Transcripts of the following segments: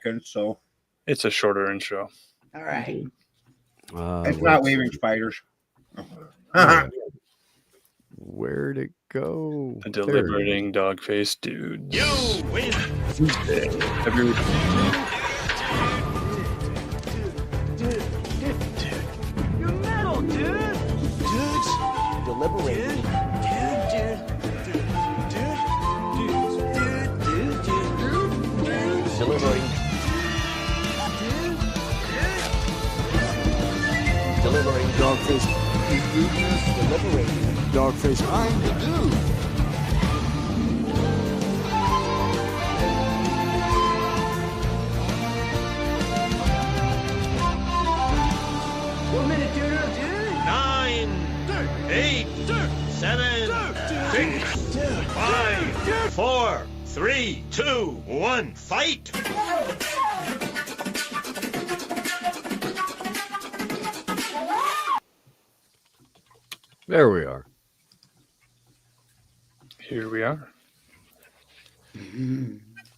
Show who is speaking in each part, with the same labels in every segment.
Speaker 1: seconds, so
Speaker 2: it's a shorter intro.
Speaker 3: All right.
Speaker 1: It's not waving spiders.
Speaker 4: Where'd it go?
Speaker 2: The deliberating dog-faced dude.
Speaker 5: You win.
Speaker 2: Every week.
Speaker 5: You're metal, dude. Dudes. Deliberating. Deliberating. Deliberating.
Speaker 6: Dog-faced.
Speaker 5: Deliberating.
Speaker 6: Dog-faced. I'm the dude.
Speaker 5: One minute, dude. 9, 8, 7, 6, 5, 4, 3, 2, 1, fight!
Speaker 4: There we are.
Speaker 2: Here we are.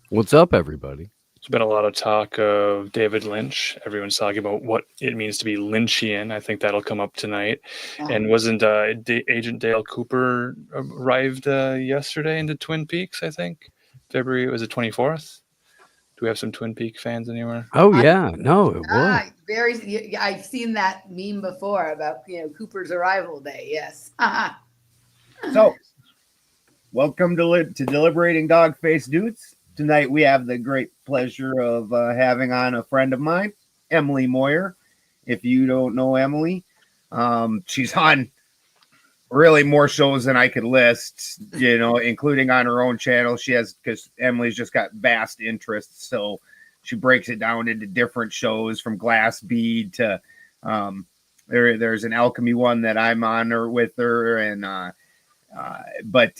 Speaker 4: What's up, everybody?
Speaker 2: There's been a lot of talk of David Lynch. Everyone's talking about what it means to be Lynchian. I think that'll come up tonight. And wasn't Agent Dale Cooper arrived yesterday into Twin Peaks, I think? February, was it 24th? Do we have some Twin Peaks fans anywhere?
Speaker 4: Oh, yeah. No, it was.
Speaker 3: I've seen that meme before about Cooper's arrival day. Yes.
Speaker 1: So, welcome to Deliberating Dog-Faced Dudes. Tonight we have the great pleasure of having on a friend of mine, Emily Moyer. If you don't know Emily, she's on really more shows than I could list, including on her own channel. She has, because Emily's just got vast interests, so she breaks it down into different shows from Glass Bead to there's an alchemy one that I'm on with her, and but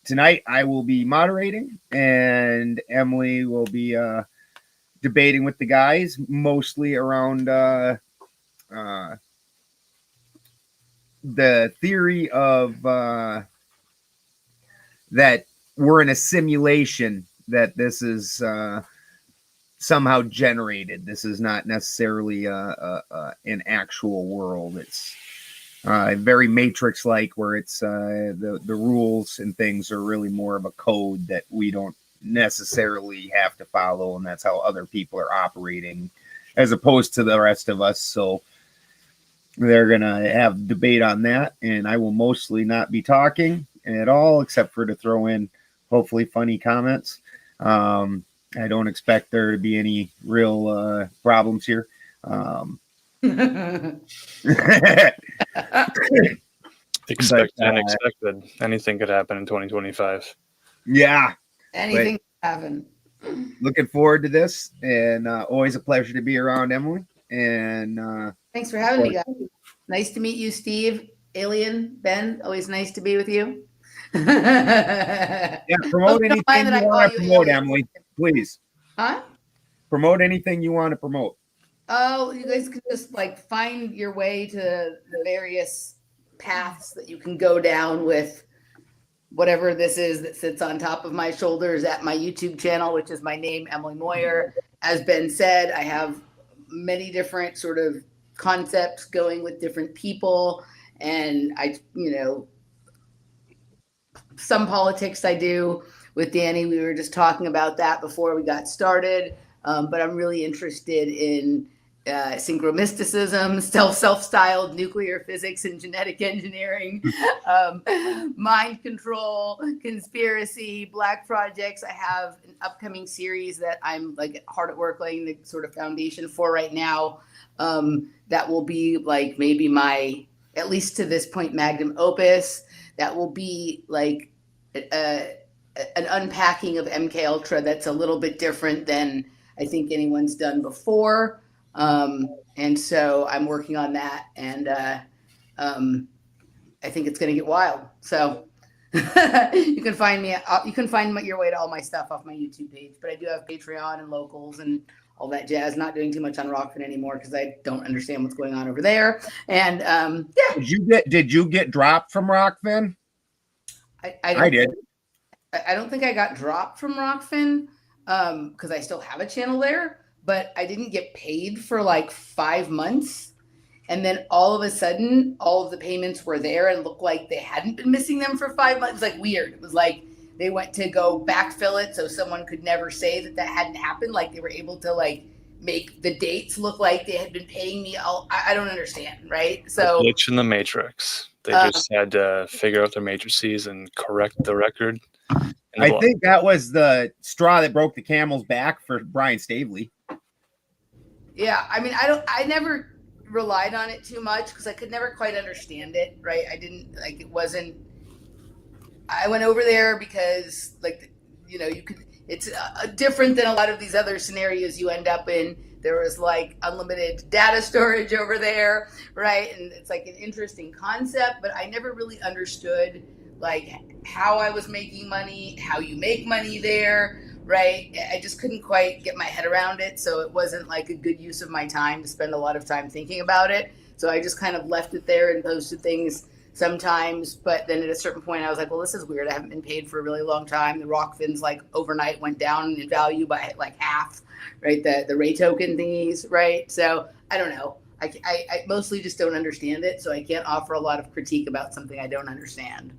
Speaker 1: tonight I will be moderating, and Emily will be debating with the guys, mostly around the theory of that we're in a simulation, that this is somehow generated. This is not necessarily an actual world. It's very Matrix-like, where it's the rules and things are really more of a code that we don't necessarily have to follow, and that's how other people are operating, as opposed to the rest of us. So they're gonna have debate on that, and I will mostly not be talking at all, except for to throw in hopefully funny comments. I don't expect there to be any real problems here.
Speaker 2: Unexpected. Anything could happen in 2025.
Speaker 1: Yeah.
Speaker 3: Anything could happen.
Speaker 1: Looking forward to this, and always a pleasure to be around, Emily. And
Speaker 3: thanks for having me, guys. Nice to meet you, Steve, Alien, Ben. Always nice to be with you.
Speaker 1: Yeah, promote anything you want to promote, Emily, please.
Speaker 3: Huh?
Speaker 1: Promote anything you want to promote.
Speaker 3: Oh, you guys can just find your way to the various paths that you can go down with whatever this is that sits on top of my shoulders at my YouTube channel, which is my name, Emily Moyer. As Ben said, I have many different sort of concepts going with different people, and some politics I do with Danny. We were just talking about that before we got started, but I'm really interested in synchromysticism, self-styled nuclear physics and genetic engineering, mind control, conspiracy, black projects. I have an upcoming series that I'm hard at work laying the sort of foundation for right now. That will be maybe my, at least to this point, magnum opus. That will be an unpacking of MK Ultra that's a little bit different than I think anyone's done before. And so I'm working on that, and I think it's going to get wild. So you can find me. You can find your way to all my stuff off my YouTube page. But I do have Patreon and locals and all that jazz. Not doing too much on Rockfin anymore because I don't understand what's going on over there. And yeah.
Speaker 1: Did you get dropped from Rockfin?
Speaker 3: I did. I don't think I got dropped from Rockfin. because I still have a channel there, but I didn't get paid for like 5 months. And then all of a sudden, all of the payments were there and looked like they hadn't been missing them for 5 months. It was like weird. It was like they went to go backfill it so someone could never say that that hadn't happened. Like they were able to like make the dates look like they had been paying me. I don't understand, right? So
Speaker 2: Glitch in the matrix. They just had to figure out their matrices and correct the record.
Speaker 1: I think that was the straw that broke the camel's back for Brian Stavely.
Speaker 3: yeah, I mean, I never relied on it too much because I could never quite understand it, right? I didn't like it wasn't. I went over there because, like, you know, you could. It's different than a lot of these other scenarios you end up in. There was like unlimited data storage over there, right? And it's like an interesting concept, but I never really understood like how I was making money, how you make money there, right? I just couldn't quite get my head around it. So it wasn't like a good use of my time to spend a lot of time thinking about it. So I just kind of left it there and posted things sometimes. But then at a certain point, I was like, well, this is weird. I haven't been paid for a really long time. The rock fins like overnight went down in value by like half, right? The Ray token thingies, right? So I don't know. I mostly just don't understand it. So I can't offer a lot of critique about something I don't understand.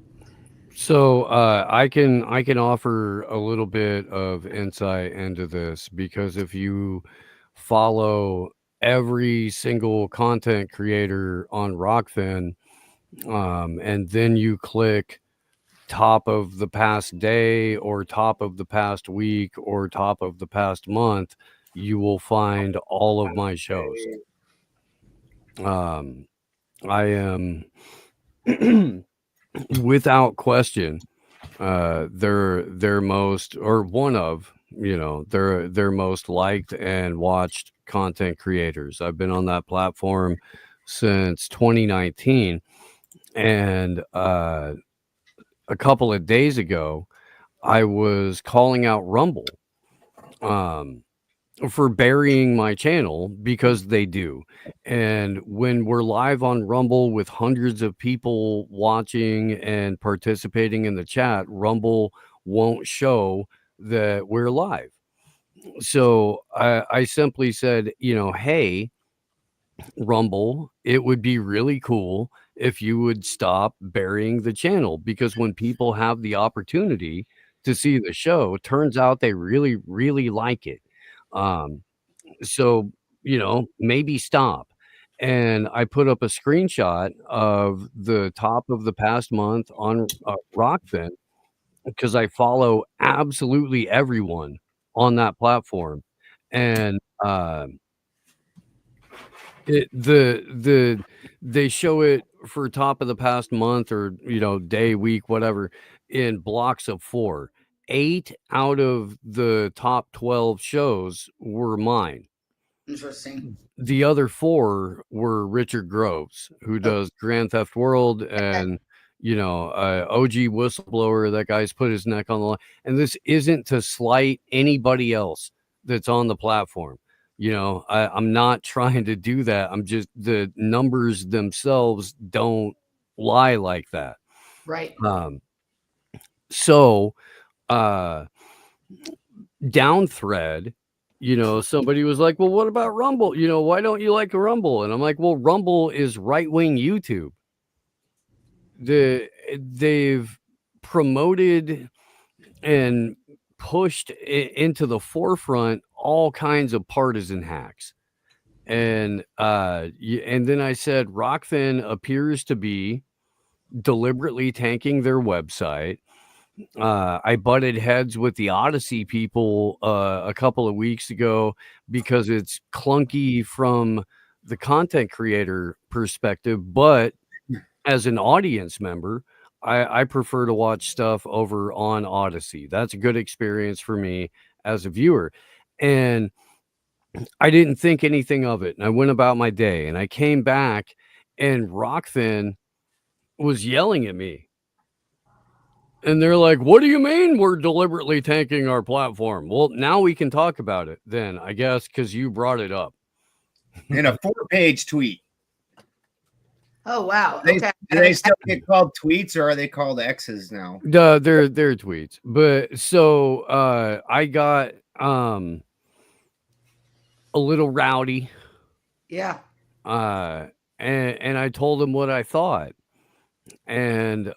Speaker 4: So I can offer a little bit of insight into this, because if you follow every single content creator on Rockfin, and then you click top of the past day or top of the past week or top of the past month, you will find all of my shows. I am without question their most, or one of, you know, their most liked and watched content creators. I've been on that platform since 2019, and a couple of days ago I was calling out Rumble for burying my channel, because they do. And when we're live on Rumble with hundreds of people watching and participating in the chat, Rumble won't show that we're live. So I simply said, you know, hey, Rumble, it would be really cool if you would stop burying the channel, because when people have the opportunity to see the show, turns out they really, really like it. So, you know, maybe stop. And I put up a screenshot of the top of the past month on Rockfin, because I follow absolutely everyone on that platform. And they show it for top of the past month, or, you know, day, week, whatever, in blocks of 4. 8 out of the top 12 shows were mine.
Speaker 3: Interesting.
Speaker 4: The other 4 were Richard Groves, who does Grand Theft World, and, you know, OG whistleblower. That guy's put his neck on the line. And this isn't to slight anybody else that's on the platform. You know, I'm not trying to do that. I'm just, the numbers themselves don't lie like that.
Speaker 3: Right.
Speaker 4: So down thread, you know, somebody was like, well, what about Rumble? You know, why don't you like Rumble? And I'm like, well, Rumble is right-wing YouTube. They've promoted and pushed into the forefront all kinds of partisan hacks. And then I said, Rockfin appears to be deliberately tanking their website. I butted heads with the Odyssey people a couple of weeks ago, because it's clunky from the content creator perspective, but as an audience member, I prefer to watch stuff over on Odyssey. That's a good experience for me as a viewer. And I didn't think anything of it, and I went about my day, and I came back, and Rockfin was yelling at me. And they're like, what do you mean we're deliberately tanking our platform? Well, now we can talk about it then, I guess, because you brought it up.
Speaker 1: In a 4-page tweet.
Speaker 3: Oh, wow.
Speaker 1: Do
Speaker 3: Okay.
Speaker 1: they still get called tweets, or are they called X's now?
Speaker 4: They're tweets. But so I got a little rowdy.
Speaker 3: Yeah.
Speaker 4: And I told him what I thought. And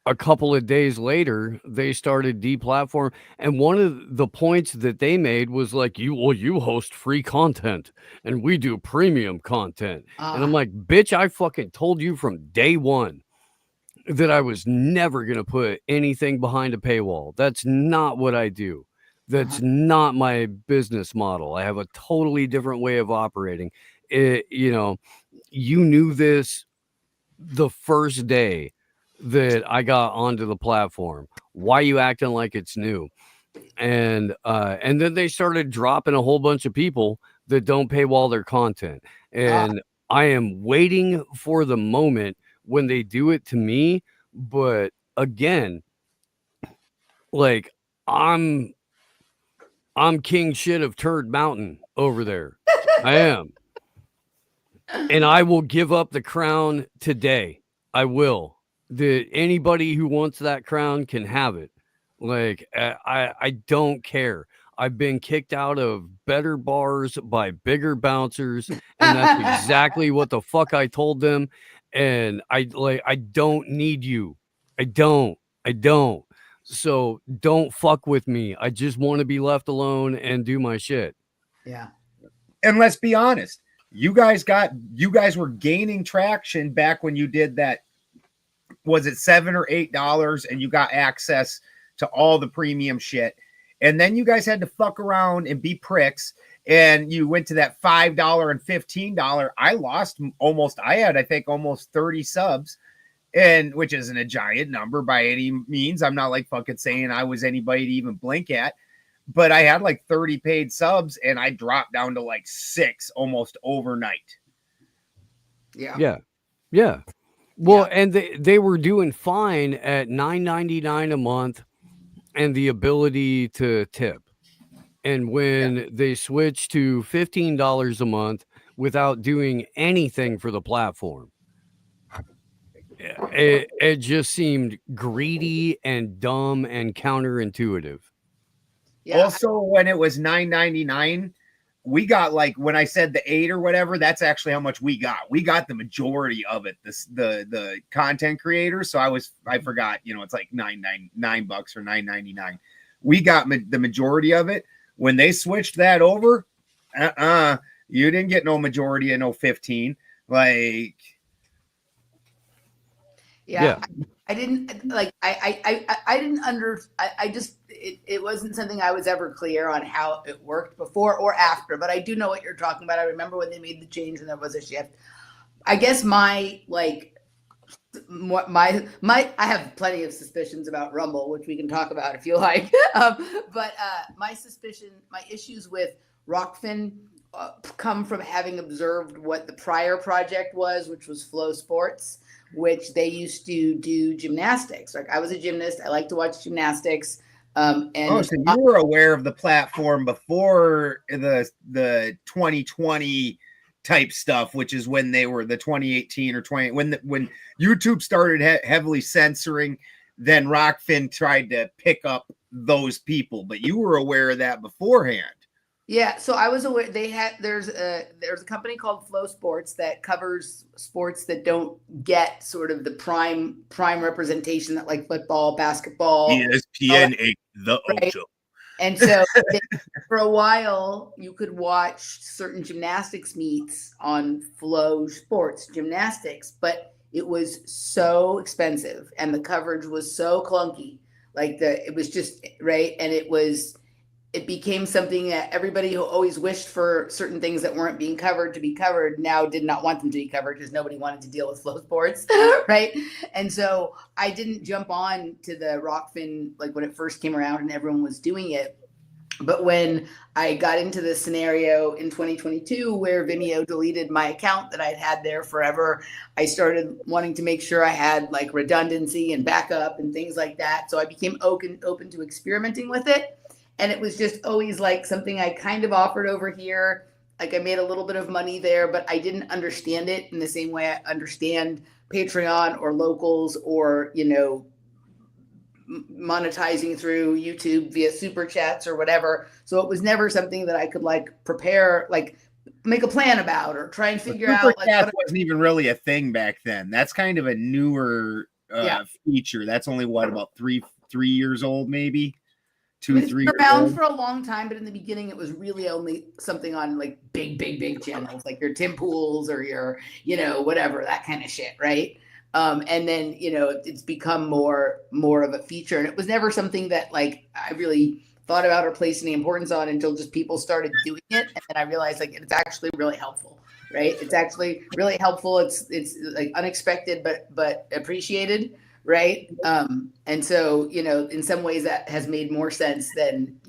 Speaker 4: a couple of days later, they started deplatform. And one of the points that they made was like, you host free content and we do premium content. And I'm like, bitch, I fucking told you from day one that I was never going to put anything behind a paywall. That's not what I do. That's not my business model. I have a totally different way of operating. You knew this the first day that I got onto the platform. Why are you acting like it's new? And then they started dropping a whole bunch of people that don't paywall their content. And I am waiting for the moment when they do it to me. But again, like I'm king shit of Turd Mountain over there. I am. And I will give up the crown today. I will. Anybody who wants that crown can have it. Like I don't care. I've been kicked out of better bars by bigger bouncers, and that's exactly what the fuck I told them. And I don't need you. I don't. So don't fuck with me. I just want to be left alone and do my shit.
Speaker 3: Yeah.
Speaker 1: And let's be honest, you guys were gaining traction back when you did that. Was it $7 or $8 and you got access to all the premium shit? And then you guys had to fuck around and be pricks, and you went to that $5 and $15. I had almost 30 subs, and which isn't a giant number by any means. I'm not like fucking saying I was anybody to even blink at, but I had like 30 paid subs and I dropped down to like 6 almost overnight.
Speaker 3: Yeah.
Speaker 4: Well, and they were doing fine at $9.99 a month and the ability to tip. And when they switched to $15 a month without doing anything for the platform, it just seemed greedy and dumb and counterintuitive.
Speaker 3: Yeah.
Speaker 1: Also, when it was $9.99, we got, like, when I said the 8 or whatever, that's actually how much we got. We got the majority of it, the content creators. So I forgot, it's like $9 or $9.99. We got the majority of it. When they switched that over, you didn't get no majority of no 15. Like,
Speaker 3: Yeah. I didn't like, I didn't it wasn't something I was ever clear on how it worked before or after, but I do know what you're talking about. I remember when they made the change and there was a shift. I guess I have plenty of suspicions about Rumble, which we can talk about if you like. But my issues with Rockfin come from having observed what the prior project was, which was Flow Sports, which they used to do gymnastics. Like, I was a gymnast. I like to watch gymnastics. So
Speaker 1: you were aware of the platform before the 2020 type stuff, which is when they were the 2018 or 20 when YouTube started heavily censoring. Then Rockfin tried to pick up those people, but you were aware of that beforehand.
Speaker 3: Yeah, so I was aware there's a company called Flow Sports that covers sports that don't get sort of the prime representation that, like, football, basketball,
Speaker 1: ESPN, the
Speaker 3: right?
Speaker 1: Ocho.
Speaker 3: And so for a while you could watch certain gymnastics meets on Flow Sports Gymnastics, but it was so expensive and the coverage was so clunky. Like, it was just right, and it became something that everybody who always wished for certain things that weren't being covered to be covered now did not want them to be covered because nobody wanted to deal with Flow Sports, right? And so I didn't jump on to the Rockfin like when it first came around and everyone was doing it. But when I got into this scenario in 2022 where Vimeo deleted my account that I'd had there forever, I started wanting to make sure I had like redundancy and backup and things like that. So I became open to experimenting with it. And it was just always like something I kind of offered over here. Like, I made a little bit of money there, but I didn't understand it in the same way I understand Patreon or locals or, monetizing through YouTube via super chats or whatever. So it was never something that I could like prepare, like make a plan about or try and figure out. Like,
Speaker 1: That wasn't even really a thing back then. That's kind of a newer feature. That's only about three years old, maybe.
Speaker 3: It's been around for a long time, but in the beginning, it was really only something on like big channels, like your Tim Pools or your, whatever, that kind of shit, right? And then, it's become more of a feature, and it was never something that like I really thought about or placed any importance on until just people started doing it, and then I realized like it's actually really helpful, right? It's actually really helpful. It's like unexpected, but appreciated. Right. And so, in some ways that has made more sense than,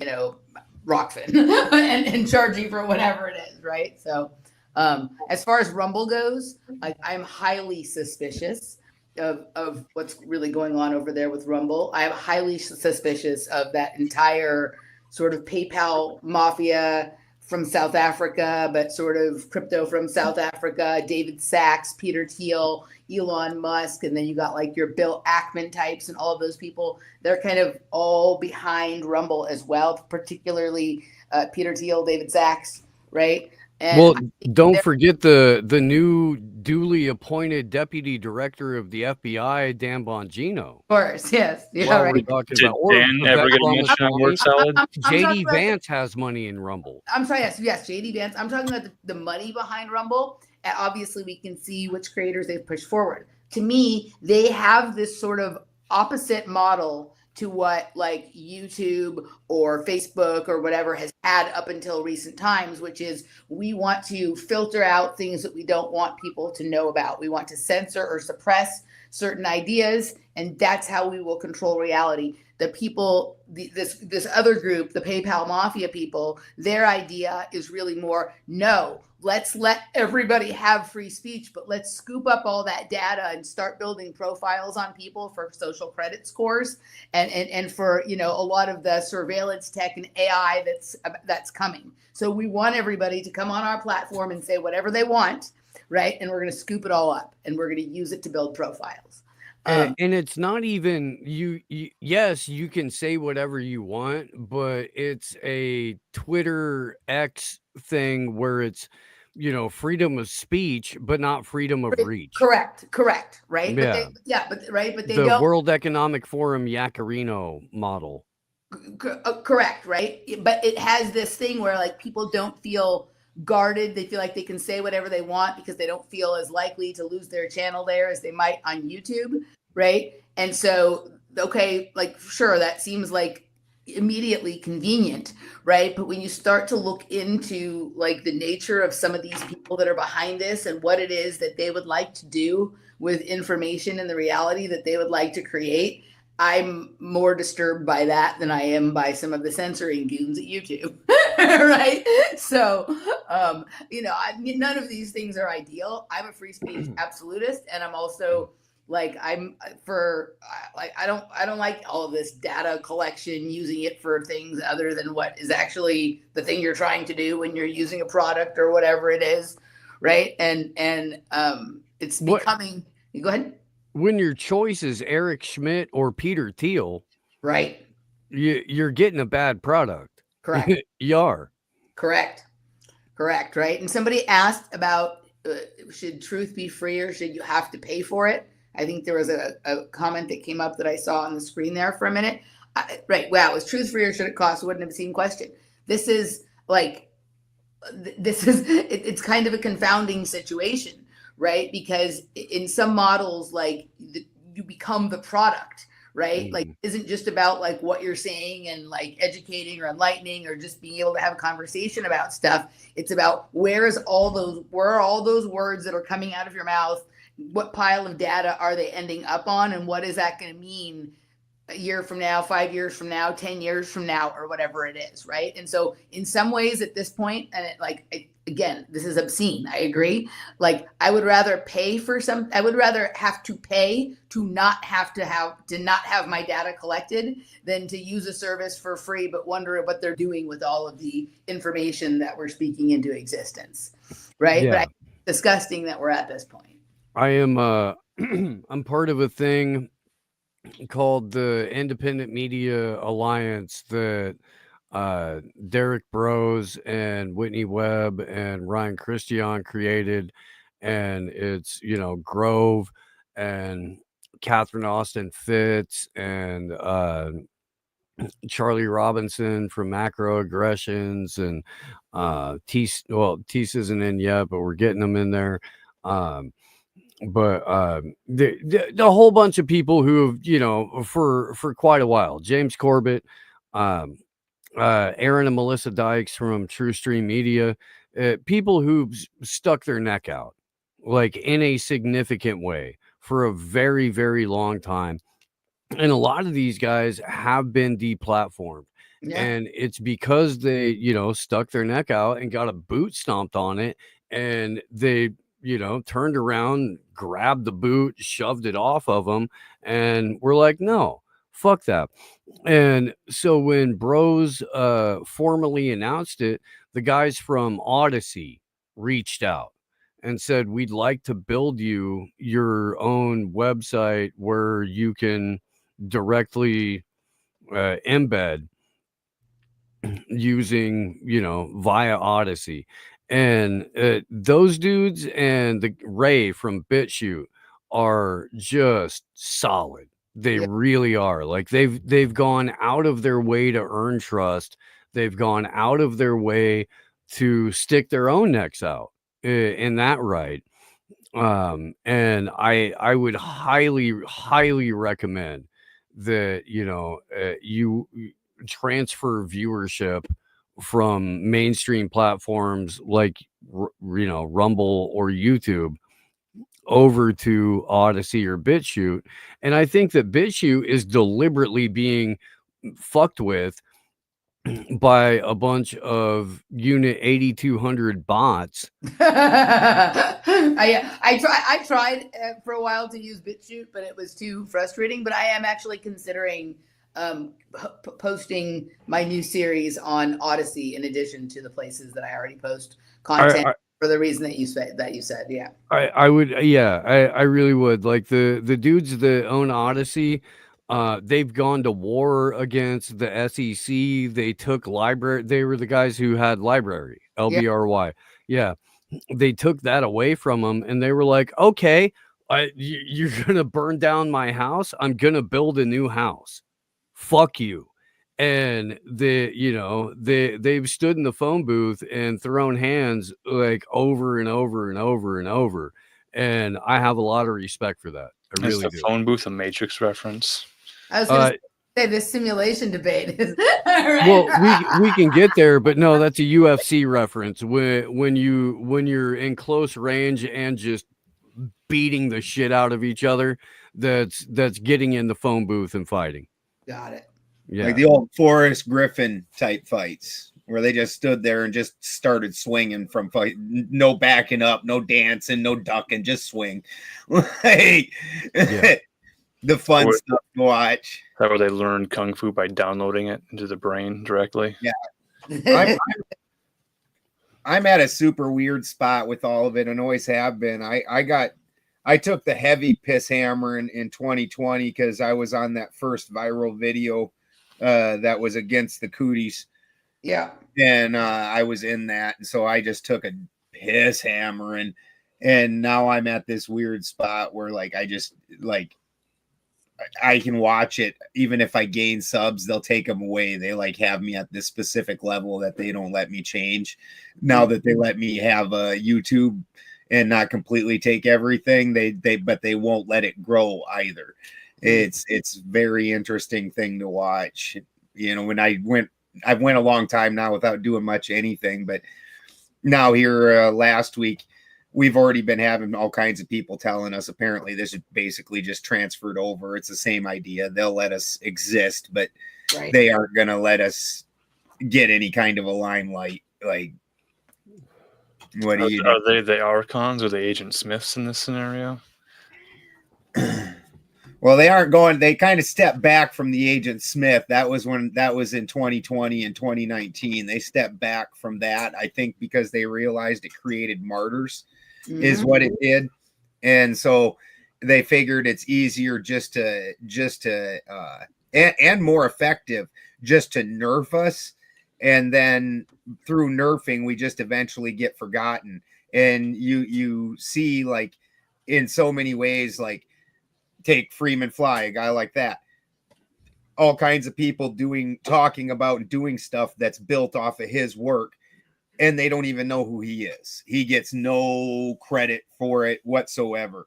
Speaker 3: Rockfin and charging for whatever it is. Right. So, as far as Rumble goes, I'm highly suspicious of what's really going on over there with Rumble. I am highly suspicious of that entire sort of PayPal mafia from South Africa, but sort of crypto from South Africa, David Sachs, Peter Thiel, Elon Musk, and then you got like your Bill Ackman types and all of those people. They're kind of all behind Rumble as well, particularly Peter Thiel, David Sachs, right?
Speaker 4: And don't forget the new duly appointed deputy director of the FBI, Dan Bongino.
Speaker 3: Of course, yes. Yeah, right.
Speaker 2: Did Dan ever get a mention on word salad?
Speaker 4: JD Vance has money in Rumble.
Speaker 3: I'm sorry, yes, JD Vance. I'm talking about the money behind Rumble. And obviously, we can see which creators they've pushed forward. To me, they have this sort of opposite model to what like YouTube or Facebook or whatever has had up until recent times, which is we want to filter out things that we don't want people to know about. We want to censor or suppress certain ideas, and that's how we will control reality. The people, this other group, the PayPal Mafia people, their idea is really more, no, let's let everybody have free speech, but let's scoop up all that data and start building profiles on people for social credit scores and for, a lot of the surveillance tech and AI that's coming. So we want everybody to come on our platform and say whatever they want, right? And we're going to scoop it all up and we're going to use it to build profiles.
Speaker 4: And it's not even yes, you can say whatever you want, but it's a Twitter X thing where it's, freedom of speech, but not freedom of reach.
Speaker 3: Correct. Right.
Speaker 4: Yeah.
Speaker 3: But they
Speaker 4: the
Speaker 3: don't.
Speaker 4: World Economic Forum Yacarino model.
Speaker 3: Correct. Right. But it has this thing where like people don't feel guarded. They feel like they can say whatever they want because they don't feel as likely to lose their channel there as they might on YouTube. Right. And so, okay, like, sure, that seems like immediately convenient. Right. But when you start to look into like the nature of some of these people that are behind this and what it is that they would like to do with information and the reality that they would like to create, I'm more disturbed by that than I am by some of the censoring goons at YouTube. Right. So, none of these things are ideal. I'm a free speech absolutist. And I'm also like, I don't like all of this data collection, using it for things other than what is actually the thing you're trying to do when you're using a product or whatever it is. Right. And it's becoming, go ahead.
Speaker 4: When your choice is Eric Schmidt or Peter Thiel,
Speaker 3: right,
Speaker 4: you're getting a bad product.
Speaker 3: Correct.
Speaker 4: You are.
Speaker 3: Correct. Right. And somebody asked about should truth be free or should you have to pay for it? I think there was a comment that came up that I saw on the screen there for a minute. Right. Wow. Is truth free or should it cost? Wouldn't have seen question. This is it's kind of a confounding situation. Right. Because in some models, like you become the product, right? Mm-hmm. Like it isn't just about like what you're saying and like educating or enlightening or just being able to have a conversation about stuff. It's about where are all those words that are coming out of your mouth? What pile of data are they ending up on? And what is that going to mean a year from now, 5 years from now, 10 years from now, or whatever it is, right? And so in some ways at this point, and again, this is obscene. I agree. Like I would rather have to pay to not have my data collected than to use a service for free, but wonder what they're doing with all of the information that we're speaking into existence. Right.
Speaker 4: Yeah.
Speaker 3: But it's disgusting that we're at this point.
Speaker 4: I am, I'm part of a thing called the Independent Media Alliance that Derek Bros and Whitney Webb and Ryan Christian created, and it's Grove and Catherine Austin Fitz and Charlie Robinson from Macroaggressions and Tease isn't in yet, but we're getting them in there. But the whole bunch of people who have for quite a while, James Corbett, Aaron and Melissa Dykes from True Stream Media, people who've stuck their neck out like in a significant way for a very, very long time. And a lot of these guys have been deplatformed.
Speaker 3: Yeah.
Speaker 4: And it's because they, stuck their neck out and got a boot stomped on it. And they, turned around, grabbed the boot, shoved it off of them. And we're like, no, fuck that. And so when Bros formally announced it, the guys from Odyssey reached out and said, we'd like to build you your own website where you can directly embed using via Odyssey. And those dudes and the Ray from BitChute are just solid. They really are. Like they've gone out of their way to earn trust. They've gone out of their way to stick their own necks out in that right. And I would highly recommend that you transfer viewership from mainstream platforms like Rumble or YouTube over to Odyssey or BitChute. And I think that BitChute is deliberately being fucked with by a bunch of Unit 8200 bots.
Speaker 3: I tried for a while to use BitChute, but it was too frustrating. But I am actually considering posting my new series on Odyssey in addition to the places that I already post content for the reason that you said. Yeah,
Speaker 4: I would. Yeah, I really would. Like the dudes that own Odyssey, they've gone to war against the SEC. They took library. They were the guys who had library, LBRY. Yeah. They took that away from them, and they were like, okay, you're going to burn down my house. I'm going to build a new house. Fuck you. And they've stood in the phone booth and thrown hands like over and over and over and over. And I have a lot of respect for that. I really do.
Speaker 2: Phone booth a Matrix reference?
Speaker 3: I was going to say this simulation debate is
Speaker 4: right. Well, we can get there, but no, that's a UFC reference. When you're in close range and just beating the shit out of each other, that's getting in the phone booth and fighting.
Speaker 3: Got it.
Speaker 4: Yeah.
Speaker 1: Like the old Forrest Griffin type fights where they just stood there and just started swinging from fight. No backing up, no dancing, no ducking, just swing. Like, the fun stuff to watch.
Speaker 2: Is that where they learn Kung Fu by downloading it into the brain directly?
Speaker 1: Yeah. I'm at a super weird spot with all of it and always have been. I took the heavy piss hammer in 2020 because I was on that first viral video that was against the cooties.
Speaker 3: Yeah.
Speaker 1: And I was in that. And so I just took a piss hammer and now I'm at this weird spot where like I can watch it. Even if I gain subs, they'll take them away. They like have me at this specific level that they don't let me change. Now that they let me have a YouTube and not completely take everything, but they won't let it grow either. It's very interesting thing to watch. When I've went a long time now without doing much anything, but now here last week, we've already been having all kinds of people telling us apparently this is basically just transferred over. It's the same idea. They'll let us exist, but they aren't going to let us get any kind of a limelight. Like, what do you do?
Speaker 2: Are they the Archons or the Agent Smiths in this scenario?
Speaker 1: Well, they aren't going. They kind of stepped back from the Agent Smith. That was in 2020 and 2019. They stepped back from that, I think, because they realized it created martyrs, is what it did. And so they figured it's easier and more effective just to nerf us, and then through nerfing we just eventually get forgotten. And you see, like, in so many ways, like, take Freeman Fly, a guy like that, all kinds of people talking about and doing stuff that's built off of his work, and they don't even know who he is. He gets no credit for it whatsoever.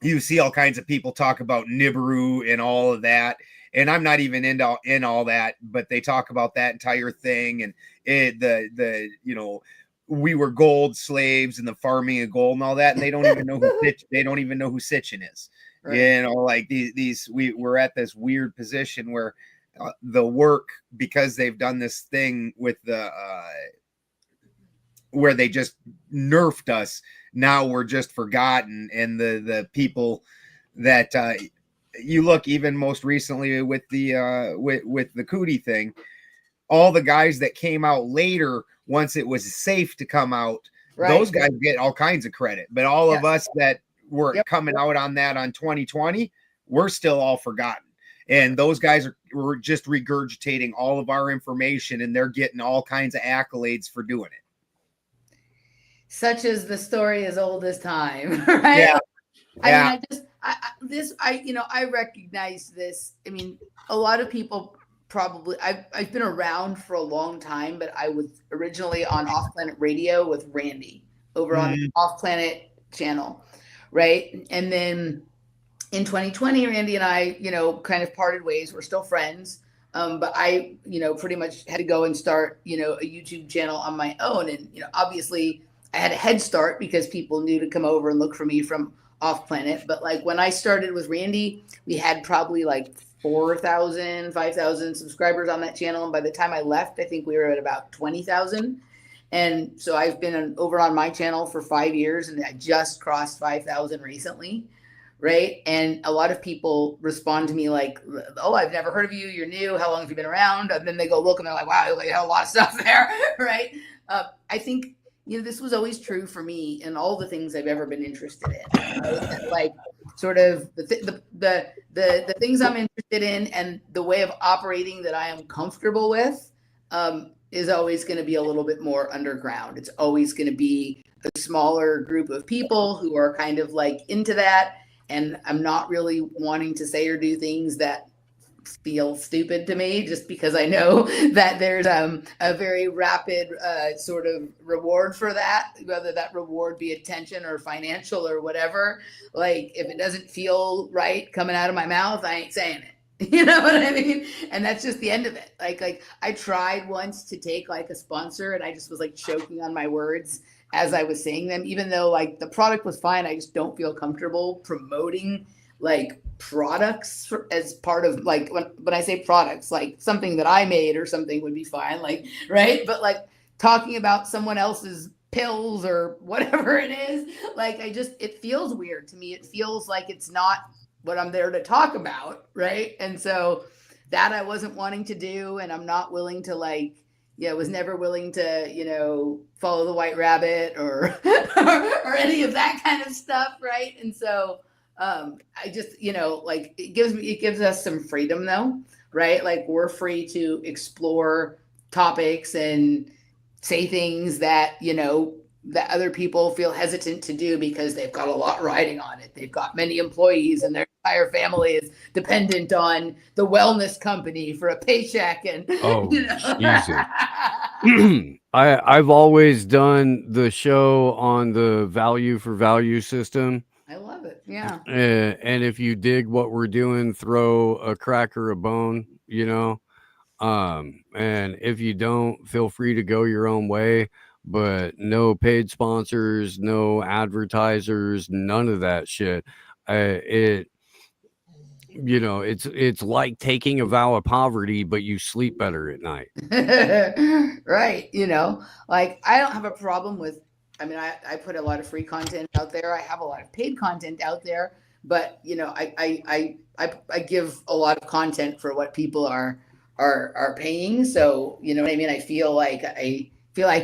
Speaker 1: You see all kinds of people talk about Nibiru and all of that, and I'm not even in all that, but they talk about that entire thing, and the we were gold slaves and the farming of gold and all that, and they don't even know who Sitchin is. Right. Like we're at this weird position where the work, because they've done this thing with the where they just nerfed us. Now we're just forgotten, and the people that you look, even most recently with the Cootie thing, all the guys that came out later, once it was safe to come out, right, those guys get all kinds of credit. But all of us that were coming out on that on 2020, we're still all forgotten. And those guys were just regurgitating all of our information, and they're getting all kinds of accolades for doing it.
Speaker 3: Such as the story as old as time, right? Yeah. I recognize this. I mean, a lot of people probably, I've been around for a long time, but I was originally on Off Planet Radio with Randy over on the Off Planet channel, right? And then in 2020, Randy and I, kind of parted ways. We're still friends. But I, pretty much had to go and start, a YouTube channel on my own. And, obviously I had a head start because people knew to come over and look for me from Off Planet. But like when I started with Randy, we had probably like 4,000, 5,000 subscribers on that channel. And by the time I left, I think we were at about 20,000. And so I've been over on my channel for 5 years, and I just crossed 5,000 recently. Right. And a lot of people respond to me like, oh, I've never heard of you. You're new. How long have you been around? And then they go look and they're like, wow, they have a lot of stuff there. Right. I think, this was always true for me in all the things I've ever been interested in. Right? Like sort of the things I'm interested in and the way of operating that I am comfortable with is always going to be a little bit more underground. It's always going to be a smaller group of people who are kind of like into that. And I'm not really wanting to say or do things that feel stupid to me, just because I know that there's a very rapid sort of reward for that, whether that reward be attention or financial or whatever. Like if it doesn't feel right coming out of my mouth, I ain't saying it. You know what I mean? And that's just the end of it. Like I tried once to take like a sponsor, and I just was like choking on my words as I was saying them, even though like the product was fine. I just don't feel comfortable promoting like products as part of like when I say products, like something that I made or something would be fine. Like, right. But like talking about someone else's pills or whatever it is, like it feels weird to me. It feels like it's not what I'm there to talk about. Right. And so that I wasn't wanting to do, and I'm not willing to was never willing to, follow the white rabbit or or any of that kind of stuff. Right. And so I just, it gives us some freedom though. Right. Like we're free to explore topics and say things that, that other people feel hesitant to do because they've got a lot riding on it. They've got many employees and their entire family is dependent on the wellness company for a paycheck. And
Speaker 4: I've always done the show on the value for value system.
Speaker 3: I love it. Yeah.
Speaker 4: And if you dig what we're doing, throw a crack or a bone, and if you don't, feel free to go your own way. But no paid sponsors, no advertisers, none of that shit. It's like taking a vow of poverty, but you sleep better at night.
Speaker 3: Right. Like I don't have a problem with, I put a lot of free content out there. I have a lot of paid content out there, but I give a lot of content for what people are paying. So, you know what I mean? I feel like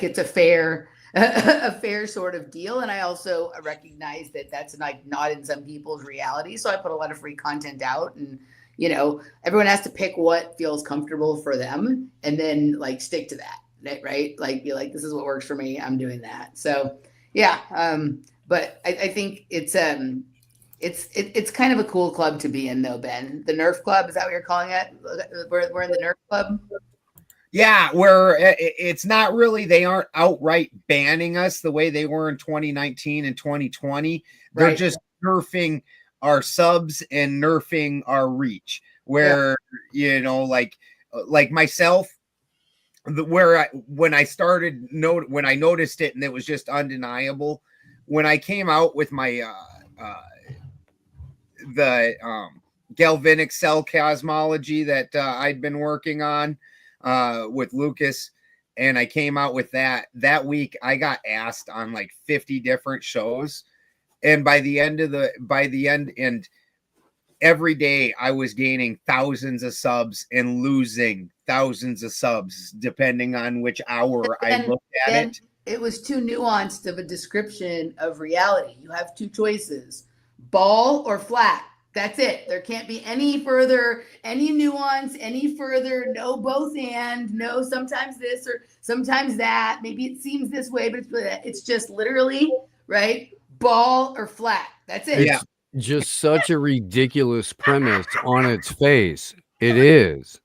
Speaker 3: it's a fair a fair sort of deal. And I also recognize that that's like not in some people's reality. So I put a lot of free content out, and everyone has to pick what feels comfortable for them and then like stick to that, right? Like be like, this is what works for me. I'm doing that. So yeah. But I think it's kind of a cool club to be in though, Ben. The Nerf Club, is that what you're calling it? We're in the Nerf Club.
Speaker 1: Yeah, where it's not really, they aren't outright banning us the way they were in 2019 and 2020. They're
Speaker 3: Right.
Speaker 1: just nerfing our subs and nerfing our reach. Where like myself, when I noticed it, and it was just undeniable when I came out with my the galvanic cell cosmology that I'd been working on with Lucas, and I came out with that week. I got asked on like 50 different shows, and by the end and every day I was gaining thousands of subs and losing thousands of subs depending on which hour I looked at it.
Speaker 3: It was too nuanced of a description of reality. You have two choices: ball or flat. That's it. There can't be any further, any nuance, any further, no both and, no sometimes this or sometimes that. Maybe it seems this way, but it's just literally, right? Ball or flat. That's it.
Speaker 1: Yeah.
Speaker 4: It's just such a ridiculous premise on its face. It is,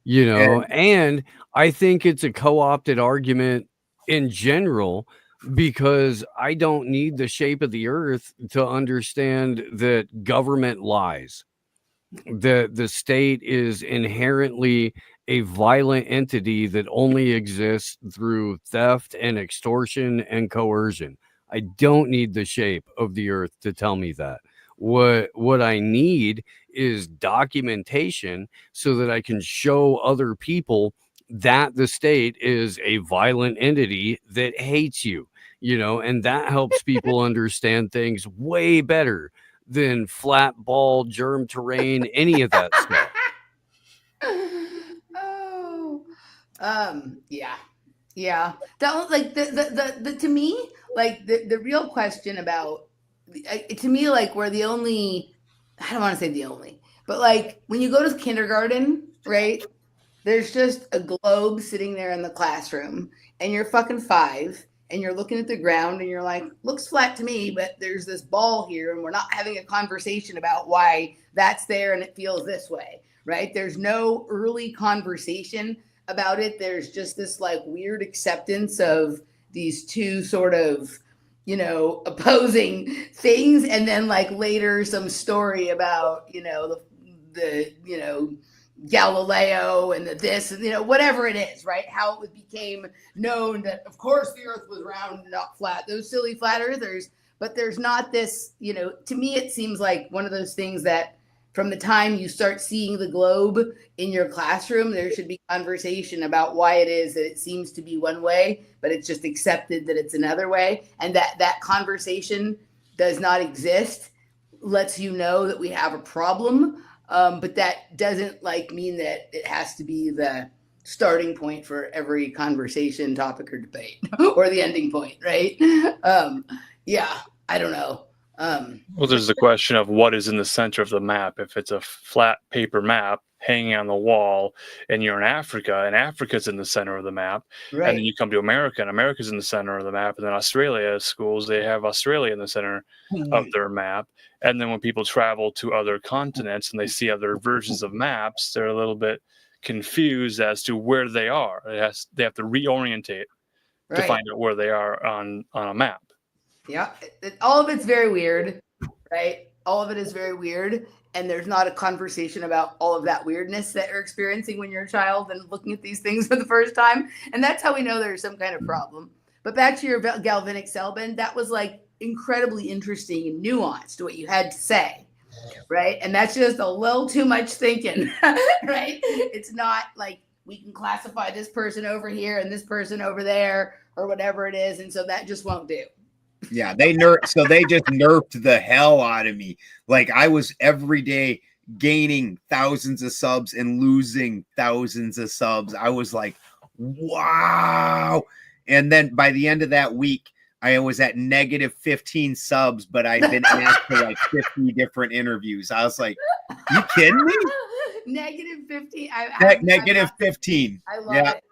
Speaker 4: and I think it's a co-opted argument in general, because I don't need the shape of the earth to understand that government lies. The state is inherently a violent entity that only exists through theft and extortion and coercion. I don't need the shape of the earth to tell me that. What I need is documentation so that I can show other people that the state is a violent entity that hates you, and that helps people understand things way better than flat ball, germ terrain, any of that stuff.
Speaker 3: Yeah. That like the to me, like the real question about, to me, like we're the only, I don't want to say the only, but like when you go to kindergarten, right? There's just a globe sitting there in the classroom, and you're fucking 5, and you're looking at the ground, and you're like, looks flat to me, but there's this ball here, and we're not having a conversation about why that's there and it feels this way, right? There's no early conversation about it. There's just this like weird acceptance of these two sort of, opposing things, and then like later some story about, the Galileo and this, whatever it is, right? How it became known that, of course, the earth was round and not flat. Those silly flat earthers. But there's not this, to me, it seems like one of those things that from the time you start seeing the globe in your classroom, there should be conversation about why it is that it seems to be one way, but it's just accepted that it's another way. And that conversation does not exist, lets you know that we have a problem. But that doesn't mean that it has to be the starting point for every conversation, topic, or debate, or the ending point, right? Yeah, I don't know.
Speaker 2: Well, there's the question of what is in the center of the map. If it's a flat paper map hanging on the wall, and you're in Africa, and Africa's in the center of the map,
Speaker 3: Right.
Speaker 2: and then you come to America, and America's in the center of the map, and then Australia schools, they have Australia in the center of their map. And then when people travel to other continents and they see other versions of maps, they're a little bit confused as to where they are. They have to reorientate to find out where they are on a map.
Speaker 3: Yeah, all of it's very weird, right? All of it is very weird, and there's not a conversation about all of that weirdness that you're experiencing when you're a child and looking at these things for the first time. And that's how we know there's some kind of problem. But back to your galvanic cell, Ben, that was like incredibly interesting and nuanced what you had to say, right? And that's just a little too much thinking, right? It's not like we can classify this person over here and this person over there or whatever it is, and so that just won't do.
Speaker 1: Yeah, they just nerfed the hell out of me. Like I was every day gaining thousands of subs and losing thousands of subs. I was like, wow. And then by the end of that week, I was at negative 15 subs, but I'd been asked for like 50 different interviews. I was like, you kidding me?
Speaker 3: Negative 50.
Speaker 1: Negative 15.
Speaker 3: I love
Speaker 1: Yeah.
Speaker 3: it.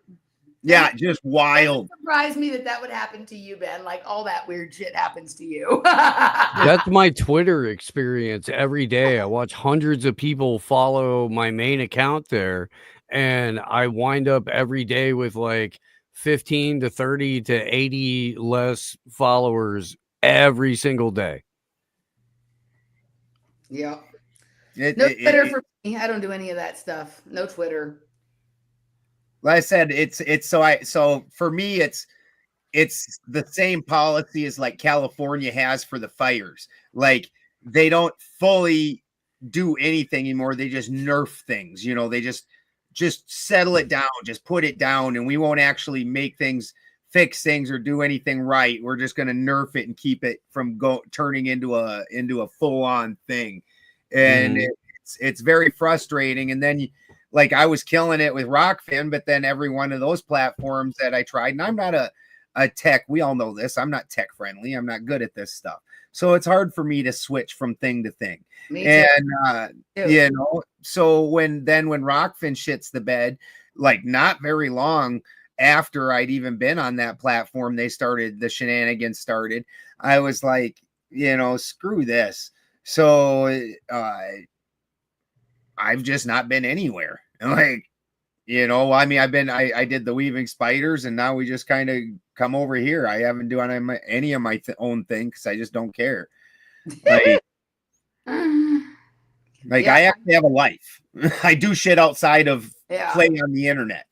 Speaker 1: Yeah, just wild.
Speaker 3: It surprised me that would happen to you, Ben. Like all that weird shit happens to you.
Speaker 4: That's my Twitter experience every day. I watch hundreds of people follow my main account there, and I wind up every day with like 15 to 30 to 80 less followers every single day.
Speaker 3: Yeah. No Twitter for me. I don't do any of that stuff. No Twitter.
Speaker 1: Like I said, so for me, it's the same policy as like California has for the fires. Like they don't fully do anything anymore. They just nerf things, they just settle it down, just put it down, and we won't actually fix things or do anything right. We're just going to nerf it and keep it from turning into a full on thing. And it's very frustrating. And then like I was killing it with Rockfin, but then every one of those platforms that I tried, and I'm not a tech, we all know this, I'm not tech friendly, I'm not good at this stuff, so it's hard for me to switch from thing to thing. And so when Rockfin shits the bed, like not very long after I'd even been on that platform, the shenanigans started. I was like, screw this. So I've just not been anywhere. Like, I did the Weaving Spiders, and now we just kind of come over here. I haven't done any of my own thing because I just don't care. Like, I actually have a life. I do shit outside of playing on the internet.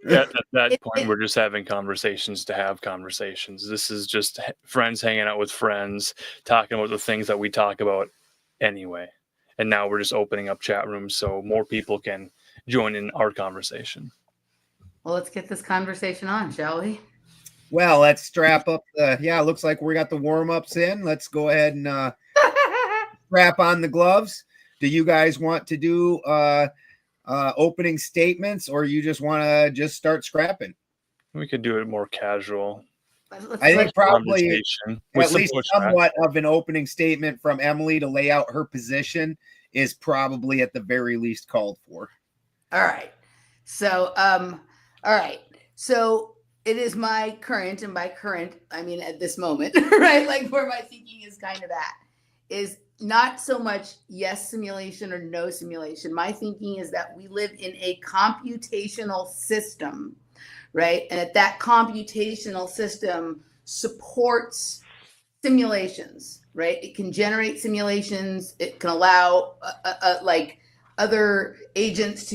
Speaker 2: At that point, we're just having conversations to have conversations. This is just friends hanging out with friends, talking about the things that we talk about anyway. And now we're just opening up chat rooms so more people can join in our conversation.
Speaker 3: Well, let's get this conversation on, shall we?
Speaker 1: Well, let's strap up it looks like we got the warm-ups in. Let's go ahead and strap on the gloves. Do you guys want to do opening statements, or you just want to just start scrapping?
Speaker 2: We could do it more casual.
Speaker 1: I think probably at least somewhat of an opening statement from Emily to lay out her position is probably at the very least called for.
Speaker 3: All right. So, So it is my current, and by current, I mean at this moment, right? Like where my thinking is kind of at is not so much yes simulation or no simulation. My thinking is that we live in a computational system, right? And that computational system supports simulations, right? It can generate simulations. It can allow like other agents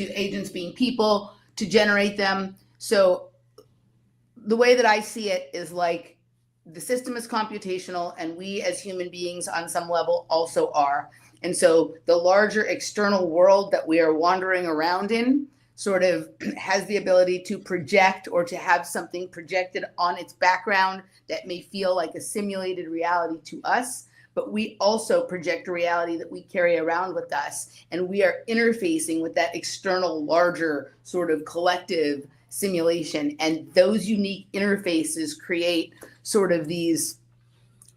Speaker 3: being people to generate them. So the way that I see it is like the system is computational, and we as human beings on some level also are. And so the larger external world that we are wandering around in sort of has the ability to project or to have something projected on its background that may feel like a simulated reality to us, but we also project a reality that we carry around with us. And we are interfacing with that external, larger sort of collective simulation. And those unique interfaces create sort of these,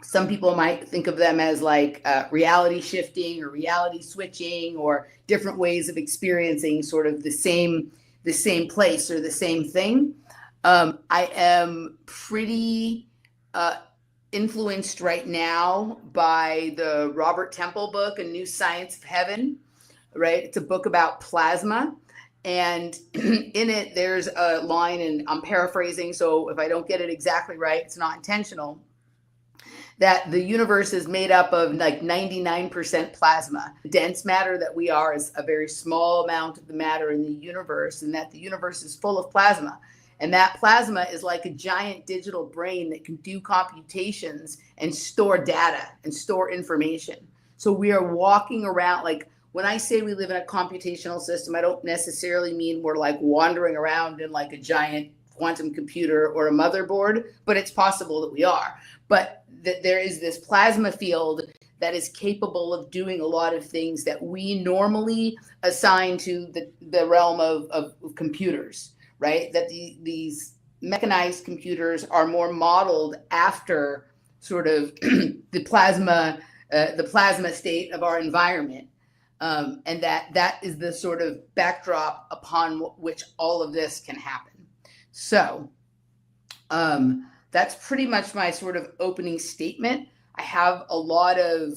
Speaker 3: some people might think of them as like reality shifting or reality switching, or different ways of experiencing sort of the same place or the same thing. I am pretty influenced right now by the Robert Temple book, A New Science of Heaven, right? It's a book about plasma. And in it, there's a line, and I'm paraphrasing, so if I don't get it exactly right, it's not intentional, that the universe is made up of like 99% plasma. The dense matter that we are is a very small amount of the matter in the universe, and that the universe is full of plasma. And that plasma is like a giant digital brain that can do computations and store data and store information. So we are walking around, like when I say we live in a computational system, I don't necessarily mean we're like wandering around in like a giant quantum computer or a motherboard, but it's possible that we are. But that there is this plasma field that is capable of doing a lot of things that we normally assign to the realm of computers, right? That these mechanized computers are more modeled after sort of the plasma state of our environment, and that is the sort of backdrop upon which all of this can happen. So that's pretty much my sort of opening statement. I have a lot of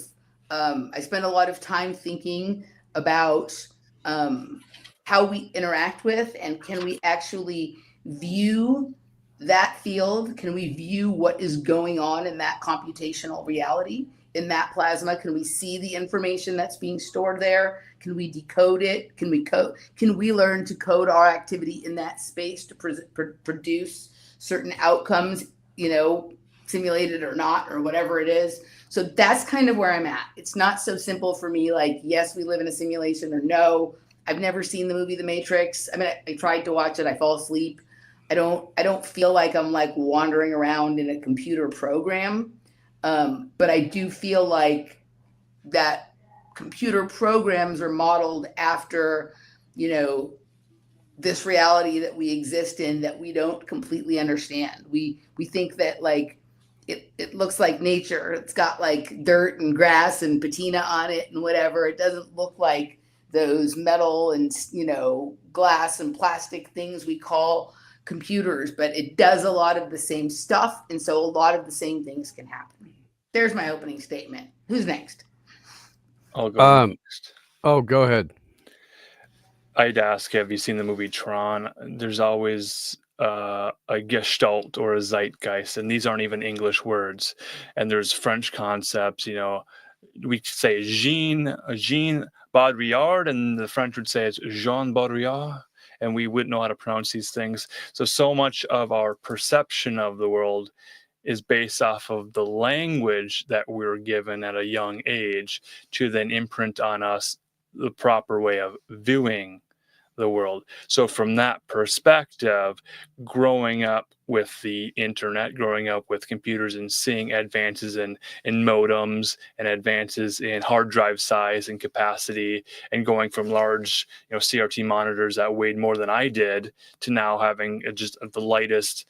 Speaker 3: I spend a lot of time thinking about how we interact with, and can we actually view that field? Can we view what is going on in that computational reality, in that plasma? Can we see the information that's being stored there? Can we decode it? Can we learn to code our activity in that space to produce certain outcomes, simulated or not, or whatever it is? So that's kind of where I'm at. It's not so simple for me, like, yes, we live in a simulation, or no. I've never seen the movie The Matrix. I mean, I tried to watch it. I fall asleep. I don't feel like I'm like wandering around in a computer program. But I do feel like that computer programs are modeled after, this reality that we exist in that we don't completely understand. We think that like it looks like nature. It's got like dirt and grass and patina on it and whatever. It doesn't look like those metal and glass and plastic things we call computers, but it does a lot of the same stuff, and so a lot of the same things can happen. There's my opening statement. Who's next?
Speaker 2: I'll go next.
Speaker 4: Oh, go ahead.
Speaker 2: I'd ask, have you seen the movie Tron? There's always a gestalt or a zeitgeist, and these aren't even English words. And there's French concepts, we say Jean Baudrillard, and the French would say it's Jean Baudrillard, and we wouldn't know how to pronounce these things. So much of our perception of the world is based off of the language that we're given at a young age to then imprint on us the proper way of viewing the world. So from that perspective, growing up with the internet, growing up with computers, and seeing advances in modems and advances in hard drive size and capacity, and going from large CRT monitors that weighed more than I did to now having just the lightest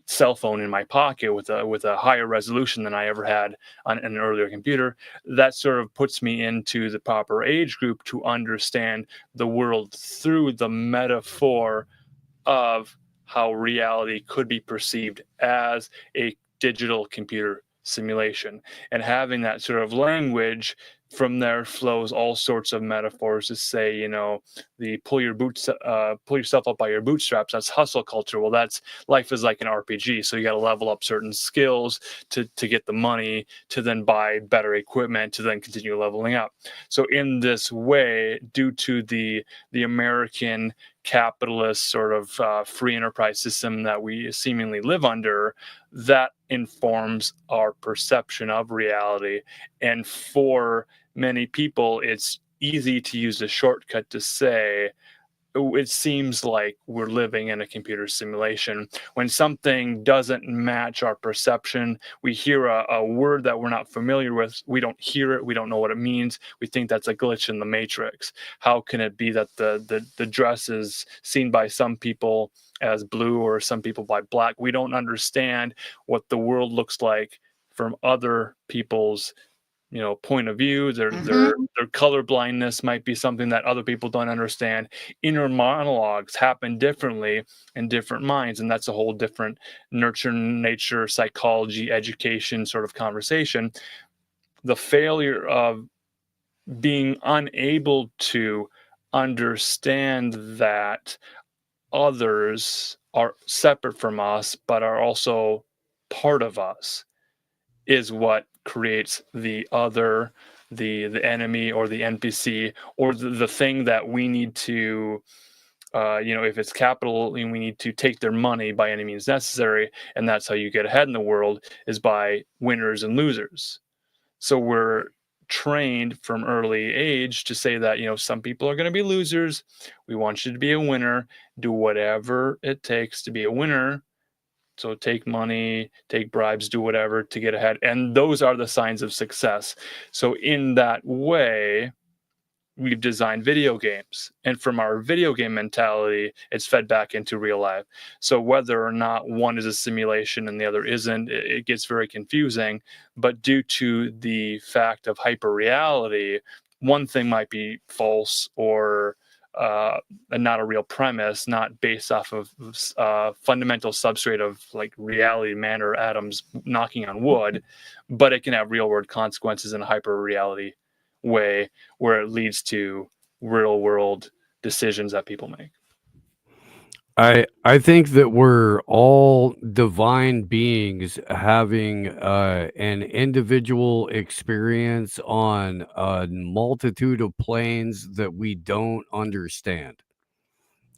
Speaker 2: cell phone in my pocket with a higher resolution than I ever had on an earlier computer, that sort of puts me into the proper age group to understand the world through the metaphor of how reality could be perceived as a digital computer simulation. And having that sort of language, from there flows all sorts of metaphors to say, the pull yourself up by your bootstraps. That's hustle culture. Well, that's life is like an RPG. So you got to level up certain skills to get the money to then buy better equipment to then continue leveling up. So in this way, due to the American capitalist sort of free enterprise system that we seemingly live under, that informs our perception of reality. And for many people, it's easy to use a shortcut to say, it seems like we're living in a computer simulation. When something doesn't match our perception, we hear a word that we're not familiar with. We don't hear it. We don't know what it means. We think that's a glitch in the matrix. How can it be that the dress is seen by some people as blue or some people by black? We don't understand what the world looks like from other people's point of view. Their color blindness might be something that other people don't understand. Inner monologues happen differently in different minds, and that's a whole different nurture, nature, psychology, education sort of conversation. The failure of being unable to understand that others are separate from us but are also part of us is what creates the other, the enemy, or the NPC, or the thing that we need to, if it's capital, we need to take their money by any means necessary, and that's how you get ahead in the world, is by winners and losers. So we're trained from early age to say that, some people are going to be losers. We want you to be a winner. Do whatever it takes to be a winner. So take money, take bribes, do whatever to get ahead. And those are the signs of success. So in that way, we've designed video games, and from our video game mentality, it's fed back into real life. So whether or not one is a simulation and the other isn't, it gets very confusing. But due to the fact of hyperreality, one thing might be false or and not a real premise, not based off of fundamental substrate of like reality, matter, atoms knocking on wood, but it can have real world consequences in a hyper reality way where it leads to real world decisions that people make.
Speaker 4: I think that we're all divine beings having an individual experience on a multitude of planes that we don't understand,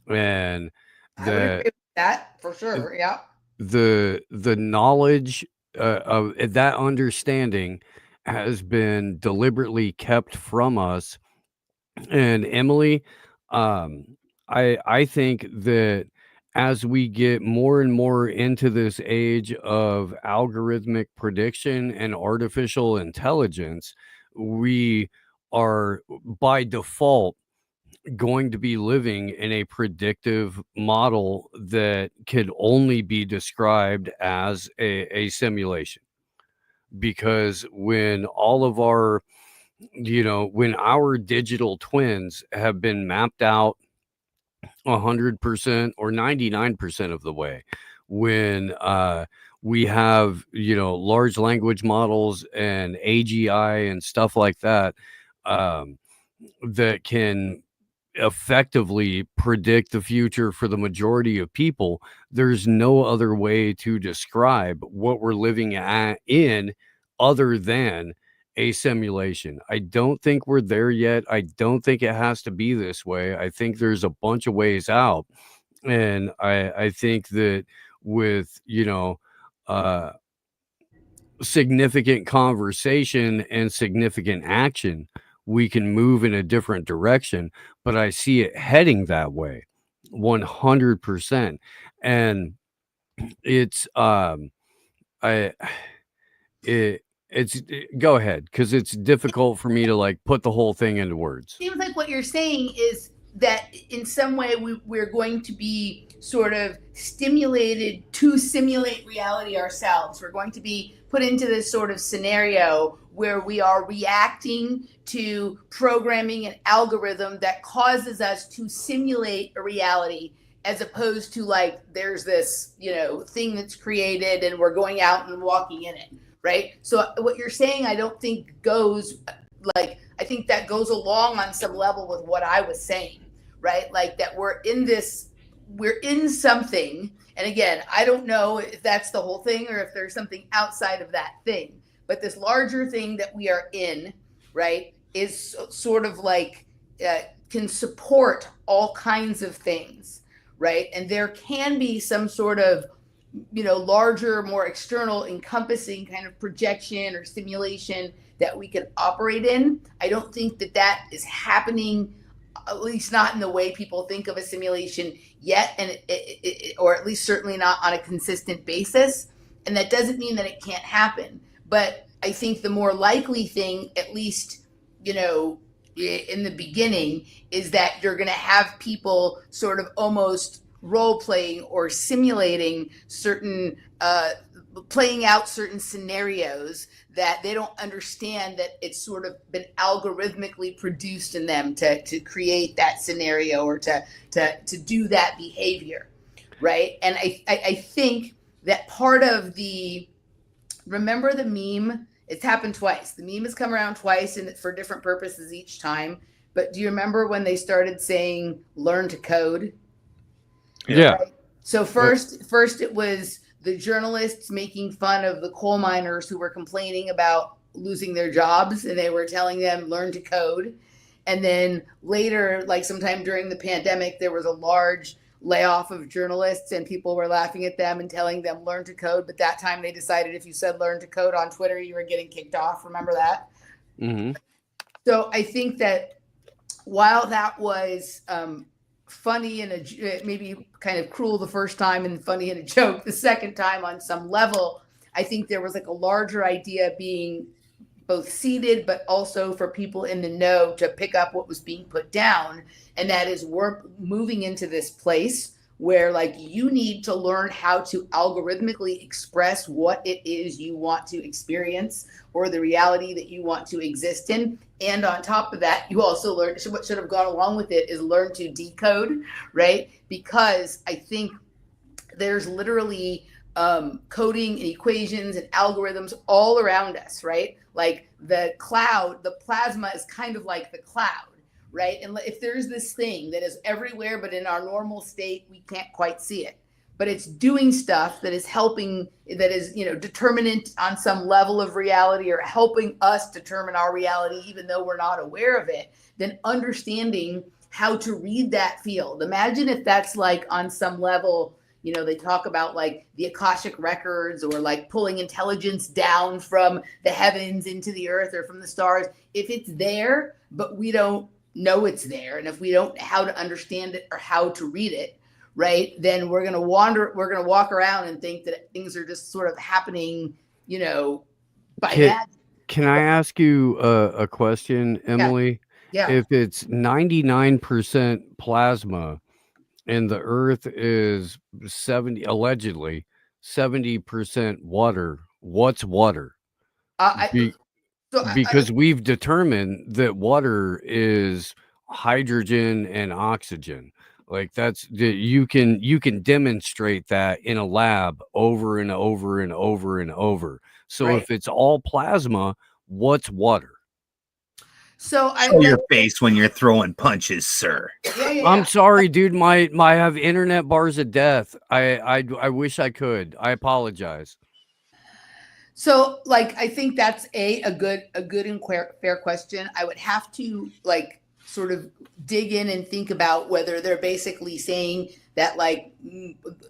Speaker 4: and
Speaker 3: I would agree
Speaker 4: the
Speaker 3: with that for sure. Yeah.
Speaker 4: the knowledge of that understanding has been deliberately kept from us. And Emily, I think that as we get more and more into this age of algorithmic prediction and artificial intelligence, we are by default going to be living in a predictive model that could only be described as a simulation. Because when all of our, when our digital twins have been mapped out 100% or 99% of the way, when we have, large language models and AGI and stuff like that, that can effectively predict the future for the majority of people, there's no other way to describe what we're living in other than a simulation. I don't think we're there yet. I don't think it has to be this way. I think there's a bunch of ways out. And I think that with, significant conversation and significant action, we can move in a different direction. But I see it heading that way 100%. And it's I go ahead, because it's difficult for me to like put the whole thing into words.
Speaker 3: Seems like what you're saying is that in some way we're going to be sort of stimulated to simulate reality ourselves. We're going to be put into this sort of scenario where we are reacting to programming an algorithm that causes us to simulate a reality, as opposed to like there's this thing that's created and we're going out and walking in it, right? So what you're saying, I don't think goes like, I think that goes along on some level with what I was saying, right? Like that we're in something. And again, I don't know if that's the whole thing or if there's something outside of that thing, but this larger thing that we are in, right, is sort of like can support all kinds of things, right? And there can be some sort of larger, more external encompassing kind of projection or simulation that we can operate in. I don't think that is happening, at least not in the way people think of a simulation yet, and or at least certainly not on a consistent basis. And that doesn't mean that it can't happen. But I think the more likely thing, at least, in the beginning, is that you're going to have people sort of almost role playing or simulating certain playing out certain scenarios that they don't understand that it's sort of been algorithmically produced in them to create that scenario or to do that behavior, right? And I think that part of remember the meme? It's happened twice. The meme has come around twice and for different purposes each time. But do you remember when they started saying learn to code?
Speaker 4: Yeah.
Speaker 3: Right? So first it was the journalists making fun of the coal miners who were complaining about losing their jobs, and they were telling them learn to code. And then later, like sometime during the pandemic, there was a large layoff of journalists and people were laughing at them and telling them learn to code. But that time they decided if you said learn to code on Twitter, you were getting kicked off. Remember that?
Speaker 4: Mm-hmm.
Speaker 3: So I think that while that was funny and maybe kind of cruel the first time and funny and a joke the second time on some level, I think there was like a larger idea being both seated, but also for people in the know to pick up what was being put down. And that is we're moving into this place where like you need to learn how to algorithmically express what it is you want to experience or the reality that you want to exist in. And on top of that, you also learn what should have gone along with it is learn to decode, right? Because I think there's literally coding and equations and algorithms all around us, right? Like the cloud, the plasma is kind of like the cloud, right? And if there's this thing that is everywhere, but in our normal state, we can't quite see it, but it's doing stuff that is helping, that is, determinant on some level of reality or helping us determine our reality, even though we're not aware of it, then understanding how to read that field. Imagine if that's like on some level, they talk about like the Akashic records or like pulling intelligence down from the heavens into the earth or from the stars. If it's there, but we don't know it's there, and if we don't know how to understand it or how to read it, right, then we're going to walk around and think that things are just sort of happening, by magic.
Speaker 4: Can I ask you a question, Emily?
Speaker 3: Yeah.
Speaker 4: If it's 99% plasma and the earth is allegedly 70% water, what's water? Because we've determined that water is hydrogen and oxygen. Like you can demonstrate that in a lab over and over and over and over. So
Speaker 3: Right.
Speaker 4: if it's all plasma, what's water?
Speaker 3: So
Speaker 1: Show your face when you're throwing punches, sir.
Speaker 3: Yeah.
Speaker 4: I'm sorry, dude. My have internet bars of death. I wish I could. I apologize.
Speaker 3: So, like, I think that's a good and fair question. I would have to like sort of dig in and think about whether they're basically saying that like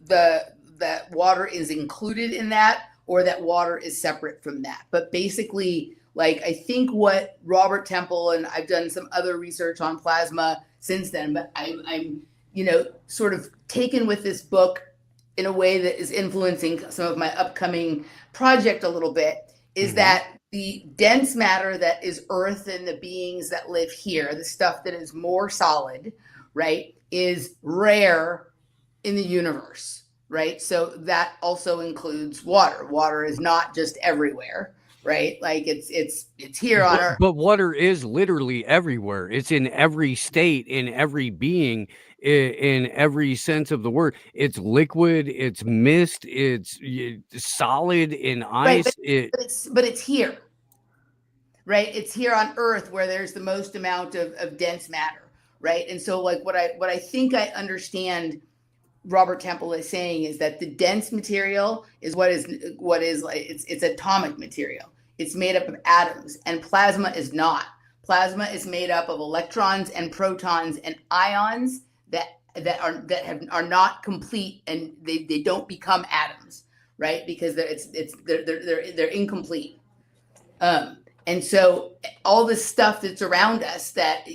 Speaker 3: that water is included in that or that water is separate from that. But basically, like, I think what Robert Temple, and I've done some other research on plasma since then, but I'm sort of taken with this book in a way that is influencing some of my upcoming project a little bit, is that the dense matter that is Earth and the beings that live here, the stuff that is more solid, right, is rare in the universe, right? So that also includes water. Water is not just everywhere, right? Like it's here on Earth.
Speaker 4: But water is literally everywhere. It's in every state, in every being, in every sense of the word. It's liquid, it's mist, it's solid in ice.
Speaker 3: Right, but it's here, right? It's here on Earth where there's the most amount of dense matter, right? And so like what I think I understand Robert Temple is saying is that the dense material is what is like it's atomic material. It's made up of atoms, and plasma is not. Plasma is made up of electrons and protons and ions that are not complete, and they don't become atoms, right? Because they're incomplete. And so all this stuff that's around us that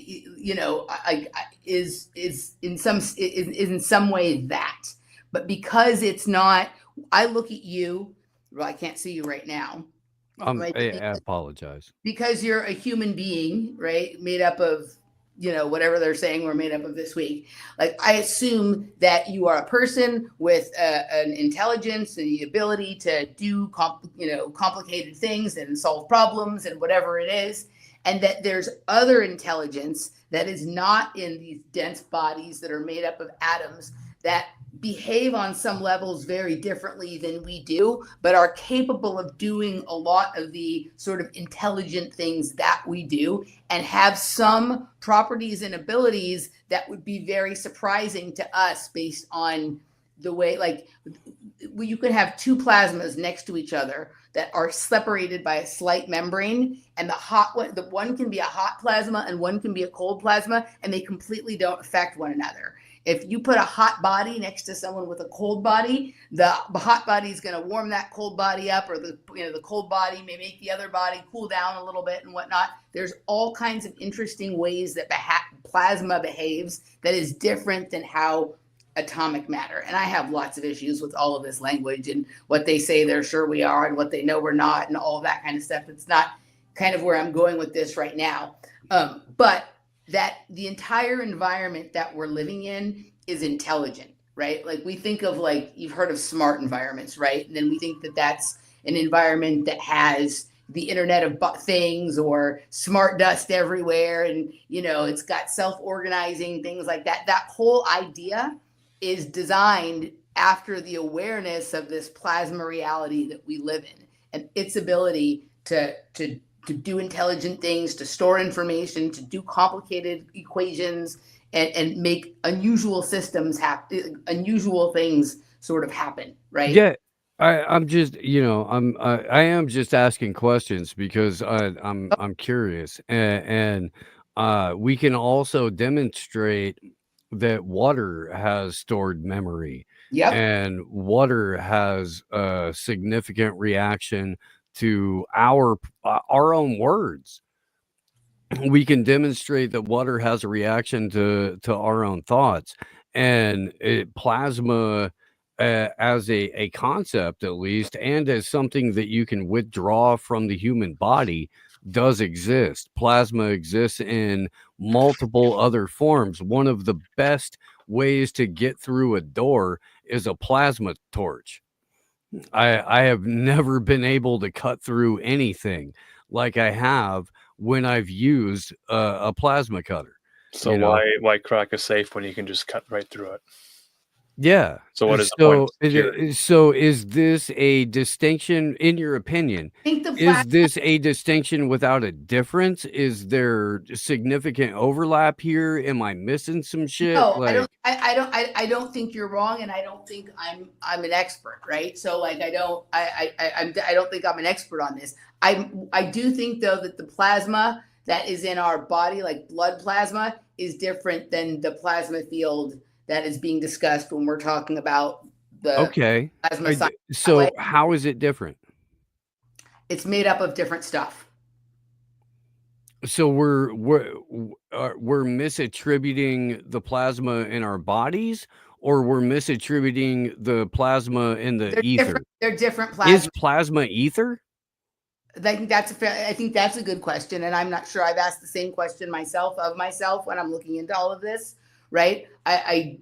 Speaker 3: is in some way that, but because it's not, I look at you. Well, I can't see you right now.
Speaker 4: I apologize.
Speaker 3: Because you're a human being, right? Made up of, whatever they're saying we're made up of this week. Like, I assume that you are a person with an intelligence and the ability to do, complicated things and solve problems and whatever it is. And that there's other intelligence that is not in these dense bodies that are made up of atoms that behave on some levels very differently than we do, but are capable of doing a lot of the sort of intelligent things that we do, and have some properties and abilities that would be very surprising to us based on the way, like, you could have two plasmas next to each other that are separated by a slight membrane, and the one can be a hot plasma and one can be a cold plasma, and they completely don't affect one another. If you put a hot body next to someone with a cold body, the hot body is going to warm that cold body up, or the cold body may make the other body cool down a little bit and whatnot. There's all kinds of interesting ways that plasma behaves that is different than how atomic matter. And I have lots of issues with all of this language and what they say they're sure we are and what they know we're not and all that kind of stuff. kind of where I'm going with this right now. But that the entire environment that we're living in is intelligent, right? Like we think of, like, you've heard of smart environments, right? And then we think that that's an environment that has the Internet of Things or smart dust everywhere. And, you know, it's got self-organizing things like that. That whole idea is designed after the awareness of this plasma reality that we live in and its ability to do intelligent things, to store information, to do complicated equations, and make unusual systems happen, unusual things sort of happen, right?
Speaker 4: Yeah, I'm just, I am just asking questions because I'm curious, and we can also demonstrate that water has stored memory,
Speaker 3: Yep.
Speaker 4: and water has a significant reaction to our own words. We can demonstrate that water has a reaction to our own thoughts, and plasma, as a concept at least, and as something that you can withdraw from the human body, does exist. Plasma exists in multiple other forms. One of the best ways to get through a door is a plasma torch. I have never been able to cut through anything like I have when I've used a plasma cutter.
Speaker 2: So
Speaker 4: You know?
Speaker 2: why crack a safe when you can just cut right through it?
Speaker 4: Yeah.
Speaker 2: So what is the point of
Speaker 4: So
Speaker 2: security?
Speaker 4: so is this a distinction, in your opinion?
Speaker 3: I think the
Speaker 4: Is this a distinction without a difference? Is there significant overlap here? Am I missing some shit?
Speaker 3: No,
Speaker 4: Like,
Speaker 3: I don't think you're wrong, and I don't think I'm an expert, right? So like I don't think I'm an expert on this. I do think though that the plasma that is in our body, like blood plasma, is different than the plasma field that is being discussed when we're talking about the
Speaker 4: okay.
Speaker 3: plasma science.
Speaker 4: So how is it different?
Speaker 3: It's made up of different stuff.
Speaker 4: So we're misattributing the plasma in our bodies, or we're misattributing the plasma in the ether?
Speaker 3: They're different
Speaker 4: Is
Speaker 3: plasma.
Speaker 4: plasma ether?
Speaker 3: I think that's a good question, and I'm not sure. I've asked the same question myself when I'm looking into all of this. Right? I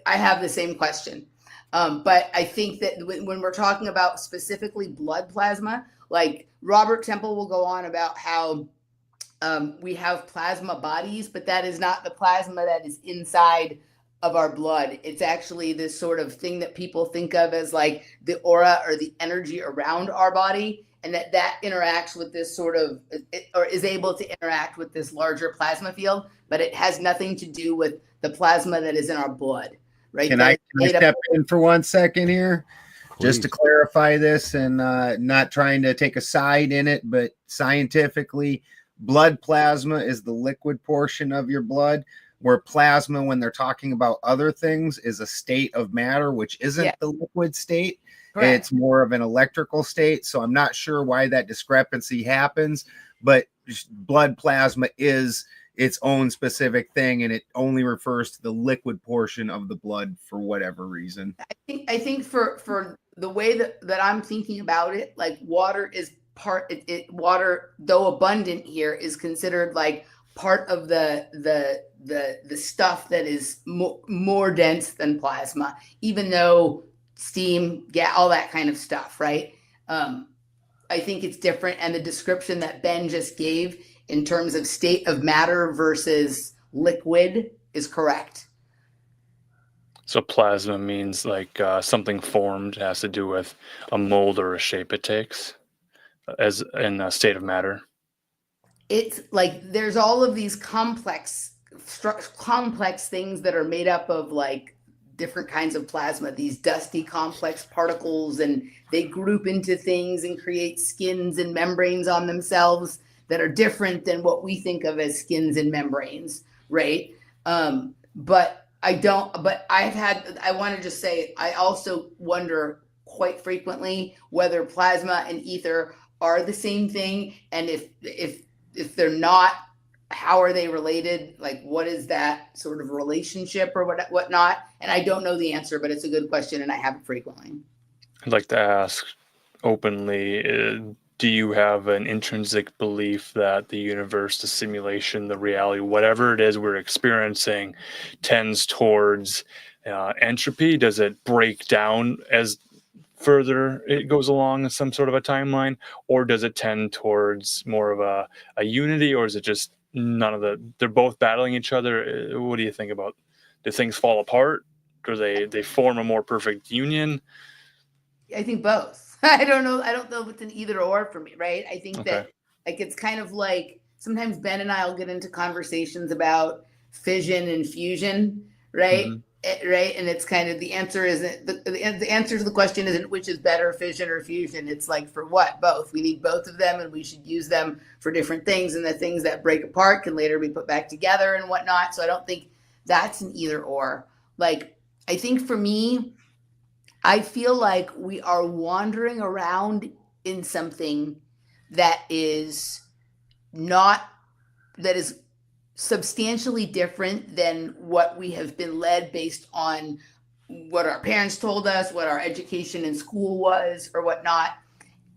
Speaker 3: have the same question, but I think that when we're talking about specifically blood plasma, like Robert Temple will go on about how we have plasma bodies, but that is not the plasma that is inside of our blood. It's actually this sort of thing that people think of as like the aura or the energy around our body, and that interacts with this sort of, or is able to interact with this larger plasma field, but it has nothing to do with the plasma that is in our blood, right?
Speaker 1: Can I step in for 1 second here?
Speaker 4: Please.
Speaker 1: Just to clarify this, and not trying to take a side in it, but scientifically, blood plasma is the liquid portion of your blood, where plasma, when they're talking about other things, is a state of matter, which isn't the liquid state. Correct. It's more of an electrical state. So I'm not sure why that discrepancy happens, but blood plasma is its own specific thing, and it only refers to the liquid portion of the blood for whatever reason.
Speaker 3: I think for the way that I'm thinking about it, like water is water, though abundant here, is considered like part of the stuff that is more dense than plasma, even though steam, all that kind of stuff, right? I think it's different, and the description that Ben just gave in terms of state of matter versus liquid is correct.
Speaker 2: So plasma means like something formed, has to do with a mold or a shape it takes, as in a state of matter.
Speaker 3: It's like there's all of these complex things that are made up of like different kinds of plasma, these dusty complex particles, and they group into things and create skins and membranes on themselves that are different than what we think of as skins and membranes, right? But I want to just say, I also wonder quite frequently whether plasma and ether are the same thing, and if they're not, how are they related? Like, what is that sort of relationship or whatnot? And I don't know the answer, but it's a good question, and I have it frequently.
Speaker 2: I'd like to ask openly, do do you have an intrinsic belief that the universe, the simulation, the reality, whatever it is we're experiencing, tends towards entropy? Does it break down as further it goes along in some sort of a timeline, or does it tend towards more of a unity, or is it just none of they're both battling each other? What do you think about, do things fall apart, or they form a more perfect union?
Speaker 3: I think both. I don't know if it's an either or for me, right? I think
Speaker 2: Okay.
Speaker 3: that like it's kind of like sometimes Ben and I will get into conversations about fission and fusion, right?
Speaker 2: Mhm.
Speaker 3: Right, and it's kind of the answer isn't the answer to the question isn't which is better, fission or fusion. It's like for what? Both. We need both of them, and we should use them for different things. And the things that break apart can later be put back together and whatnot. So I don't think that's an either or. Like I think for me, I feel like we are wandering around in something that is not that is substantially different than what we have been led based on what our parents told us, what our education in school was, or whatnot.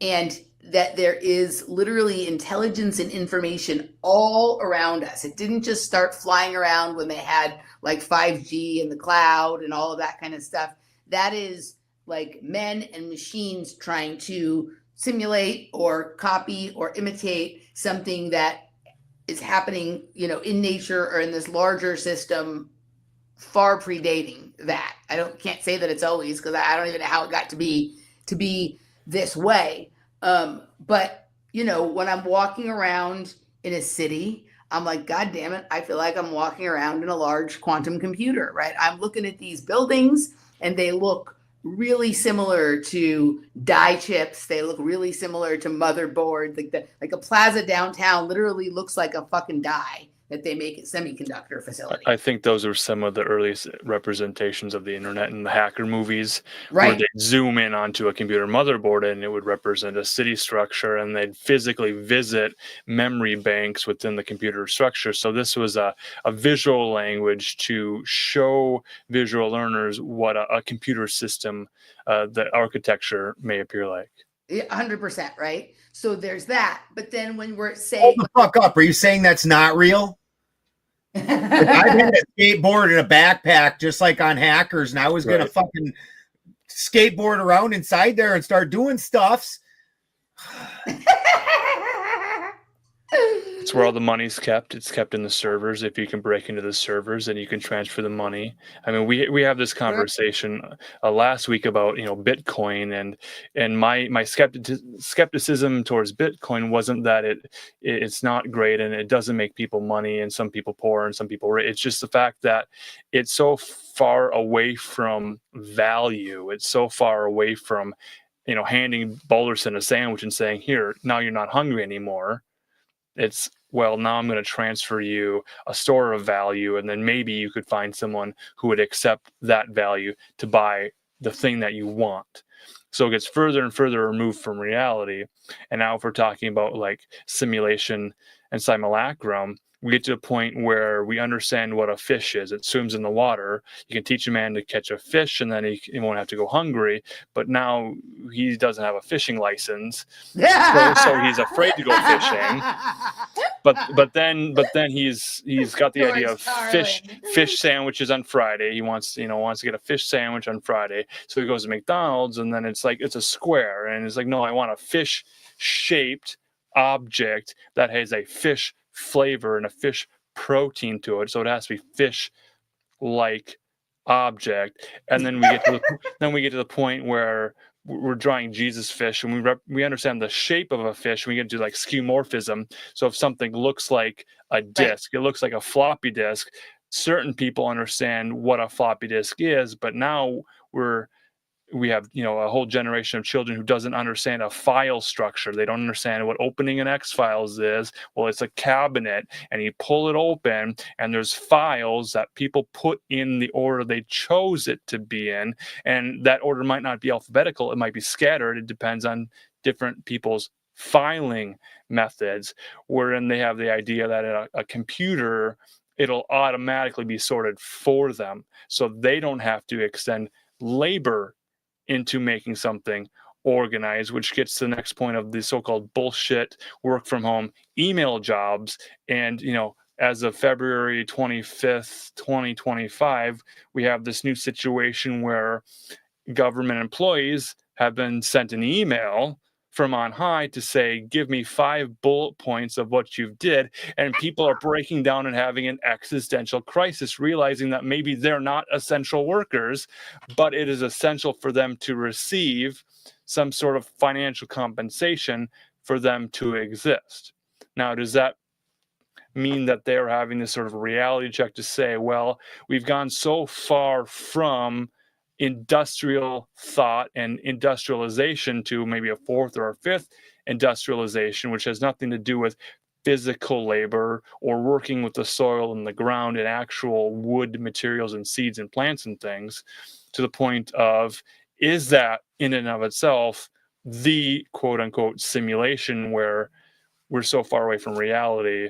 Speaker 3: And that there is literally intelligence and information all around us. It didn't just start flying around when they had like 5G and the cloud and all of that kind of stuff. That is like men and machines trying to simulate or copy or imitate something that is happening, in nature or in this larger system, far predating that. Can't say that it's always, because I don't even know how it got to be this way. But when I'm walking around in a city, I'm like, God damn it, I feel like I'm walking around in a large quantum computer, right? I'm looking at these buildings and they look really similar to die chips. They look really similar to motherboards. Like a plaza downtown literally looks like a fucking die that they make at semiconductor facility.
Speaker 2: I think those are some of the earliest representations of the internet in the hacker movies, where
Speaker 3: Right.
Speaker 2: they'd zoom in onto a computer motherboard and it would represent a city structure, and they'd physically visit memory banks within the computer structure. So this was a visual language to show visual learners what a computer system, the architecture may appear like.
Speaker 3: 100%, right? So there's that. But then when we're
Speaker 1: Hold
Speaker 3: saying,
Speaker 1: the fuck up. Are you saying that's not real? Like, I had a skateboard and a backpack just like on Hackers, and I was going to
Speaker 2: Right.
Speaker 1: fucking skateboard around inside there and start doing stuffs.
Speaker 2: It's where all the money's kept. It's kept in the servers. If you can break into the servers, then you can transfer the money. I mean, we have this conversation last week about Bitcoin, and my skepticism towards Bitcoin wasn't that it's not great and it doesn't make people money and some people poor and some people rich. It's just the fact that it's so far away from value. It's so far away from handing Balderson a sandwich and saying, here, now you're not hungry anymore. It's, well, now I'm going to transfer you a store of value, and then maybe you could find someone who would accept that value to buy the thing that you want. So it gets further and further removed from reality. And now if we're talking about like simulation and simulacrum, we get to a point where we understand what a fish is. It swims in the water. You can teach a man to catch a fish, and then he won't have to go hungry. But now he doesn't have a fishing license, so he's afraid to go fishing. But then he's got the idea of fish sandwiches on Friday. He wants to get a fish sandwich on Friday. So he goes to McDonald's, and then it's like it's a square, and it's like, no, I want a fish shaped object that has a fish flavor and a fish protein to it, so it has to be fish like object. And then we get to the point where we're drawing Jesus fish, and we understand the shape of a fish, and we get to like skeuomorphism. So if something looks like a disc, it looks like a floppy disk. Certain people understand what a floppy disk is, but now we have a whole generation of children who doesn't understand a file structure. They don't understand what opening an X files is. Well, it's a cabinet, and you pull it open, and there's files that people put in the order they chose it to be in, and that order might not be alphabetical. It might be scattered. It depends on different people's filing methods, wherein they have the idea that a computer, it'll automatically be sorted for them, so they don't have to extend labor into making something, organized, which gets to the next point of the so-called bullshit work from home email jobs. And, as of February 25th, 2025, we have this new situation where government employees have been sent an email from on high to say, give me 5 bullet points of what you did. And people are breaking down and having an existential crisis, realizing that maybe they're not essential workers, but it is essential for them to receive some sort of financial compensation for them to exist. Now, does that mean that they're having this sort of reality check to say, well, we've gone so far from industrial thought and industrialization to maybe a fourth or a fifth industrialization, which has nothing to do with physical labor or working with the soil and the ground and actual wood materials and seeds and plants and things, to the point of, is that in and of itself the quote unquote simulation where we're so far away from reality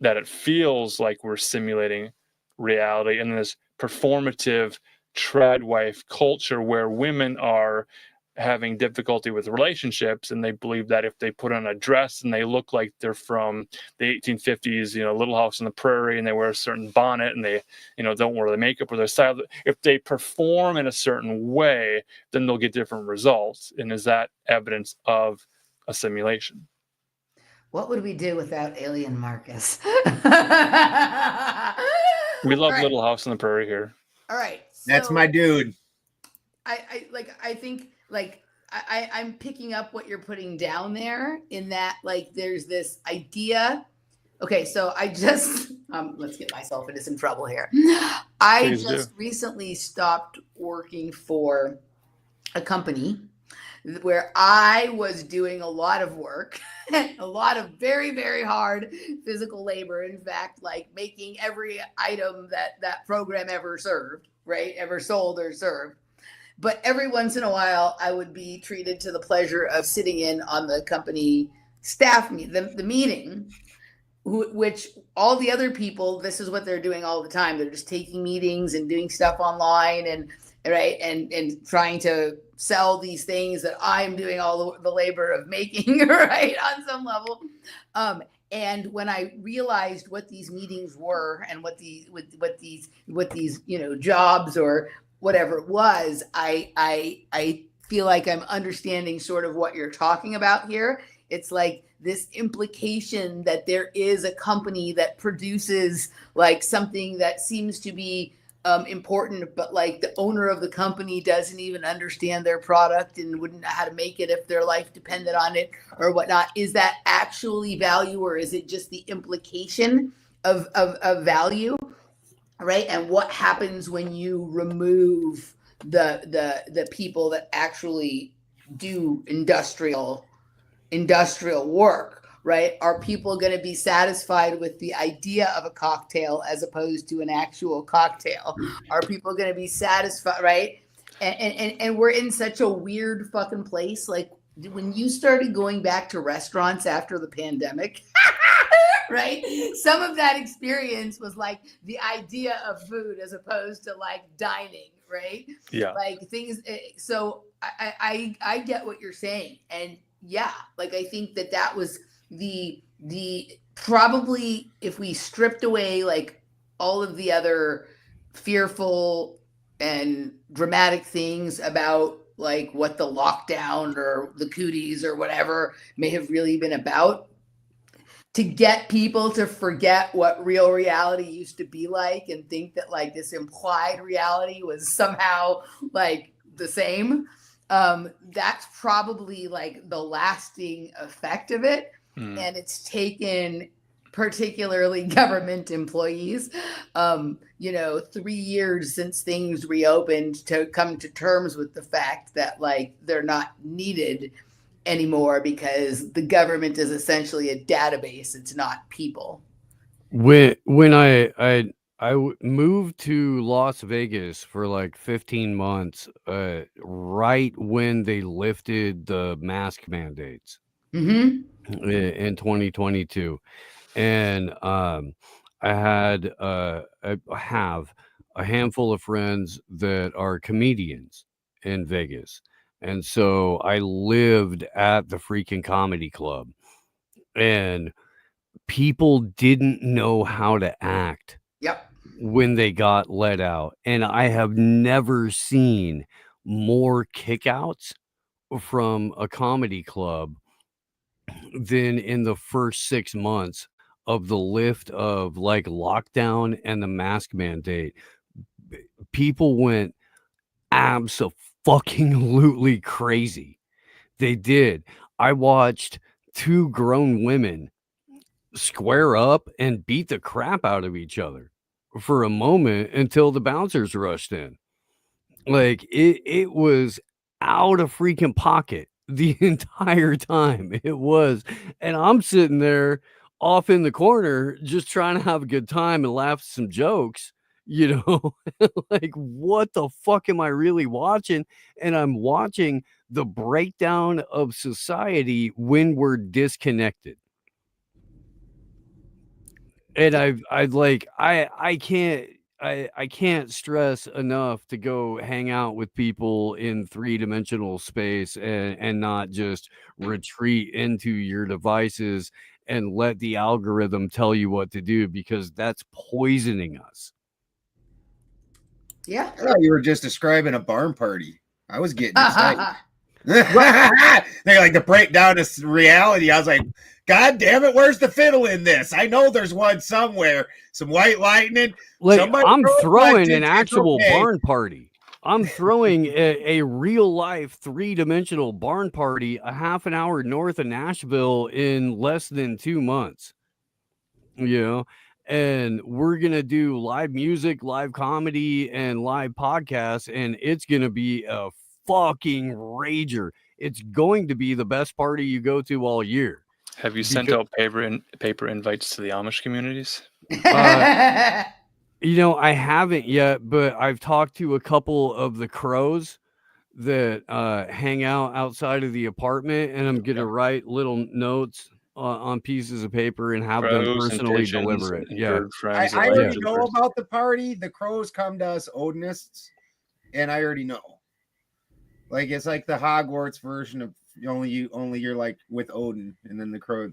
Speaker 2: that it feels like we're simulating reality in this performative tradwife culture where women are having difficulty with relationships, and they believe that if they put on a dress and they look like they're from the 1850s, Little House on the Prairie, and they wear a certain bonnet and they, don't wear the makeup or their style, if they perform in a certain way, then they'll get different results. And is that evidence of a simulation?
Speaker 3: What would we do without Alien Marcus?
Speaker 2: We love
Speaker 3: Right.
Speaker 2: Little House on the Prairie here.
Speaker 3: All right.
Speaker 1: That's
Speaker 3: so
Speaker 1: my dude.
Speaker 3: I think I'm picking up what you're putting down there, in that there's this idea. Okay, so I just let's get myself into some trouble here. I
Speaker 2: Please
Speaker 3: just recently stopped working for a company where I was doing a lot of work, a lot of very, very hard physical labor. In fact, making every item that program ever served, right? Ever sold or served. But every once in a while, I would be treated to the pleasure of sitting in on the company staff the meeting, which all the other people, this is what they're doing all the time. They're just taking meetings and doing stuff online and trying to sell these things that I'm doing all the labor of making, right, on some level. And when I realized what these meetings were and what these jobs or whatever it was, I feel like I'm understanding sort of what you're talking about here. It's like this implication that there is a company that produces something that seems to be important, but the owner of the company doesn't even understand their product and wouldn't know how to make it if their life depended on it or whatnot. Is that actually value, or is it just the implication of value, right? And what happens when you remove the people that actually do industrial work? Right? Are people going to be satisfied with the idea of a cocktail as opposed to an actual cocktail? Are people going to be satisfied? Right? And we're in such a weird fucking place. When you started going back to restaurants after the pandemic, right? Some of that experience was the idea of food as opposed to dining, right?
Speaker 2: Yeah.
Speaker 3: Things. So I get what you're saying. And yeah, I think that was the probably, if we stripped away all of the other fearful and dramatic things about what the lockdown or the cooties or whatever may have really been about, to get people to forget what real reality used to be and think that this implied reality was somehow the same, that's probably the lasting effect of it. And it's taken particularly government employees 3 years since things reopened to come to terms with the fact that they're not needed anymore, because the government is essentially a database. It's not people.
Speaker 4: When I moved to Las Vegas for 15 months, right when they lifted the mask mandates.
Speaker 3: Mm-hmm.
Speaker 4: In 2022, and I had I have a handful of friends that are comedians in Vegas, And so I lived at the freaking comedy club, and people didn't know how to act
Speaker 3: Yep.
Speaker 4: when they got let out. And I have never seen more kickouts from a comedy club than in the first 6 months of the lift of like lockdown and the mask mandate. People went abso-fucking-lutely crazy. They did. I watched 2 grown women square up and beat the crap out of each other for a moment until the bouncers rushed in. Like it was out of freaking pocket the entire time. It was. And I'm sitting there off in the corner just trying to have a good time and laugh at some jokes, you know. Like, what the fuck am I really watching? And I'm watching the breakdown of society when we're disconnected. And I can't stress enough to go hang out with people in 3-dimensional space and not just retreat into your devices and let the algorithm tell you what to do, because that's poisoning us.
Speaker 3: Yeah.
Speaker 1: I thought you were just describing a barn party. I was getting excited. They're like to break down this reality. I was like, God damn it, where's the fiddle in this? I know there's one somewhere. Some white lightning.
Speaker 4: Like,
Speaker 1: Somebody
Speaker 4: I'm
Speaker 1: throw
Speaker 4: throwing
Speaker 1: it
Speaker 4: an
Speaker 1: to
Speaker 4: actual
Speaker 1: Entropy.
Speaker 4: barn party. I'm throwing a real life 3-dimensional barn party a half an hour north of Nashville in less than 2 months. You know, and we're gonna do live music, live comedy, and live podcasts, and it's gonna be a fucking rager. It's going to be the best party you go to all year.
Speaker 2: Have you sent out paper invites to the Amish communities?
Speaker 4: You know, I haven't yet, but I've talked to a couple of the crows that hang out outside of the apartment, and I'm gonna write little notes on pieces of paper and have them
Speaker 2: Crows and
Speaker 4: personally
Speaker 2: pigeons
Speaker 4: deliver it.
Speaker 2: and
Speaker 4: Yeah.
Speaker 2: bird friends.
Speaker 1: I
Speaker 2: that like
Speaker 1: already
Speaker 2: to
Speaker 1: know
Speaker 2: bird-
Speaker 1: about the party. The crows come to us Odinists, and I already know. Like, it's like the Hogwarts version of only you're like with Odin, and then the crows.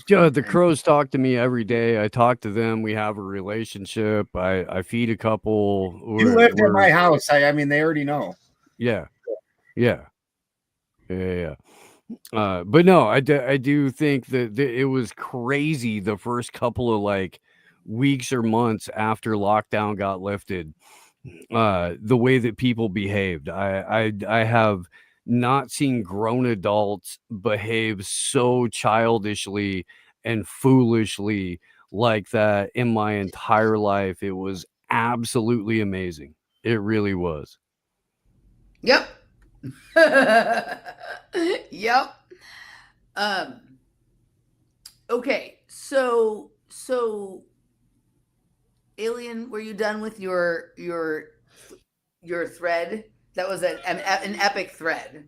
Speaker 4: Yeah, the crows talk to me every day. I talk to them. We have a relationship. I feed a couple.
Speaker 1: You lived at my house. I mean, they already know.
Speaker 4: Yeah. But no, I do think that it was crazy the first couple of like weeks or months after lockdown got lifted. The way that people behaved. I have not seen grown adults behave so childishly and foolishly like that in my entire life. It was absolutely amazing. It really was.
Speaker 3: Yep. Yep. Okay, so Alien, were you done with your thread? That was an epic thread.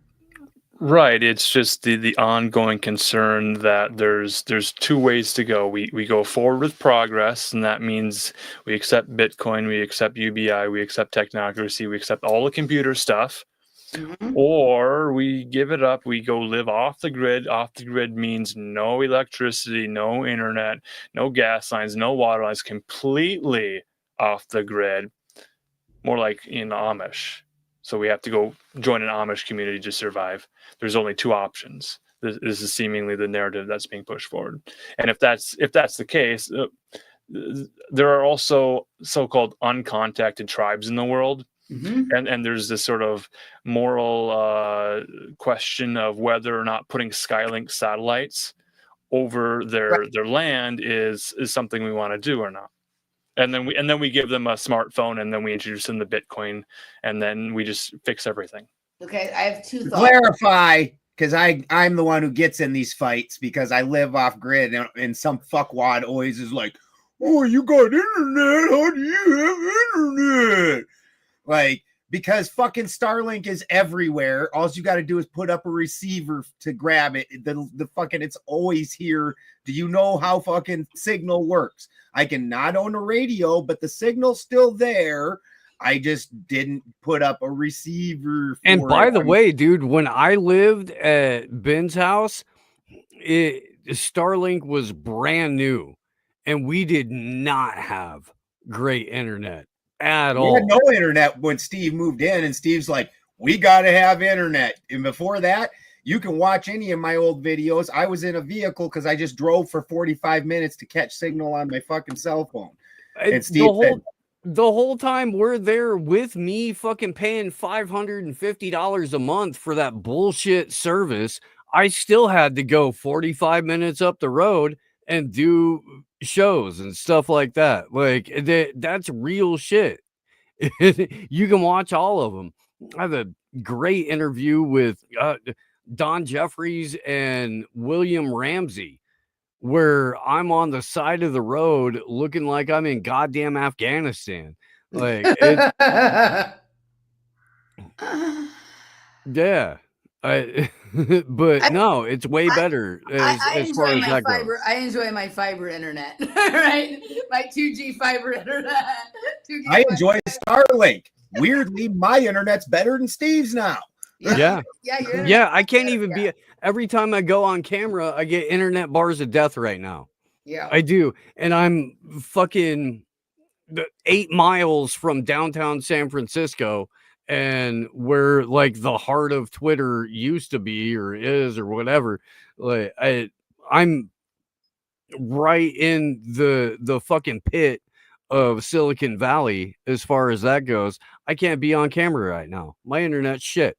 Speaker 2: Right. It's just the ongoing concern that there's 2 ways to go. We go forward with progress, and that means we accept Bitcoin, we accept UBI, we accept technocracy, we accept all the computer stuff.
Speaker 3: Mm-hmm.
Speaker 2: Or we give it up, we go live off the grid. Off the grid means no electricity, no internet, no gas lines, no water lines, completely off the grid. More like in Amish. So we have to go join an Amish community to survive. There's only 2 options. This is seemingly the narrative that's being pushed forward. And if that's the case, there are also so-called uncontacted tribes in the world.
Speaker 3: Mm-hmm.
Speaker 2: And there's this sort of moral question of whether or not putting Skylink satellites over their land is something we want to do or not. And then we give them a smartphone, and then we introduce them to Bitcoin, and then we just fix everything.
Speaker 3: Okay, I have 2 thoughts.
Speaker 1: Clarify, because I'm the one who gets in these fights because I live off grid, and some fuckwad always is like, "Oh, you got internet? How do you have internet?" Like, because fucking Starlink is everywhere. All you got to do is put up a receiver to grab it. The fucking, it's always here. Do you know how fucking signal works? I can not own a radio, but the signal's still there. I just didn't put up a receiver.
Speaker 4: And by the way, dude, when I lived at Ben's house, Starlink was brand new, and we did not have great internet at
Speaker 1: we
Speaker 4: all.
Speaker 1: had no internet when Steve moved in, and Steve's like, we got to have internet. And before that, you can watch any of my old videos. I was in a vehicle because I just drove for 45 minutes to catch signal on my fucking cell phone. And Steve
Speaker 4: the whole time we're there with me fucking paying $550 a month for that bullshit service, I still had to go 45 minutes up the road and do shows and stuff like that. Like that's real shit. You can watch all of them. I have a great interview with Don Jeffries and William Ramsey, where I'm on the side of the road looking like I'm in goddamn Afghanistan. Like, yeah. But no, it's way better as far as that goes.
Speaker 3: I enjoy my fiber internet, right? My 2G fiber internet.
Speaker 1: I enjoy Starlink. Weirdly, my internet's better than Steve's now.
Speaker 4: Yeah. Yeah, I can't even be. Every time I go on camera, I get internet bars of death right now.
Speaker 3: Yeah,
Speaker 4: I do. And I'm fucking 8 miles from downtown San Francisco, and where like the heart of Twitter used to be or is or whatever. Like I'm right in the fucking pit of Silicon Valley as far as that goes. I can't be on camera right now. My internet's shit.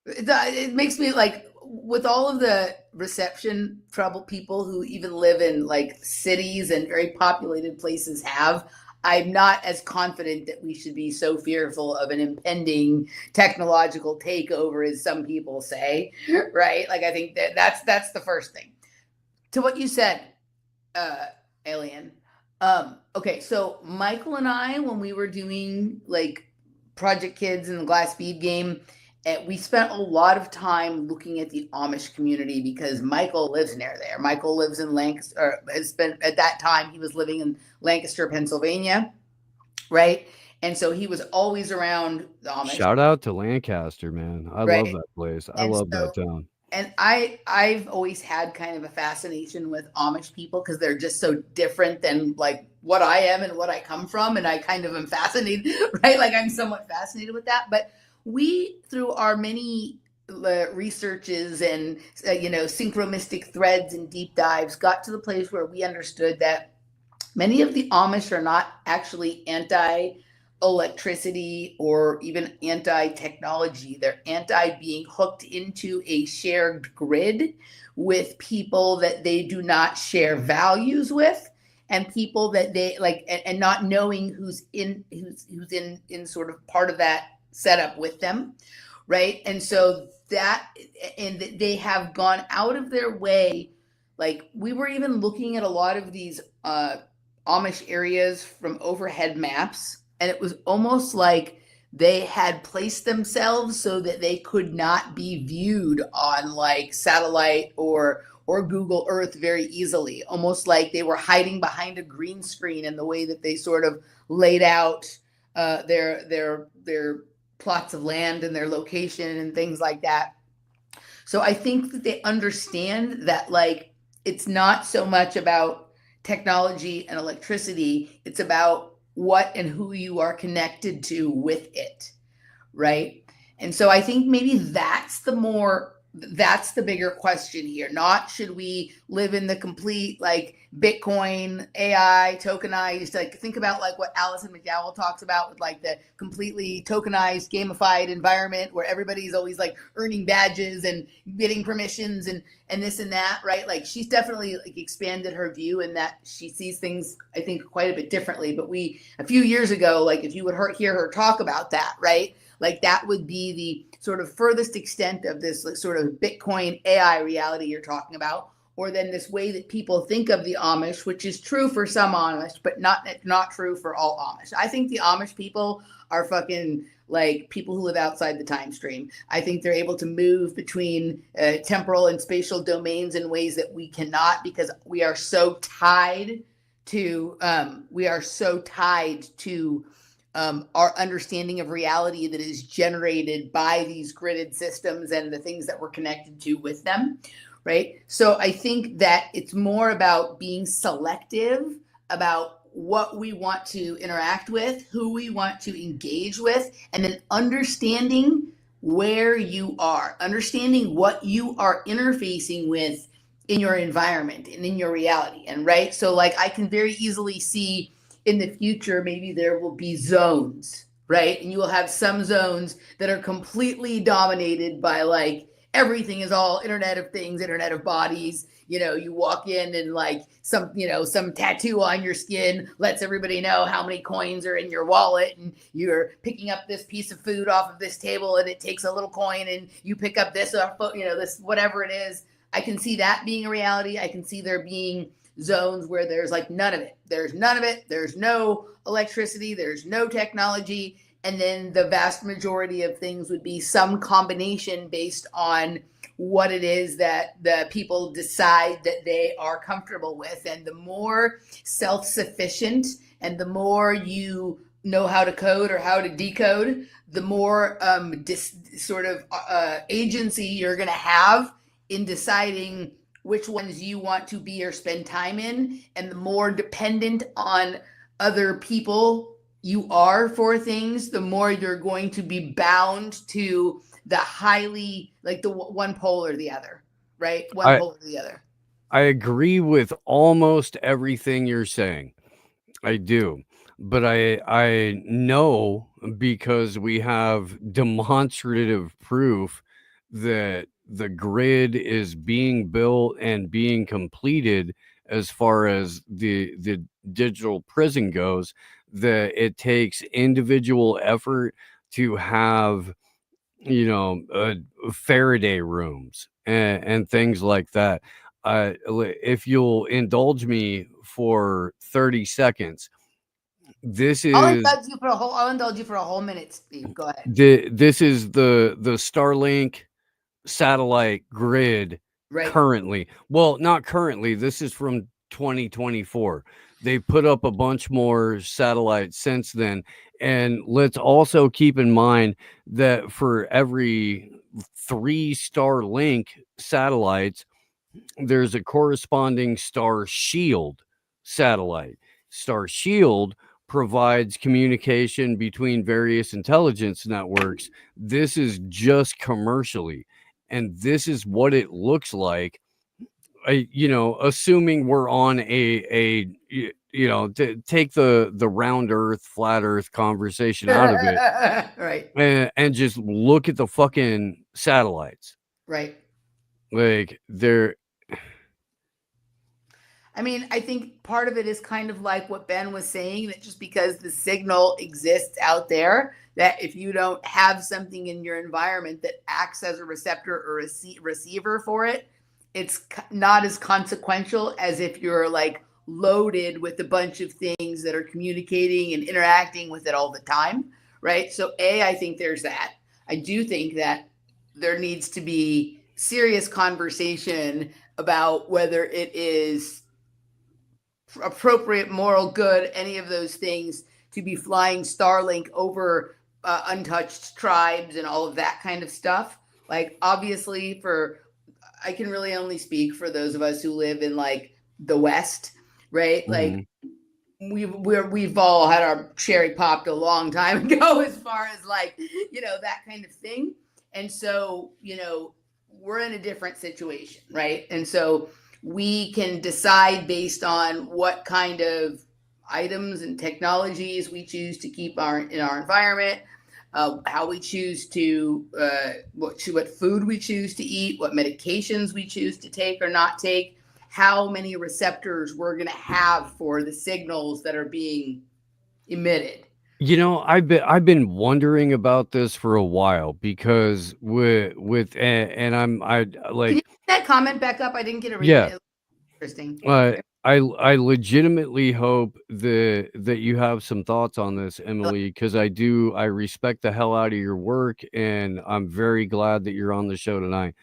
Speaker 3: It makes me like, with all of the reception trouble people who even live in like cities and very populated places have, I'm not as confident that we should be so fearful of an impending technological takeover as some people say, right? Like, I think that's the first thing. To what you said, Alien. Okay, so Michael and I, when we were doing like Project Kids and the Glass Bead game, we spent a lot of time looking at the Amish community because Michael lives near there. Michael lives in Lancaster, or has spent, at that time, he was living in Lancaster, Pennsylvania, right? And so he was always around the Amish.
Speaker 4: Shout out to Lancaster, man. I love that place. I love that town.
Speaker 3: And I've always had kind of a fascination with Amish people because they're just so different than like what I am and what I come from. And I kind of am fascinated, right? Like, I'm somewhat fascinated with that. But we, through our many researches and, synchromistic threads and deep dives, got to the place where we understood that many of the Amish are not actually anti-electricity or even anti-technology. They're anti-being hooked into a shared grid with people that they do not share values with, and people that they like, and not knowing who's in sort of part of that setup with them, right? And so they have gone out of their way. Like, we were even looking at a lot of these Amish areas from overhead maps, and it was almost like they had placed themselves so that they could not be viewed on like satellite or Google Earth very easily, almost like they were hiding behind a green screen in the way that they sort of laid out their plots of land and their location and things like that. So I think that they understand that, like, it's not so much about technology and electricity, it's about what and who you are connected to with it, right? And so I think maybe that's the bigger question here. Not should we live in the complete like Bitcoin, AI, tokenized, like think about like what Alison McDowell talks about with like the completely tokenized, gamified environment where everybody's always like earning badges and getting permissions and this and that, right? Like, she's definitely like expanded her view in that she sees things, I think, quite a bit differently. But a few years ago, like if you would hear her talk about that, right? Like that would be the sort of furthest extent of this like, sort of Bitcoin AI reality you're talking about, or then this way that people think of the Amish, which is true for some Amish, but not true for all Amish. I think the Amish people are fucking like people who live outside the time stream. I think they're able to move between temporal and spatial domains in ways that we cannot, because we are so tied to our understanding of reality that is generated by these gridded systems and the things that we're connected to with them, right? So I think that it's more about being selective about what we want to interact with, who we want to engage with, and then understanding where you are, understanding what you are interfacing with in your environment and in your reality. And right, so like I can very easily see in the future, maybe there will be zones, right? And you will have some zones that are completely dominated by like everything is all Internet of Things, Internet of Bodies. You know, you walk in and like some, you know, some tattoo on your skin lets everybody know how many coins are in your wallet, and you're picking up this piece of food off of this table and it takes a little coin, and you pick up this, you know, this, whatever it is. I can see that being a reality. I can see there being zones where there's like none of it. There's none of it. There's no electricity. There's no technology. And then the vast majority of things would be some combination based on what it is that the people decide that they are comfortable with. And the more self-sufficient and the more you know how to code or how to decode, the more agency you're going to have in deciding which ones you want to be or spend time in. And the more dependent on other people you are for things, the more you're going to be bound to the highly, like the one pole or the other, right? One pole or the other.
Speaker 4: I agree with almost everything you're saying. I do. But I know, because we have demonstrative proof that the grid is being built and being completed as far as the digital prison goes, that it takes individual effort to have, you know, Faraday rooms and things like that. If you'll indulge me for 30 seconds, this is
Speaker 3: I'll indulge you for a whole minute, Steve. Go ahead.
Speaker 4: this is the Starlink satellite grid currently. Well, not currently. This is from 2024. They put up a bunch more satellites since then. And let's also keep in mind that for every 3 Starlink satellites, there's a corresponding Star Shield satellite. Star Shield provides communication between various intelligence networks. This is just commercially, and this is what it looks like. You know, assuming we're on a you know, take the round Earth, flat Earth conversation out of it,
Speaker 3: right?
Speaker 4: And just look at the fucking satellites,
Speaker 3: right?
Speaker 4: Like they're.
Speaker 3: I mean, I think part of it is kind of like what Ben was saying, that just because the signal exists out there, that if you don't have something in your environment that acts as a receptor or a receiver for it, it's not as consequential as if you're like loaded with a bunch of things that are communicating and interacting with it all the time, right? So I think there's that. I do think that there needs to be serious conversation about whether it is appropriate, moral good, any of those things, to be flying Starlink over untouched tribes and all of that kind of stuff. Like, obviously, I can really only speak for those of us who live in like the West, right?
Speaker 4: Mm-hmm.
Speaker 3: Like we've all had our cherry popped a long time ago, as far as like, you know, that kind of thing. And so, you know, we're in a different situation, right? And so we can decide based on what kind of items and technologies we choose to keep in our environment, how we choose to, what food we choose to eat, what medications we choose to take or not take, how many receptors we're going to have for the signals that are being emitted.
Speaker 4: You know, I've been wondering about this for a while, because and I like.
Speaker 3: Can you put that comment back up? I didn't get a read.
Speaker 4: Yeah.
Speaker 3: Interesting.
Speaker 4: I legitimately hope that you have some thoughts on this, Emily, because I respect the hell out of your work, and I'm very glad that you're on the show tonight.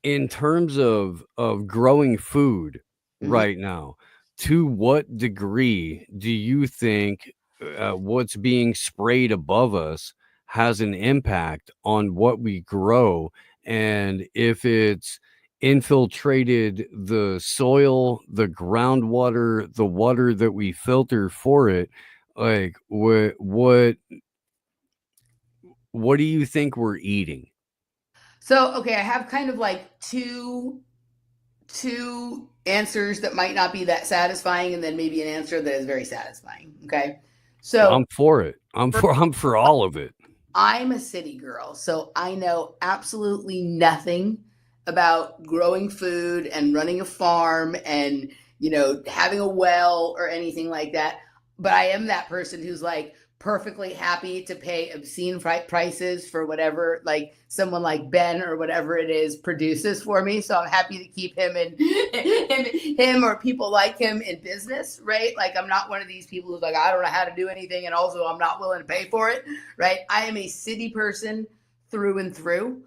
Speaker 4: In terms of growing food right now, to what degree do you think what's being sprayed above us has an impact on what we grow? And if it's infiltrated the soil, the groundwater, the water that we filter for it, like what do you think we're eating?
Speaker 3: So, okay, I have kind of like two answers that might not be that satisfying, and then maybe an answer that is very satisfying. Okay. So
Speaker 4: I'm for it. I'm for all of it.
Speaker 3: I'm a city girl, so I know absolutely nothing about growing food and running a farm and, having a well or anything like that. But I am that person who's like perfectly happy to pay obscene prices for whatever, like someone like Ben or whatever it is produces for me. So I'm happy to keep him and him or people like him in business, right? Like I'm not one of these people who's like, I don't know how to do anything, and also I'm not willing to pay for it, right? I am a city person through and through.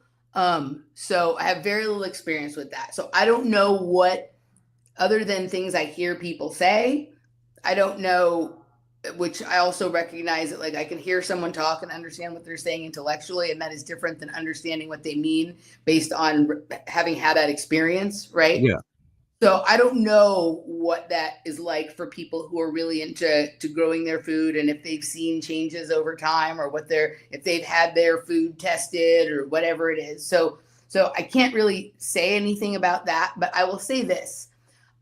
Speaker 3: So I have very little experience with that. So I don't know what, other than things I hear people say, I don't know, which I also recognize that like I can hear someone talk and understand what they're saying intellectually, and that is different than understanding what they mean based on having had that experience, right?
Speaker 4: Yeah.
Speaker 3: So I don't know what that is like for people who are really into growing their food, and if they've seen changes over time, or if they've had their food tested or whatever it is. So I can't really say anything about that, but I will say this.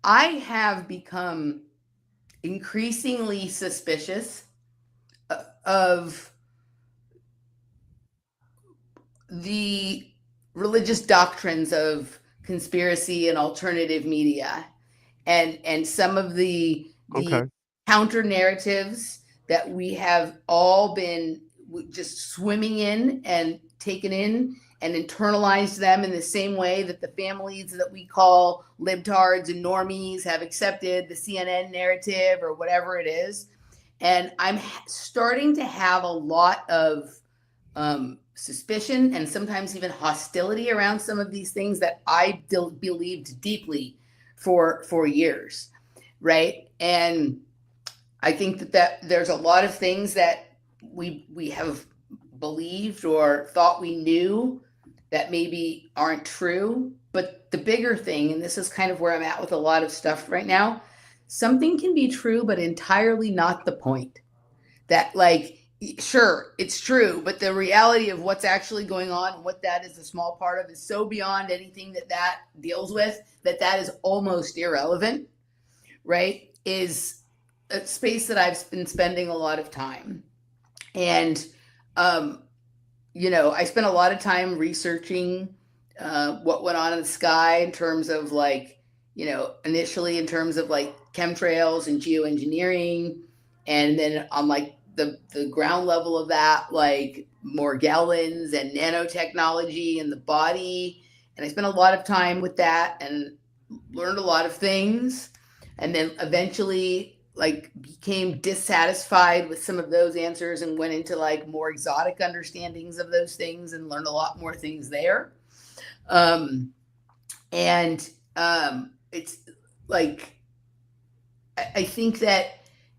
Speaker 3: I have become increasingly suspicious of the religious doctrines of conspiracy and alternative media, and some of the counter narratives that we have all been just swimming in and taken in and internalized them in the same way that the families that we call libtards and normies have accepted the CNN narrative or whatever it is. And I'm starting to have a lot of suspicion and sometimes even hostility around some of these things that I believed deeply for years, right? And I think that there's a lot of things that we have believed or thought we knew that maybe aren't true. But the bigger thing, and this is kind of where I'm at with a lot of stuff right now, something can be true, but entirely not the point. That like, sure, it's true, but the reality of what's actually going on and what that is a small part of is so beyond anything that deals with, that is almost irrelevant, right? Is a space that I've been spending a lot of time. And, I spent a lot of time researching what went on in the sky in terms of like, initially in terms of like chemtrails and geoengineering. And then on like the ground level of that, like Morgellons and nanotechnology in the body. And I spent a lot of time with that and learned a lot of things. And then eventually like became dissatisfied with some of those answers and went into like more exotic understandings of those things and learned a lot more things there. It's like, I think that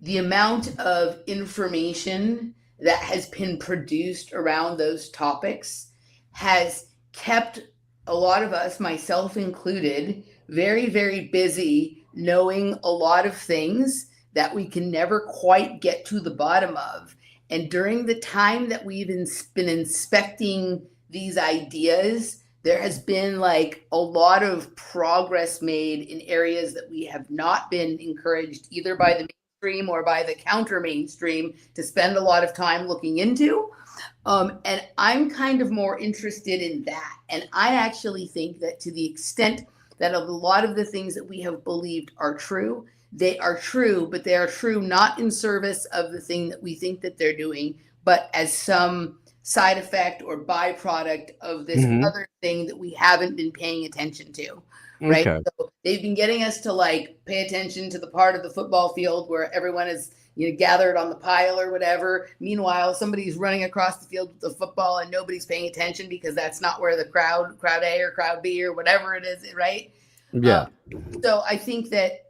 Speaker 3: the amount of information that has been produced around those topics has kept a lot of us, myself included, very, very busy knowing a lot of things that we can never quite get to the bottom of. And during the time that we've been inspecting these ideas, there has been like a lot of progress made in areas that we have not been encouraged either by the mainstream or by the counter mainstream to spend a lot of time looking into. And I'm kind of more interested in that. And I actually think that to the extent that a lot of the things that we have believed are true, they are true, but they are true not in service of the thing that we think that they're doing, but as some side effect or byproduct of this other thing that we haven't been paying attention to, right?
Speaker 4: Okay.
Speaker 3: So they've been getting us to like pay attention to the part of the football field where everyone is gathered on the pile or whatever. Meanwhile, somebody's running across the field with the football and nobody's paying attention because that's not where the crowd A or crowd B or whatever it is, right?
Speaker 4: Yeah.
Speaker 3: So I think that,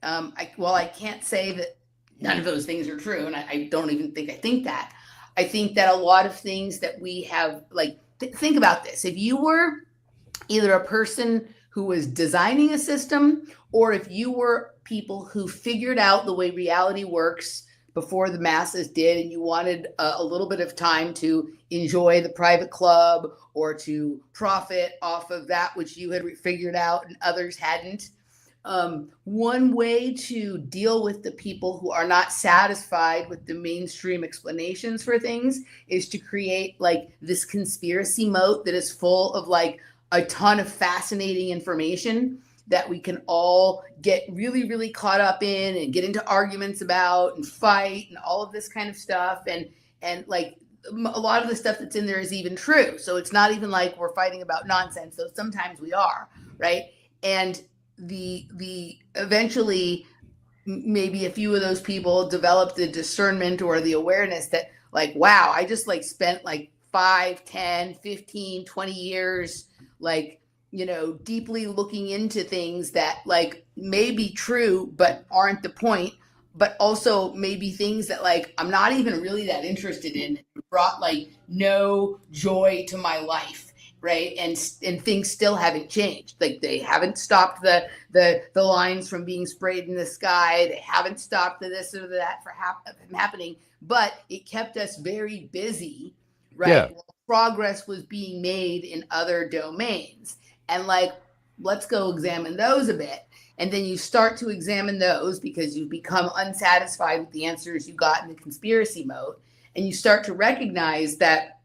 Speaker 3: I can't say that none of those things are true, and I don't even think I think that. I think that a lot of things that we have, like, think about this. If you were either a person who was designing a system, or if you were people who figured out the way reality works before the masses did, and you wanted a little bit of time to enjoy the private club or to profit off of that which you had figured out and others hadn't. One way to deal with the people who are not satisfied with the mainstream explanations for things is to create like this conspiracy moat that is full of like a ton of fascinating information that we can all get really, really caught up in and get into arguments about and fight and all of this kind of stuff. And like a lot of the stuff that's in there is even true. So it's not even like we're fighting about nonsense, though sometimes we are, right? And the eventually maybe a few of those people develop the discernment or the awareness that like, wow, I just like spent like 5, 10, 15, 20 years, like, you know, deeply looking into things that like may be true, but aren't the point, but also maybe things that like, I'm not even really that interested in, brought like no joy to my life. Right. And things still haven't changed. Like they haven't stopped the lines from being sprayed in the sky. They haven't stopped the this or that from happening, but it kept us very busy. Right.
Speaker 4: Yeah.
Speaker 3: While progress was being made in other domains. And like, let's go examine those a bit. And then you start to examine those because you become unsatisfied with the answers you got in the conspiracy mode. And you start to recognize that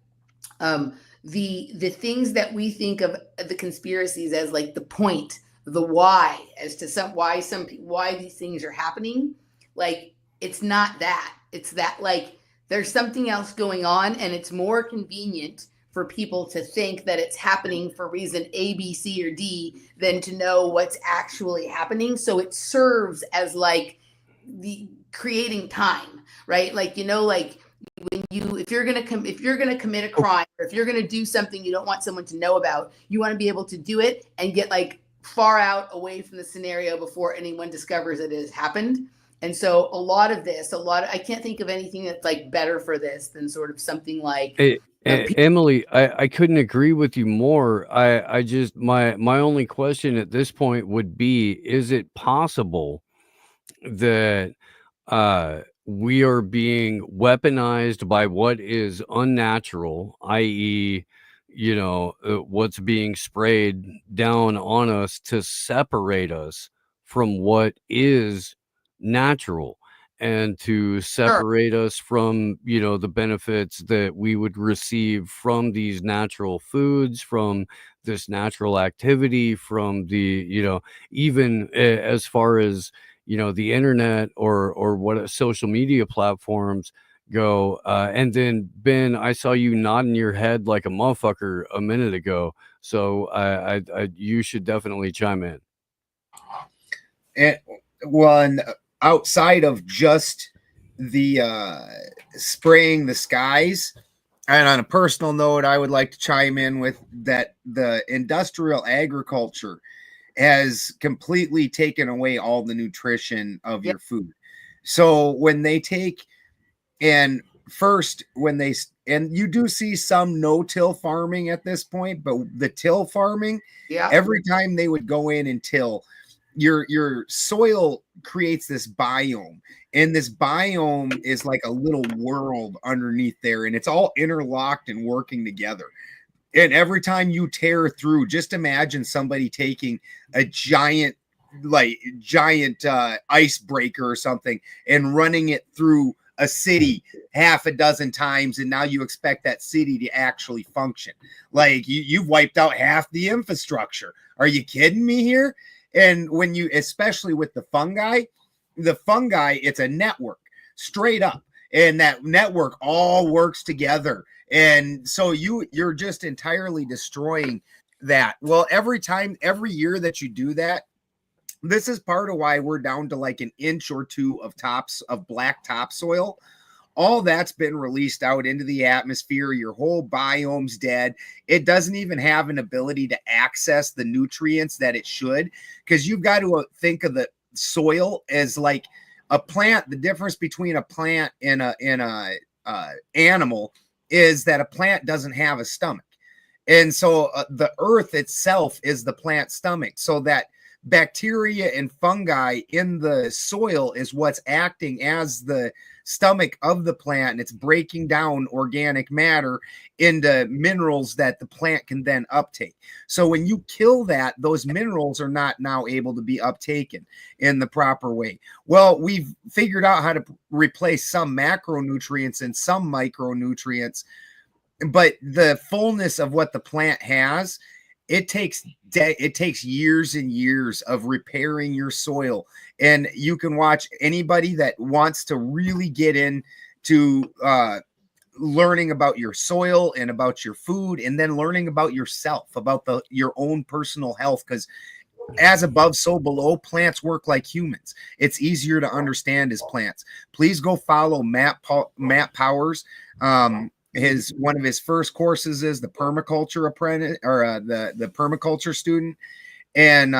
Speaker 3: the things that we think of the conspiracies as like the point, the why, as to why these things are happening, like it's not that. It's that like there's something else going on, and it's more convenient for people to think that it's happening for reason A, B, C, or D than to know what's actually happening. So it serves as like the creating time, right? Like, you know, like when if you're gonna commit a crime, or if you're gonna do something you don't want someone to know about, you want to be able to do it and get like far out away from the scenario before anyone discovers it has happened. And so I can't think of anything that's like better for this than sort of something like
Speaker 4: Emily, I couldn't agree with you more. I just my only question at this point would be, is it possible that we are being weaponized by what is unnatural, i.e., you know, what's being sprayed down on us to separate us from what is natural, and to separate us from, you know, the benefits that we would receive from these natural foods, from this natural activity, from the, you know, even as far as, you know, the internet or what social media platforms go. And then Ben, I saw you nodding your head like a motherfucker a minute ago, so I you should definitely chime in.
Speaker 1: And one outside of just the spraying the skies, and on a personal note, I would like to chime in with that the industrial agriculture has completely taken away all the nutrition of your food. So when they take and first when they and you do see some no-till farming at this point, but the till farming, every time they would go in and till, your soil creates this biome, and this biome is like a little world underneath there, and it's all interlocked and working together. And every time you tear through, just imagine somebody taking a giant icebreaker or something and running it through a city half a dozen times, and now you expect that city to actually function. Like you've wiped out half the infrastructure. Are you kidding me here? And when you, especially with the fungi, it's a network straight up, and that network all works together. And so you're just entirely destroying that. Well, every year that you do that, this is part of why we're down to like an inch or two of black topsoil. All that's been released out into the atmosphere. Your whole biome's dead. It doesn't even have an ability to access the nutrients that it should, because you've got to think of the soil as like a plant. The difference between a plant and a animal is that a plant doesn't have a stomach. And so the earth itself is the plant stomach. So that bacteria and fungi in the soil is what's acting as the stomach of the plant, and it's breaking down organic matter into minerals that the plant can then uptake. So when you kill that, those minerals are not now able to be uptaken in the proper way. Well, we've figured out how to replace some macronutrients and some micronutrients, but the fullness of what the plant has, it takes years and years of repairing your soil. And you can watch anybody that wants to really get into learning about your soil and about your food, and then learning about yourself, about your own personal health, because as above, so below. Plants work like humans. It's easier to understand as plants. Please go follow Matt Powers. One of his first courses is the permaculture apprentice, or the permaculture student, and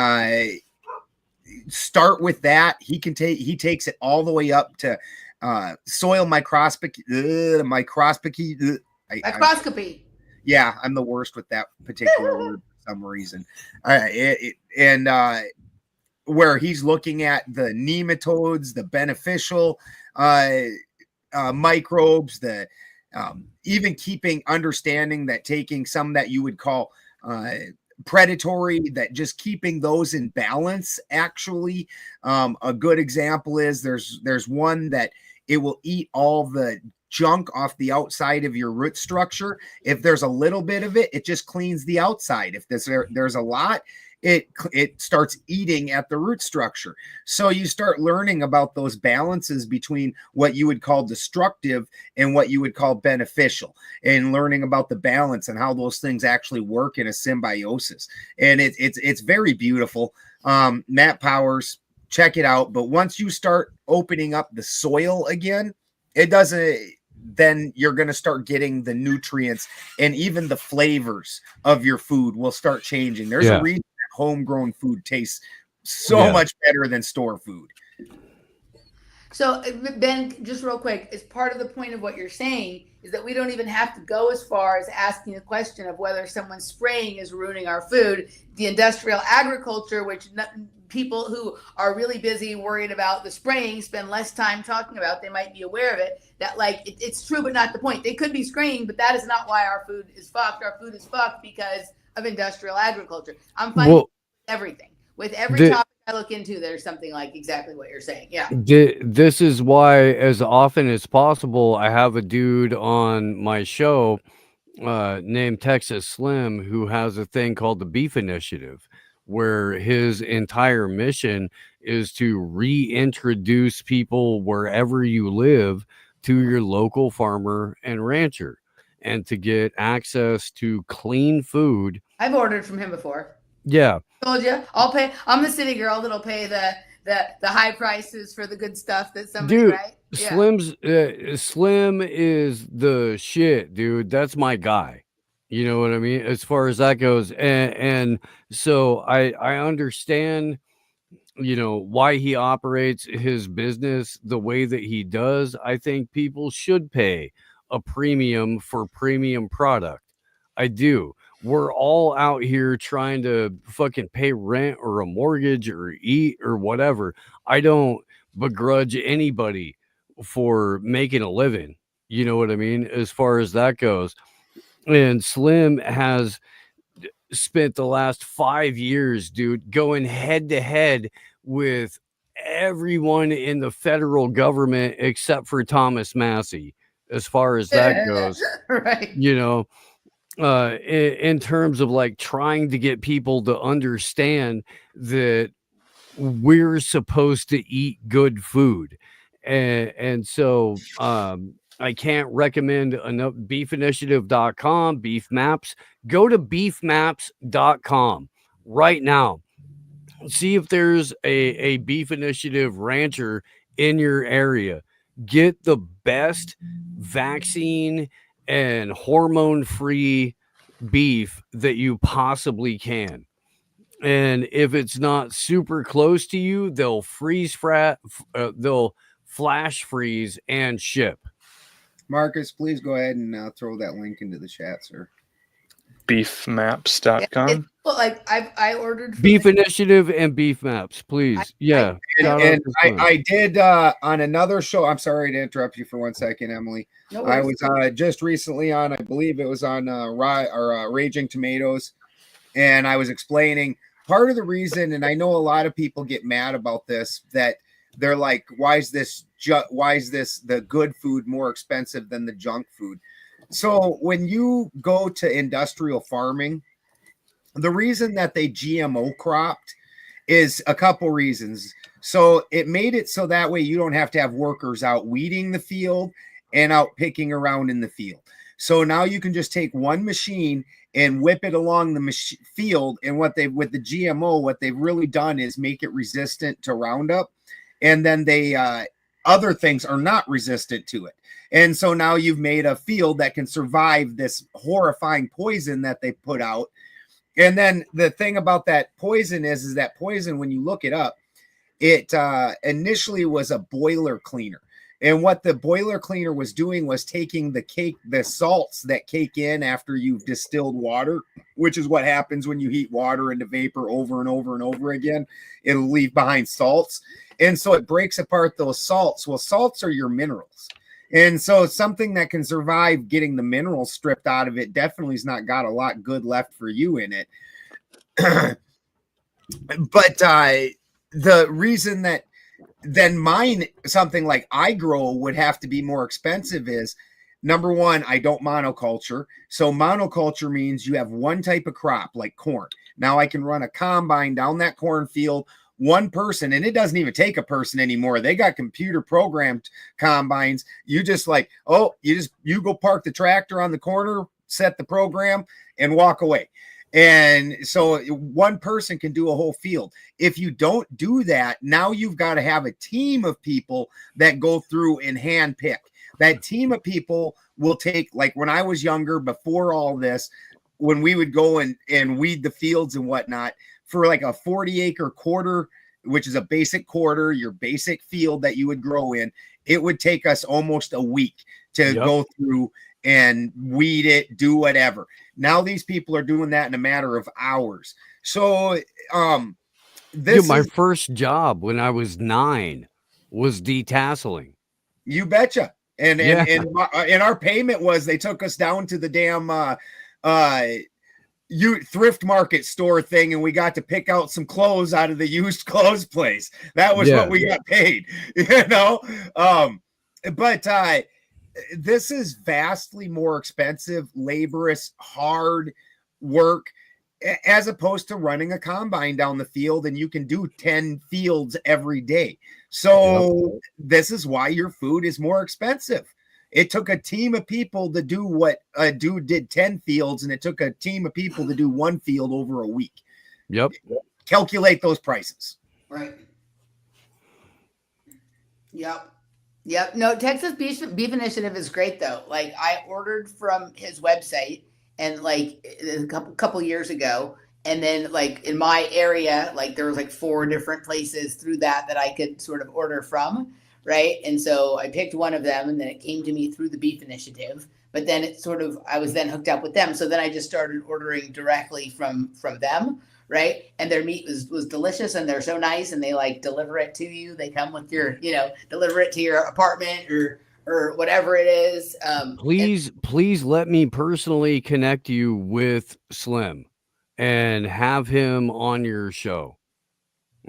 Speaker 1: start with that. He takes it all the way up to soil microscopy. Microscopy. Yeah, I'm the worst with that particular word for some reason. Where he's looking at the nematodes, the beneficial microbes, the even understanding that taking some that you would call predatory, that just keeping those in balance. Actually, a good example is there's one that it will eat all the junk off the outside of your root structure. If there's a little bit of it, it just cleans the outside. If there's a lot, it starts eating at the root structure. So you start learning about those balances between what you would call destructive and what you would call beneficial, and learning about the balance and how those things actually work in a symbiosis. And it's very beautiful. Matt Powers, check it out. But once you start opening up the soil again, then you're going to start getting the nutrients, and even the flavors of your food will start changing. There's a reason that homegrown food tastes so much better than store food.
Speaker 3: So Ben, just real quick, as part of the point of what you're saying is that we don't even have to go as far as asking the question of whether someone spraying is ruining our food. The industrial agriculture, which people who are really busy worried about the spraying spend less time talking about, they might be aware of it, that like it's true but not the point. They could be spraying, but that is not why our food is fucked. Our food is fucked because of industrial agriculture. I'm finding everything. With every topic I look into, there's something like exactly what you're saying. Yeah.
Speaker 4: This is why, as often as possible, I have a dude on my show named Texas Slim, who has a thing called the Beef Initiative, where his entire mission is to reintroduce people wherever you live to your local farmer and rancher, and to get access to clean food.
Speaker 3: I've ordered from him before.
Speaker 4: Yeah.
Speaker 3: Told you. I'll pay. I'm the city girl that'll pay the high prices for the good stuff that somebody,
Speaker 4: dude,
Speaker 3: right? Yeah.
Speaker 4: Slim is the shit, dude. That's my guy. You know what I mean? As far as that goes. And so I understand, why he operates his business the way that he does. I think people should pay a premium for premium product. I do. We're all out here trying to fucking pay rent or a mortgage or eat or whatever. I don't begrudge anybody for making a living. You know what I mean? As far as that goes. And Slim has spent the last 5 years, dude, going head to head with everyone in the federal government except for Thomas Massey, as far as that goes.
Speaker 3: Right.
Speaker 4: In terms of like trying to get people to understand that we're supposed to eat good food. And so I can't recommend enough. Beefinitiative.com, beef maps. Go to beefmaps.com right now. See if there's a Beef Initiative rancher in your area. Get the best vaccine and hormone-free beef that you possibly can. And if it's not super close to you, they'll they'll flash freeze and ship.
Speaker 1: Marcus, please go ahead and throw that link into the chat, sir.
Speaker 2: Beefmaps.com.
Speaker 3: Well, like I ordered from
Speaker 4: Beef Initiative and Beef Maps, please. Yeah. Shout out
Speaker 1: And
Speaker 4: to Slim.
Speaker 1: I did on another show. I'm sorry to interrupt you for 1 second, Emily.
Speaker 3: No
Speaker 1: I
Speaker 3: worries.
Speaker 1: was just recently on, I believe it was on Raging Tomatoes, and I was explaining part of the reason, and I know a lot of people get mad about this, that they're like, why is this the good food more expensive than the junk food? So when you go to industrial farming, the reason that they GMO cropped is a couple reasons. So it made it so that way you don't have to have workers out weeding the field and out picking around in the field. So now you can just take one machine and whip it along the field. And with the GMO, what they've really done is make it resistant to Roundup. And then other things are not resistant to it. And so now you've made a field that can survive this horrifying poison that they put out. And then the thing about that poison is that poison, when you look it up, it initially was a boiler cleaner. And what the boiler cleaner was doing was taking the salts that cake in after you've distilled water, which is what happens when you heat water into vapor over and over and over again. It'll leave behind salts. And so it breaks apart those salts. Well, salts are your minerals. And so something that can survive getting the minerals stripped out of it definitely has not got a lot good left for you in it. But the reason that then something like I grow would have to be more expensive is, number one, I don't monoculture. So monoculture means you have one type of crop like corn. Now I can run a combine down that cornfield, one person, and it doesn't even take a person anymore. They got computer programmed combines. You just like, you go park the tractor on the corner, set the program, and walk away. And so one person can do a whole field. If you don't do that, now you've got to have a team of people that go through and hand pick. That team of people will take, like when I was younger, before all this, when we would go and weed the fields and whatnot, for like a 40-acre quarter, which is a basic quarter, your basic field that you would grow in, it would take us almost a week to go through and weed it, do whatever. Now these people are doing that in a matter of hours. So
Speaker 4: my first job when I was 9 was detasseling.
Speaker 1: You betcha. And our payment was, they took us down to the damn thrift market store thing, and we got to pick out some clothes out of the used clothes place. That was what we got paid, but this is vastly more expensive, laborious, hard work, as opposed to running a combine down the field, and you can do 10 fields every day. So this is why your food is more expensive. It took a team of people to do what a dude did 10 fields, and it took a team of people to do one field over a week.
Speaker 4: Yep.
Speaker 1: Calculate those prices.
Speaker 3: Right. Yep. No, Texas Beef Initiative is great though. Like I ordered from his website, and like a couple years ago, and then like in my area, like there was like 4 different places through that I could sort of order from. Right. And so I picked one of them, and then it came to me through the Beef Initiative, but then I was then hooked up with them. So then I just started ordering directly from them. Right. And their meat was delicious, and they're so nice, and they like deliver it to you. They come with your, deliver it to your apartment or whatever it is.
Speaker 4: Please let me personally connect you with Slim and have him on your show.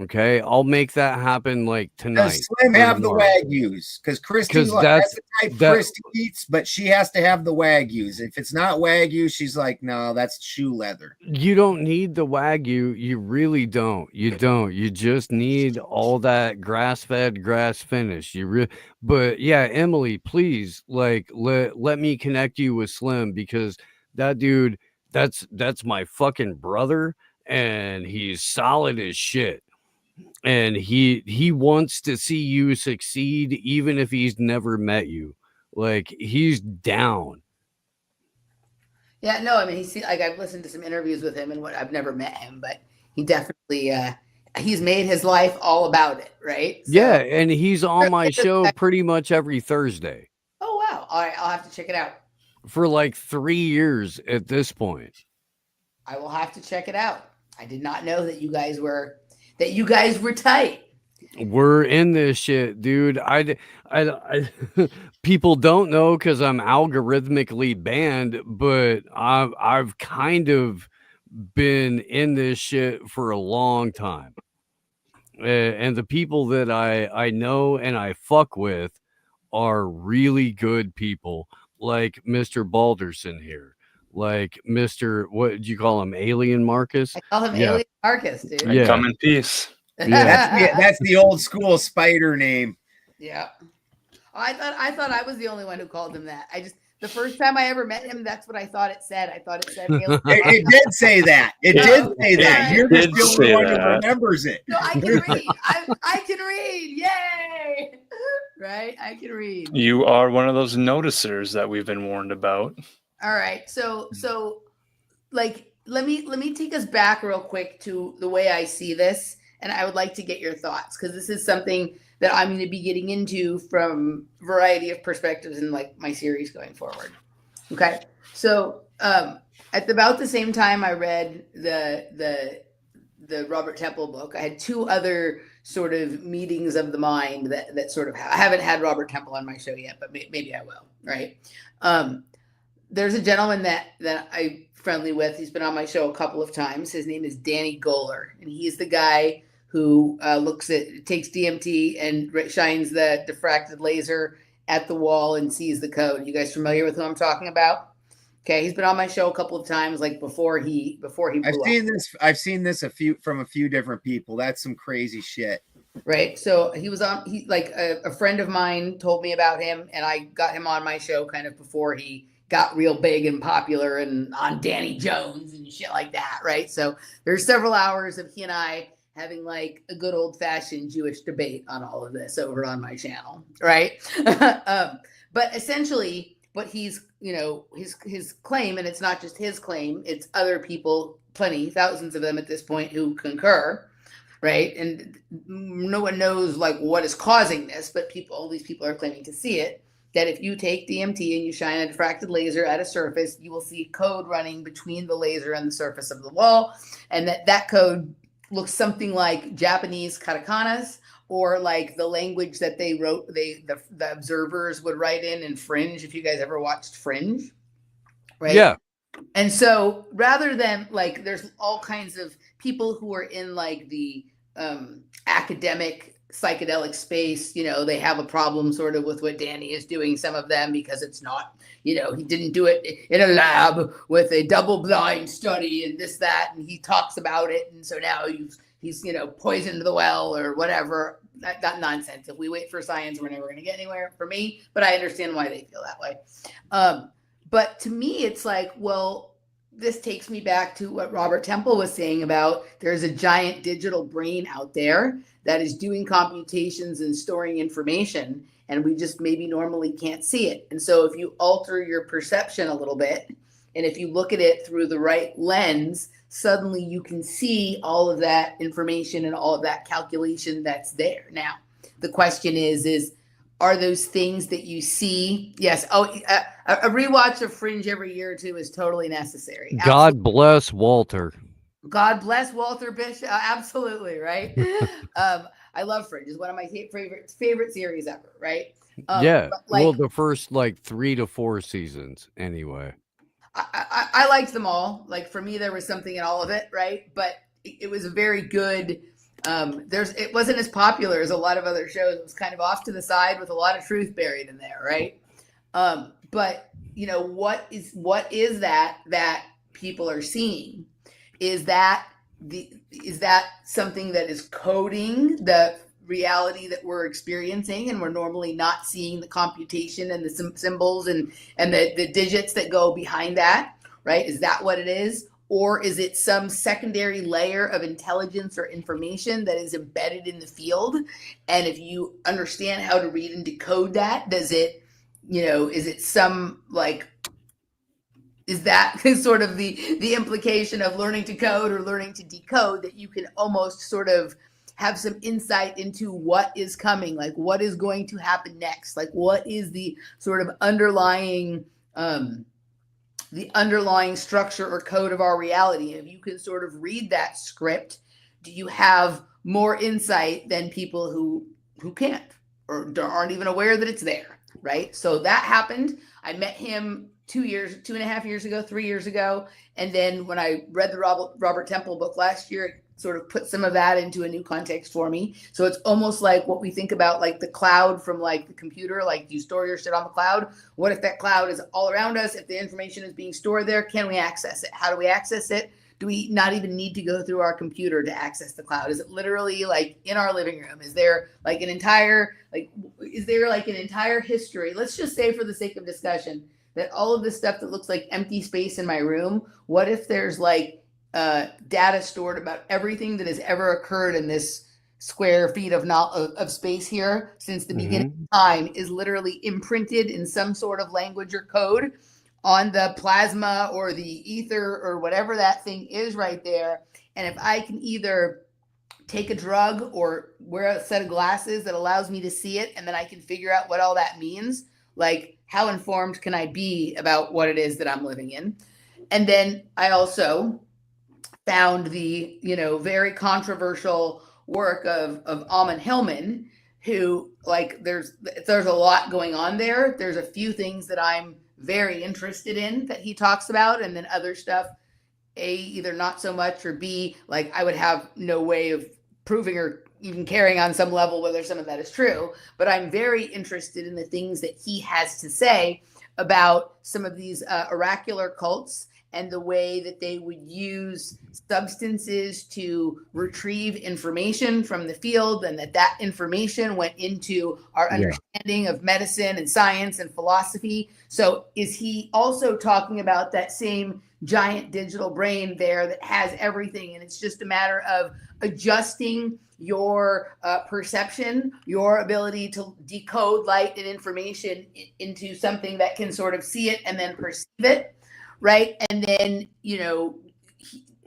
Speaker 4: Okay, I'll make that happen like tonight.
Speaker 1: Does Slim have the Wagyus? Because Christy, that's the type Christy eats, but she has to have the Wagyus. If it's not Wagyu, she's like, no, that's shoe leather.
Speaker 4: You don't need the Wagyu. You really don't. You don't. You just need all that grass-fed, grass-finished. But yeah, Emily, please, like, let me connect you with Slim, because that dude, that's my fucking brother, and he's solid as shit. And he wants to see you succeed, even if he's never met you. Like, he's down.
Speaker 3: Yeah, no, I mean, like I've listened to some interviews with him, and I've never met him, but he definitely he's made his life all about it, right? So,
Speaker 4: Yeah, and he's on my show pretty much every Thursday
Speaker 3: oh wow. All right, I'll have to check it out.
Speaker 4: for like 3 years at this point.
Speaker 3: I will have to check it out. I did not know that you guys were tight.
Speaker 4: We're in this shit, dude. I people don't know because I'm algorithmically banned, but I've kind of been in this shit for a long time. And the people that I know and I fuck with are really good people, like Mr. Balderson here, like Mr. what did you call him, Alien Marcus?
Speaker 3: I call him
Speaker 4: Yeah.
Speaker 3: Alien Marcus, dude.
Speaker 2: And
Speaker 4: Yeah.
Speaker 2: come in peace.
Speaker 4: Yeah.
Speaker 1: That's the old school spider name.
Speaker 3: Yeah. I thought I was the only one who called him that. The first time I ever met him, that's what I thought it said. I thought it said Alien.
Speaker 1: It did say that. It did say that. You're just the only one who remembers it.
Speaker 3: No, I can read. I can read. Yay! Right? I can read.
Speaker 2: You are one of those noticers that we've been warned about.
Speaker 3: All right. So like let me take us back real quick to the way I see this, and I would like to get your thoughts because this is something that I'm going to be getting into from a variety of perspectives in like my series going forward. Okay. So at about the same time I read the Robert Temple book, I had two other sort of meetings of the mind that sort of I haven't had Robert Temple on my show yet, but maybe I will. Right. There's a gentleman that I'm friendly with. He's been on my show a couple of times. His name is Danny Goler, and he's the guy who takes DMT and shines the diffracted laser at the wall and sees the code. You guys familiar with who I'm talking about? Okay, he's been on my show a couple of times, like before he blew
Speaker 1: I've seen this from a few different people. That's some crazy shit.
Speaker 3: Right. So he was on. He like a friend of mine told me about him, and I got him on my show kind of before he got real big and popular and on Danny Jones and shit like that. Right. So there's several hours of he and I having like a good old fashioned Jewish debate on all of this over on my channel. Right. But essentially what he's, his claim, and it's not just his claim, it's other people, thousands of them at this point who concur. Right. And no one knows like what is causing this, but all these people are claiming to see it, that if you take DMT and you shine a diffracted laser at a surface, you will see code running between the laser and the surface of the wall. And that code looks something like Japanese katakanas, or like the language that they wrote, the observers would write in Fringe, if you guys ever watched Fringe. Right. Yeah. And so rather than like, there's all kinds of people who are in like the academic psychedelic space, they have a problem sort of with what Danny is doing, some of them, because it's not, he didn't do it in a lab with a double-blind study and this, that, and he talks about it. And so now he's poisoned the well or whatever. That nonsense. If we wait for science, we're never going to get anywhere for me, but I understand why they feel that way. But to me, it's like, well, this takes me back to what Robert Temple was saying about there's a giant digital brain out there that is doing computations and storing information, and we just maybe normally can't see it. And so if you alter your perception a little bit, and if you look at it through the right lens, suddenly you can see all of that information and all of that calculation that's there. Now, the question is are those things that you see? Yes. Oh, a rewatch of Fringe every year or two is totally necessary. Absolutely.
Speaker 4: God bless Walter.
Speaker 3: God bless Walter Bishop. Absolutely. Right. I love Fringe. It's one of my favorite series ever. Right.
Speaker 4: Yeah. Well, the first like 3 to 4 seasons anyway.
Speaker 3: I liked them all. Like for me, there was something in all of it. Right. But it was a very good, it wasn't as popular as a lot of other shows. It was kind of off to the side with a lot of truth buried in there, right? But what is that people are seeing? Is that something that is coding the reality that we're experiencing, and we're normally not seeing the computation and the symbols and the digits that go behind that, right? Is that what it is? Or is it some secondary layer of intelligence or information that is embedded in the field? And if you understand how to read and decode that, is it some like is that sort of the implication of learning to code or learning to decode, that you can almost sort of have some insight into what is coming, like what is going to happen next, like what is the sort of underlying structure or code of our reality. If you can sort of read that script, do you have more insight than people who can't or aren't even aware that it's there, right? So that happened. I met him 2.5 years ago, 3 years ago. And then when I read the Robert Temple book last year, it sort of put some of that into a new context for me. So it's almost like what we think about, like the cloud from like the computer, like you store your shit on the cloud. What if that cloud is all around us? If the information is being stored there, can we access it? How do we access it? Do we not even need to go through our computer to access the cloud? Is it literally like in our living room? Is there like an entire history? Let's just say, for the sake of discussion, that all of this stuff that looks like empty space in my room, what if there's like data stored about everything that has ever occurred in this square feet of space here since the beginning of time is literally imprinted in some sort of language or code on the plasma or the ether or whatever that thing is right there. And if I can either take a drug or wear a set of glasses that allows me to see it, and then I can figure out what all that means, like how informed can I be about what it is that I'm living in? And then I also found the, very controversial work of Amon Hillman, who, like, there's a lot going on there. There's a few things that I'm very interested in that he talks about, and then other stuff, A, either not so much, or B, like I would have no way of proving or even caring on some level whether some of that is true. But I'm very interested in the things that he has to say about some of these oracular cults and the way that they would use substances to retrieve information from the field, and that information went into our understanding of medicine and science and philosophy. So is he also talking about that same giant digital brain there that has everything, and it's just a matter of adjusting your perception, your ability to decode light and information into something that can sort of see it and then perceive it, right? And then,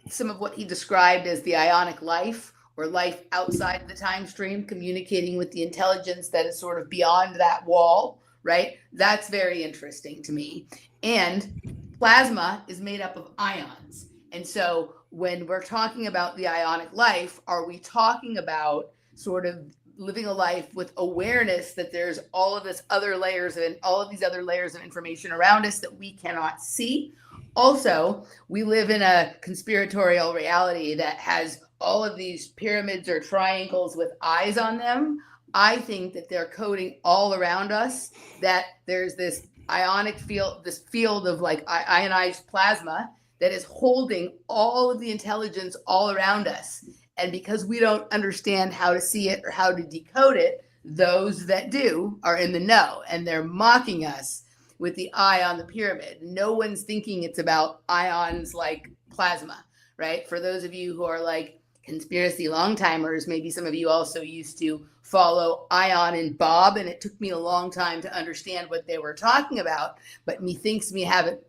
Speaker 3: some of what he described as the ionic life, or life outside the time stream, communicating with the intelligence that is sort of beyond that wall, right? That's very interesting to me. And plasma is made up of ions. And so when we're talking about the ionic life, are we talking about sort of living a life with awareness that there's all of these other layers of information around us that we cannot see? Also, we live in a conspiratorial reality that has all of these pyramids or triangles with eyes on them. I think that they're coding all around us, that there's this ionic field, this field of like ionized plasma that is holding all of the intelligence all around us. And because we don't understand how to see it or how to decode it, those that do are in the know, and they're mocking us with the eye on the pyramid. No one's thinking it's about ions like plasma, right? For those of you who are like conspiracy long-timers, maybe some of you also used to follow Ion and Bob, and it took me a long time to understand what they were talking about, but methinks me have it,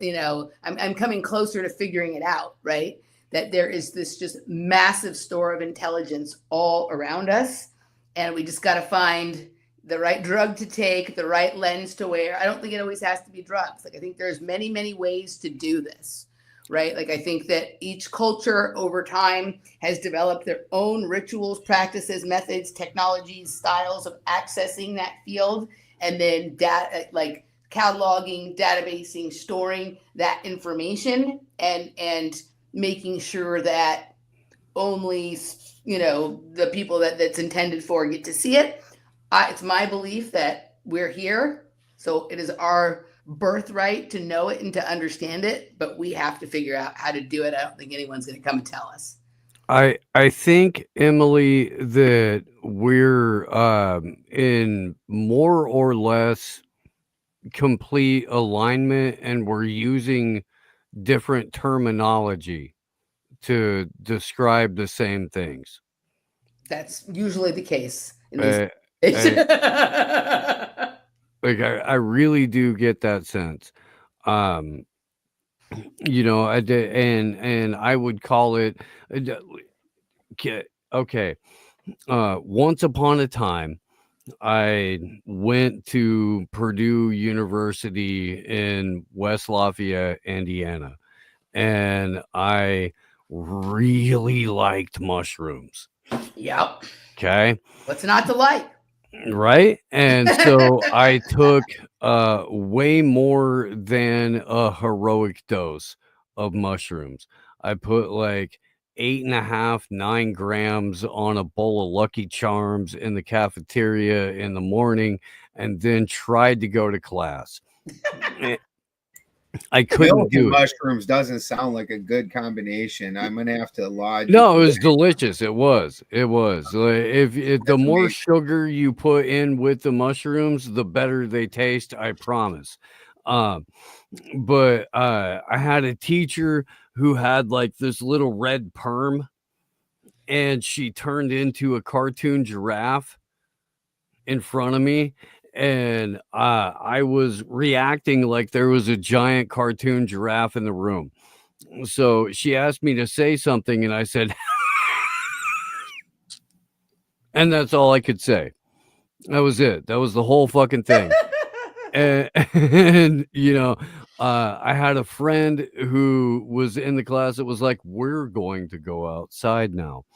Speaker 3: I'm coming closer to figuring it out, right? That there is this just massive store of intelligence all around us, and we just got to find the right drug to take, the right lens to wear. I don't think it always has to be drugs. Like, I think there's many, many ways to do this, right? Like, I think that each culture over time has developed their own rituals, practices, methods, technologies, styles of accessing that field, and then like cataloging, databasing, storing that information, and making sure that only, the people that's intended for get to see it. It's my belief that we're here, so it is our birthright to know it and to understand it, but we have to figure out how to do it. I don't think anyone's going to come and tell us.
Speaker 4: I think, Emily, that we're in more or less complete alignment, and we're using different terminology to describe the same things.
Speaker 3: That's usually the case in
Speaker 4: Uh,
Speaker 3: these
Speaker 4: Like, I really do get that sense. You know, and I would call it okay. Once upon a time, I went to Purdue University in West Lafayette, Indiana, and I really liked mushrooms.
Speaker 3: Yep.
Speaker 4: Okay.
Speaker 3: What's not to like?
Speaker 4: Right. And so I took way more than a heroic dose of mushrooms. I put like 8.5, 9 grams on a bowl of Lucky Charms in the cafeteria in the morning, and then tried to go to class. I couldn't
Speaker 1: Milk and
Speaker 4: do it.
Speaker 1: mushrooms doesn't sound like a good combination. I'm gonna have to lodge.
Speaker 4: No, it was delicious. It was. It was. Like, if the
Speaker 1: That's
Speaker 4: more
Speaker 1: amazing.
Speaker 4: sugar you put in with the mushrooms, the better they taste. I promise. But I had a teacher who had like this little red perm, and she turned into a cartoon giraffe in front of me, and I was reacting like there was a giant cartoon giraffe in the room. So she asked me to say something, and I said, and that's all I could say. That was it. That was the whole fucking thing. And you know, I had a friend who was in the class that was like, we're going to go outside now.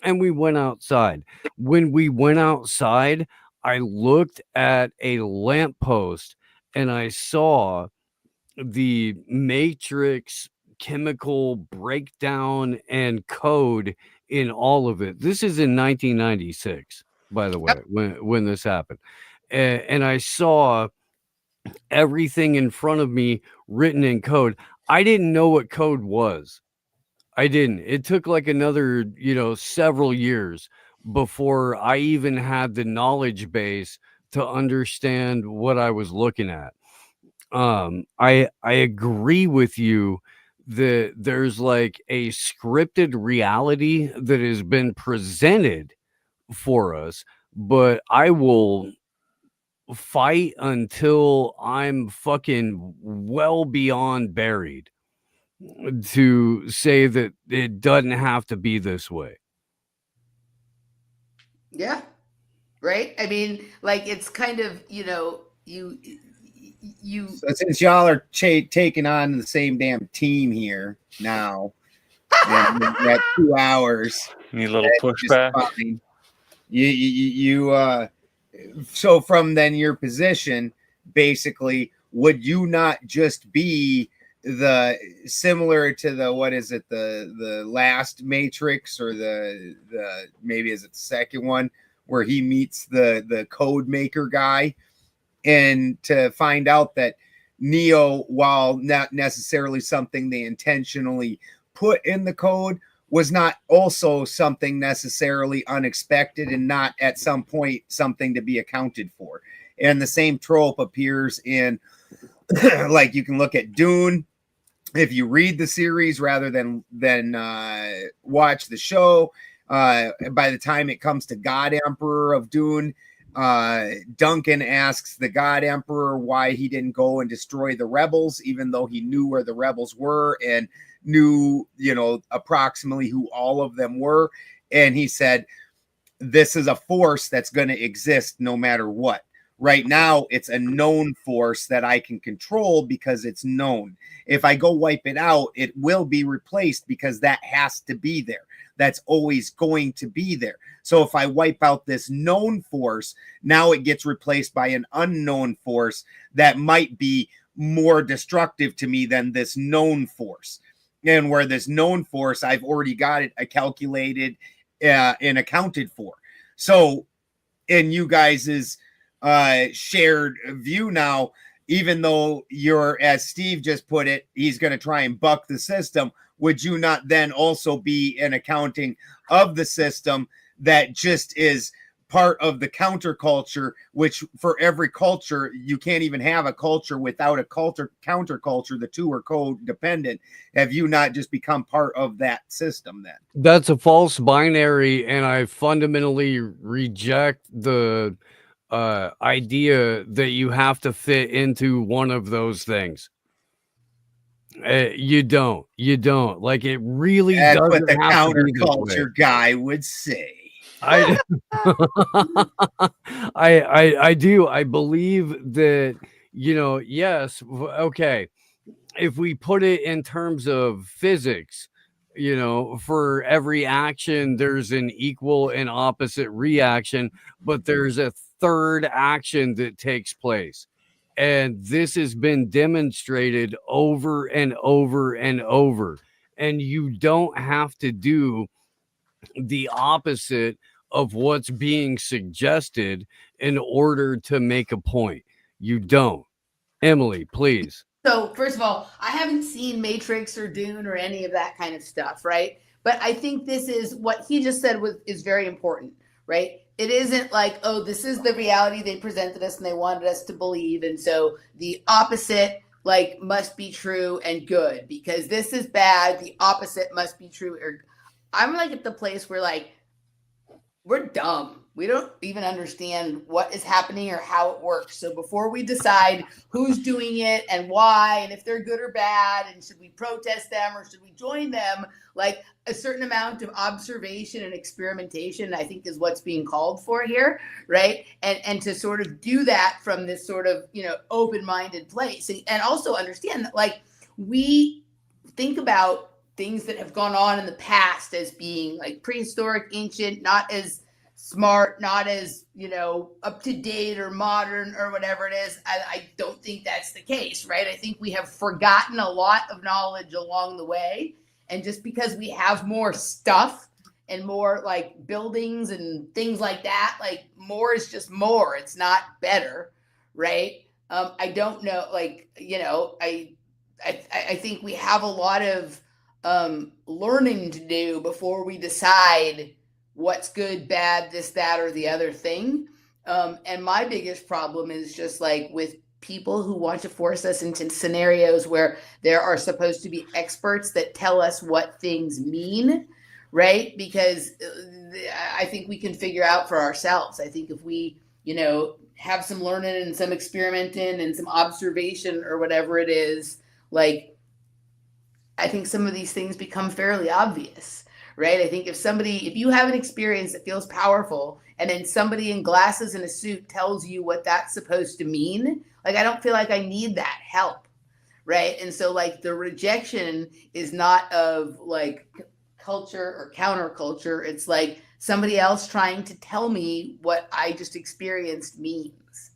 Speaker 4: And we went outside. When we went outside, I looked at a lamppost and I saw the matrix chemical breakdown and code in all of it. This is in 1996, by the way, when this happened. And I saw everything in front of me written in code. I didn't know what code was. I didn't. It took like another, several years before I even had the knowledge base to understand what I was looking at. I agree with you that there's like a scripted reality that has been presented for us, but I will fight until I'm fucking well beyond buried to say that it doesn't have to be this way.
Speaker 3: Yeah. Right. I mean, like it's kind of, you.
Speaker 1: So since y'all are taking on the same damn team here now, and we got 2 hours.
Speaker 2: Need a little
Speaker 1: That's just
Speaker 2: pushback.
Speaker 1: fine. So from then your position, basically, would you not just be the similar to the what is it, the last Matrix, or the maybe is it the second one where he meets the code maker guy, and to find out that Neo, while not necessarily something they intentionally put in the code, was not also something necessarily unexpected and not at some point something to be accounted for. And the same trope appears in, like, you can look at Dune. If you read the series rather than watch the show, by the time it comes to God Emperor of Dune, Duncan asks the God Emperor why he didn't go and destroy the rebels, even though he knew where the rebels were and knew, approximately who all of them were. And he said, this is a force that's going to exist no matter what. Right now, it's a known force that I can control because it's known. If I go wipe it out, it will be replaced because that has to be there. That's always going to be there. So if I wipe out this known force, now it gets replaced by an unknown force that might be more destructive to me than this known force. And where this known force, I've already got it calculated and accounted for. So in you guys's shared view now, even though you're, as Steve just put it, he's going to try and buck the system, would you not then also be an accounting of the system that just is part of the counterculture, which for every culture, you can't even have a culture without a counterculture. The two are codependent. Have you not just become part of that system then?
Speaker 4: That's a false binary, and I fundamentally reject the idea that you have to fit into one of those things. You don't like it. Really
Speaker 1: That's
Speaker 4: doesn't
Speaker 1: what the
Speaker 4: have to be this way.
Speaker 1: counterculture guy would say.
Speaker 4: I, I do. I believe that, yes. Okay. If we put it in terms of physics, for every action, there's an equal and opposite reaction, but there's a third action that takes place. And this has been demonstrated over and over and over. And you don't have to do the opposite of what's being suggested in order to make a point. You don't. Emily, please.
Speaker 3: So, first of all, I haven't seen Matrix or Dune or any of that kind of stuff, right? But I think this is what he just said is very important, right? It isn't like, oh, this is the reality they presented us and they wanted us to believe. And so the opposite, like, must be true and good because this is bad. The opposite must be true. Or I'm like at the place where, like, we're dumb. We don't even understand what is happening or how it works. So before we decide who's doing it and why, and if they're good or bad, and should we protest them or should we join them, like a certain amount of observation and experimentation, I think is what's being called for here, right? And to sort of do that from this sort of, open-minded place. And also understand that, like, we think about things that have gone on in the past as being like prehistoric, ancient, not as smart, not as, up to date or modern or whatever it is. I don't think that's the case, right? I think we have forgotten a lot of knowledge along the way. And just because we have more stuff and more like buildings and things like that, like more is just more. It's not better, right? I don't know, like, I think we have a lot of learning to do before we decide what's good, bad, this, that, or the other thing. And my biggest problem is just like with people who want to force us into scenarios where there are supposed to be experts that tell us what things mean, right? Because I think we can figure out for ourselves. I think if we, have some learning and some experimenting and some observation or whatever it is, like, I think some of these things become fairly obvious, right? I think if you have an experience that feels powerful and then somebody in glasses and a suit tells you what that's supposed to mean, like, I don't feel like I need that help, right? And so, like, the rejection is not of like culture or counterculture. It's like somebody else trying to tell me what I just experienced means,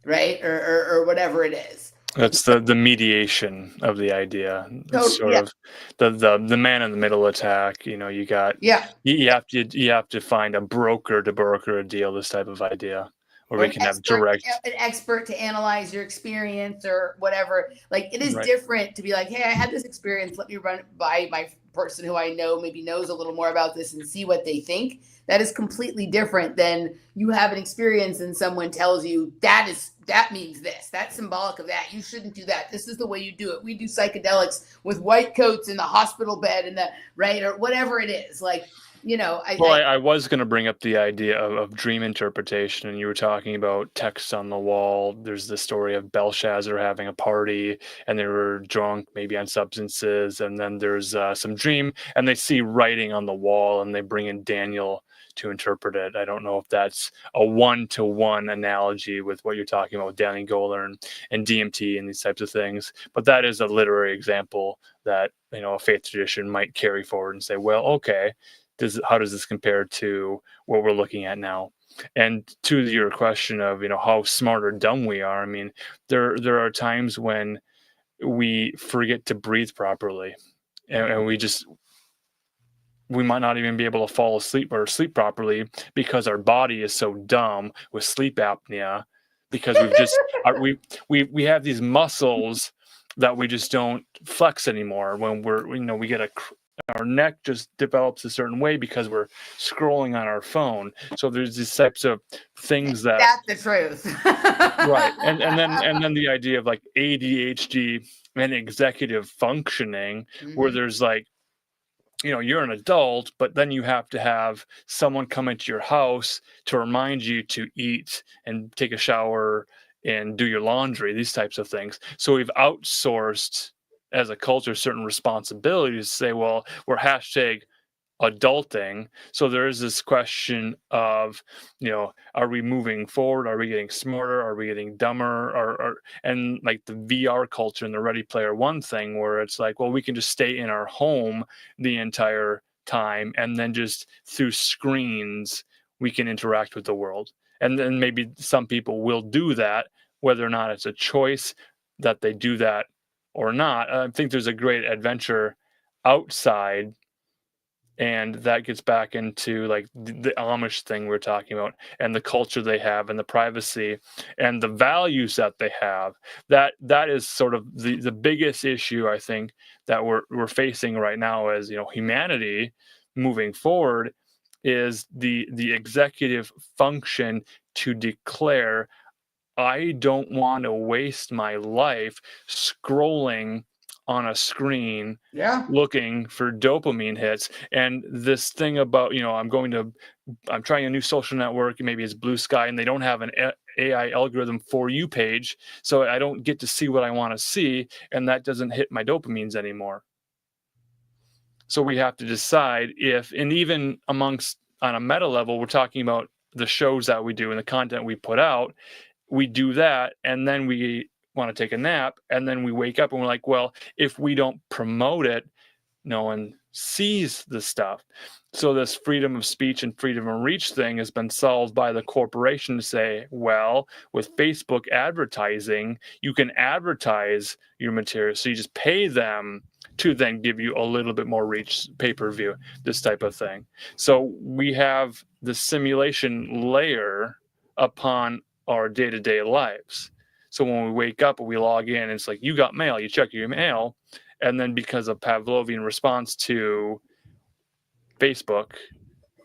Speaker 3: right? Or whatever it is.
Speaker 2: That's the mediation of the idea. It's sort of the man in the middle attack. You got you have to find a broker to broker a deal. This type of idea, or we can have direct
Speaker 3: an expert to analyze your experience or whatever. Like, it is different to be like, hey, I had this experience. Let me run it by my person who I know maybe knows a little more about this and see what they think. That is completely different than you have an experience and someone tells you that means this. That's symbolic of that. You shouldn't do that. This is the way you do it. We do psychedelics with white coats in the hospital bed and or whatever it is. Like,
Speaker 2: I was going to bring up the idea of dream interpretation, and you were talking about text on the wall. There's the story of Belshazzar having a party, and they were drunk, maybe on substances, and then there's some dream, and they see writing on the wall, and they bring in Daniel to interpret it. I don't know if that's a one-to-one analogy with what you're talking about with Danny Goler and DMT and these types of things, but that is a literary example that a faith tradition might carry forward and say, well, okay, how does this compare to what we're looking at now? And to your question of how smart or dumb we are, I mean, there are times when we forget to breathe properly, and we might not even be able to fall asleep or sleep properly because our body is so dumb with sleep apnea, because we've just we have these muscles that we just don't flex anymore when we get our neck just develops a certain way because we're scrolling on our phone. So there's these types of things
Speaker 3: that's the truth.
Speaker 2: Right. And then the idea of like ADHD and executive functioning, where there's like, you're an adult, but then you have to have someone come into your house to remind you to eat and take a shower and do your laundry, these types of things. So we've outsourced as a culture certain responsibilities to say, well, we're hashtag adulting. So there is this question of, are we moving forward? Are we getting smarter? Are we getting dumber? And like the VR culture and the Ready Player One thing, where it's like, well, we can just stay in our home the entire time, and then just through screens we can interact with the world. And then maybe some people will do that, whether or not it's a choice that they do that or not. I think there's a great adventure outside. And that gets back into like the Amish thing we're talking about, and the culture they have, and the privacy, and the values that they have. That is sort of the biggest issue, I think, that we're facing right now as humanity moving forward, is the executive function to declare, I don't want to waste my life scrolling on a screen looking for dopamine hits. And this thing about, I'm trying a new social network, maybe it's Blue Sky, and they don't have an AI algorithm for you page, so I don't get to see what I want to see, and that doesn't hit my dopamines anymore. So we have to decide if, and even amongst on a meta level, we're talking about the shows that we do and the content we put out, we do that, and then we want to take a nap, and then we wake up and we're like, well, if we don't promote it, no one sees the stuff. So this freedom of speech and freedom of reach thing has been solved by the corporation to say, well, with Facebook advertising, you can advertise your material, so you just pay them to then give you a little bit more reach, pay-per-view, this type of thing. So we have the simulation layer upon our day-to-day lives. So when we wake up and we log in, it's like, you got mail, you check your mail, and then because of Pavlovian response to Facebook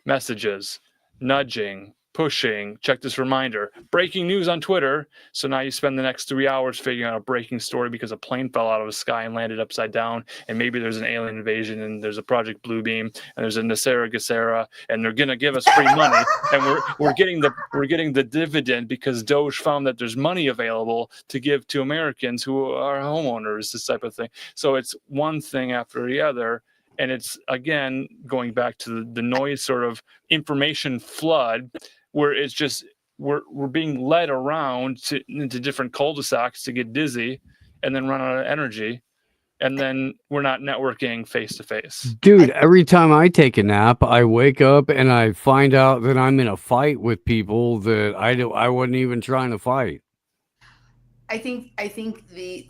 Speaker 2: messages, nudging, pushing, check this reminder, breaking news on Twitter. So now you spend the next 3 hours figuring out a breaking story because a plane fell out of the sky and landed upside down, and maybe there's an alien invasion, and there's a Project Bluebeam, and there's a Nasera Gesera, and they're gonna give us free money, and we're getting the dividend because Doge found that there's money available to give to Americans who are homeowners, this type of thing. So it's one thing after the other. And it's, again, going back to the noise sort of information flood, where it's just we're being led around into different cul-de-sacs to get dizzy and then run out of energy. And then we're not networking face to face.
Speaker 4: Dude, every time I take a nap, I wake up and I find out that I'm in a fight with people that I wasn't even trying to fight.
Speaker 3: I think the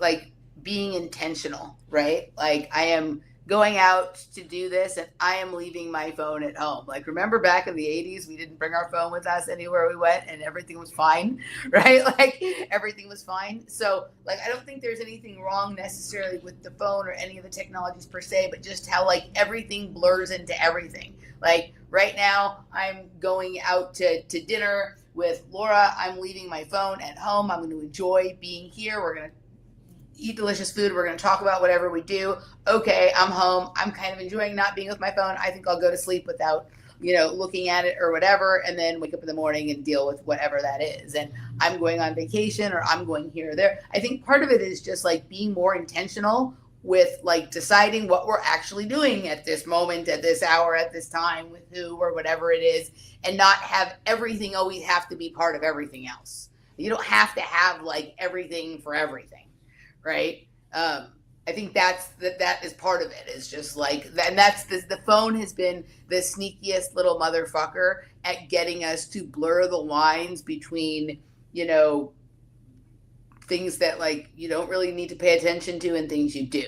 Speaker 3: being intentional, right? Like, I am going out to do this, and I am leaving my phone at home. Like, remember back in the 80s, we didn't bring our phone with us anywhere we went, and everything was fine, right? Like, everything was fine. So, like, I don't think there's anything wrong necessarily with the phone or any of the technologies per se, but just how, like, everything blurs into everything. Like, right now, I'm going out to dinner with Laura. I'm leaving my phone at home. I'm going to enjoy being here. We're going to eat delicious food. We're going to talk about whatever we do. Okay, I'm home. I'm kind of enjoying not being with my phone. I think I'll go to sleep without, looking at it or whatever, and then wake up in the morning and deal with whatever that is. And I'm going on vacation, or I'm going here or there. I think part of it is just like being more intentional with like deciding what we're actually doing at this moment, at this hour, at this time, with who or whatever it is, and not have everything always have to be part of everything else. You don't have to have like everything for everything. Right. I think that is part of it. It's just like, and that's the phone has been the sneakiest little motherfucker at getting us to blur the lines between, things that like you don't really need to pay attention to and things you do.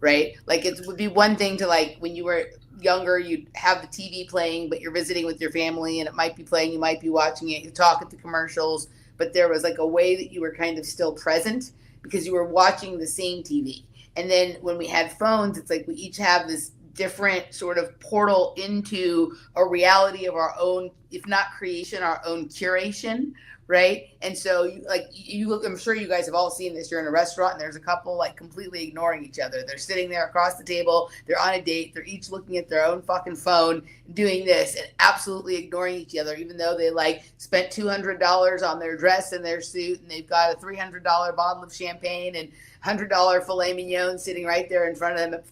Speaker 3: Right. Like, it would be one thing to, like, when you were younger, you'd have the TV playing, but you're visiting with your family and it might be playing, you might be watching it, you talk at the commercials, but there was like a way that you were kind of still present because you were watching the same TV. And then when we had phones, it's like we each have this different sort of portal into a reality of our own, if not creation, our own curation, right? And so you look, I'm sure you guys have all seen this. You're in a restaurant and there's a couple like completely ignoring each other. They're sitting there across the table. They're on a date. They're each looking at their own fucking phone, doing this and absolutely ignoring each other, even though they like spent $200 on their dress and their suit, and they've got a $300 bottle of champagne and $100 filet mignon sitting right there in front of them.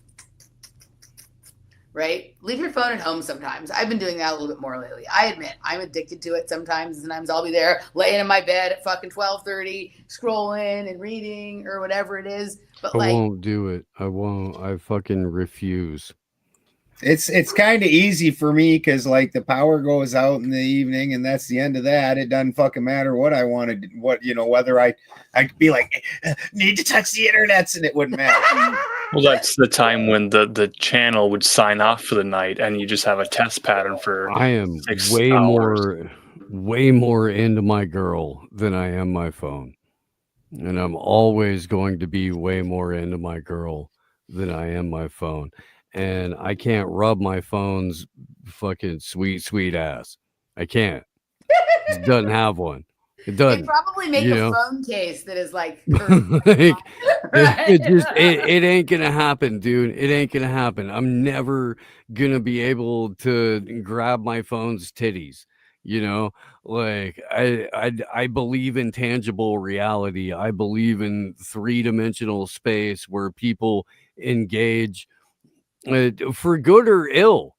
Speaker 3: Right? Leave your phone at home sometimes. I've been doing that a little bit more lately. I admit I'm addicted to it sometimes. Sometimes I'll be there laying in my bed at fucking 12:30, scrolling and reading or whatever it is. But
Speaker 4: I won't do it. I won't. I fucking refuse.
Speaker 1: It's kind of easy for me because like the power goes out in the evening and that's the end of that. It doesn't fucking matter what I wanted, whether I'd be like, need to touch the internets, and it wouldn't matter.
Speaker 2: Well, that's the time when the channel would sign off for the night, and you just have a test pattern for.
Speaker 4: I am
Speaker 2: 6
Speaker 4: way
Speaker 2: hours.
Speaker 4: more into my girl than I am my phone, and I'm always going to be way more into my girl than I am my phone. And I can't rub my phone's fucking sweet ass. I can't. It doesn't have one. It doesn't.
Speaker 3: They probably make a phone case that is like,
Speaker 4: like it ain't gonna happen, dude. It ain't gonna happen. I'm never gonna be able to grab my phone's titties. Like I believe in tangible reality. I believe in 3-dimensional space where people engage for good or ill.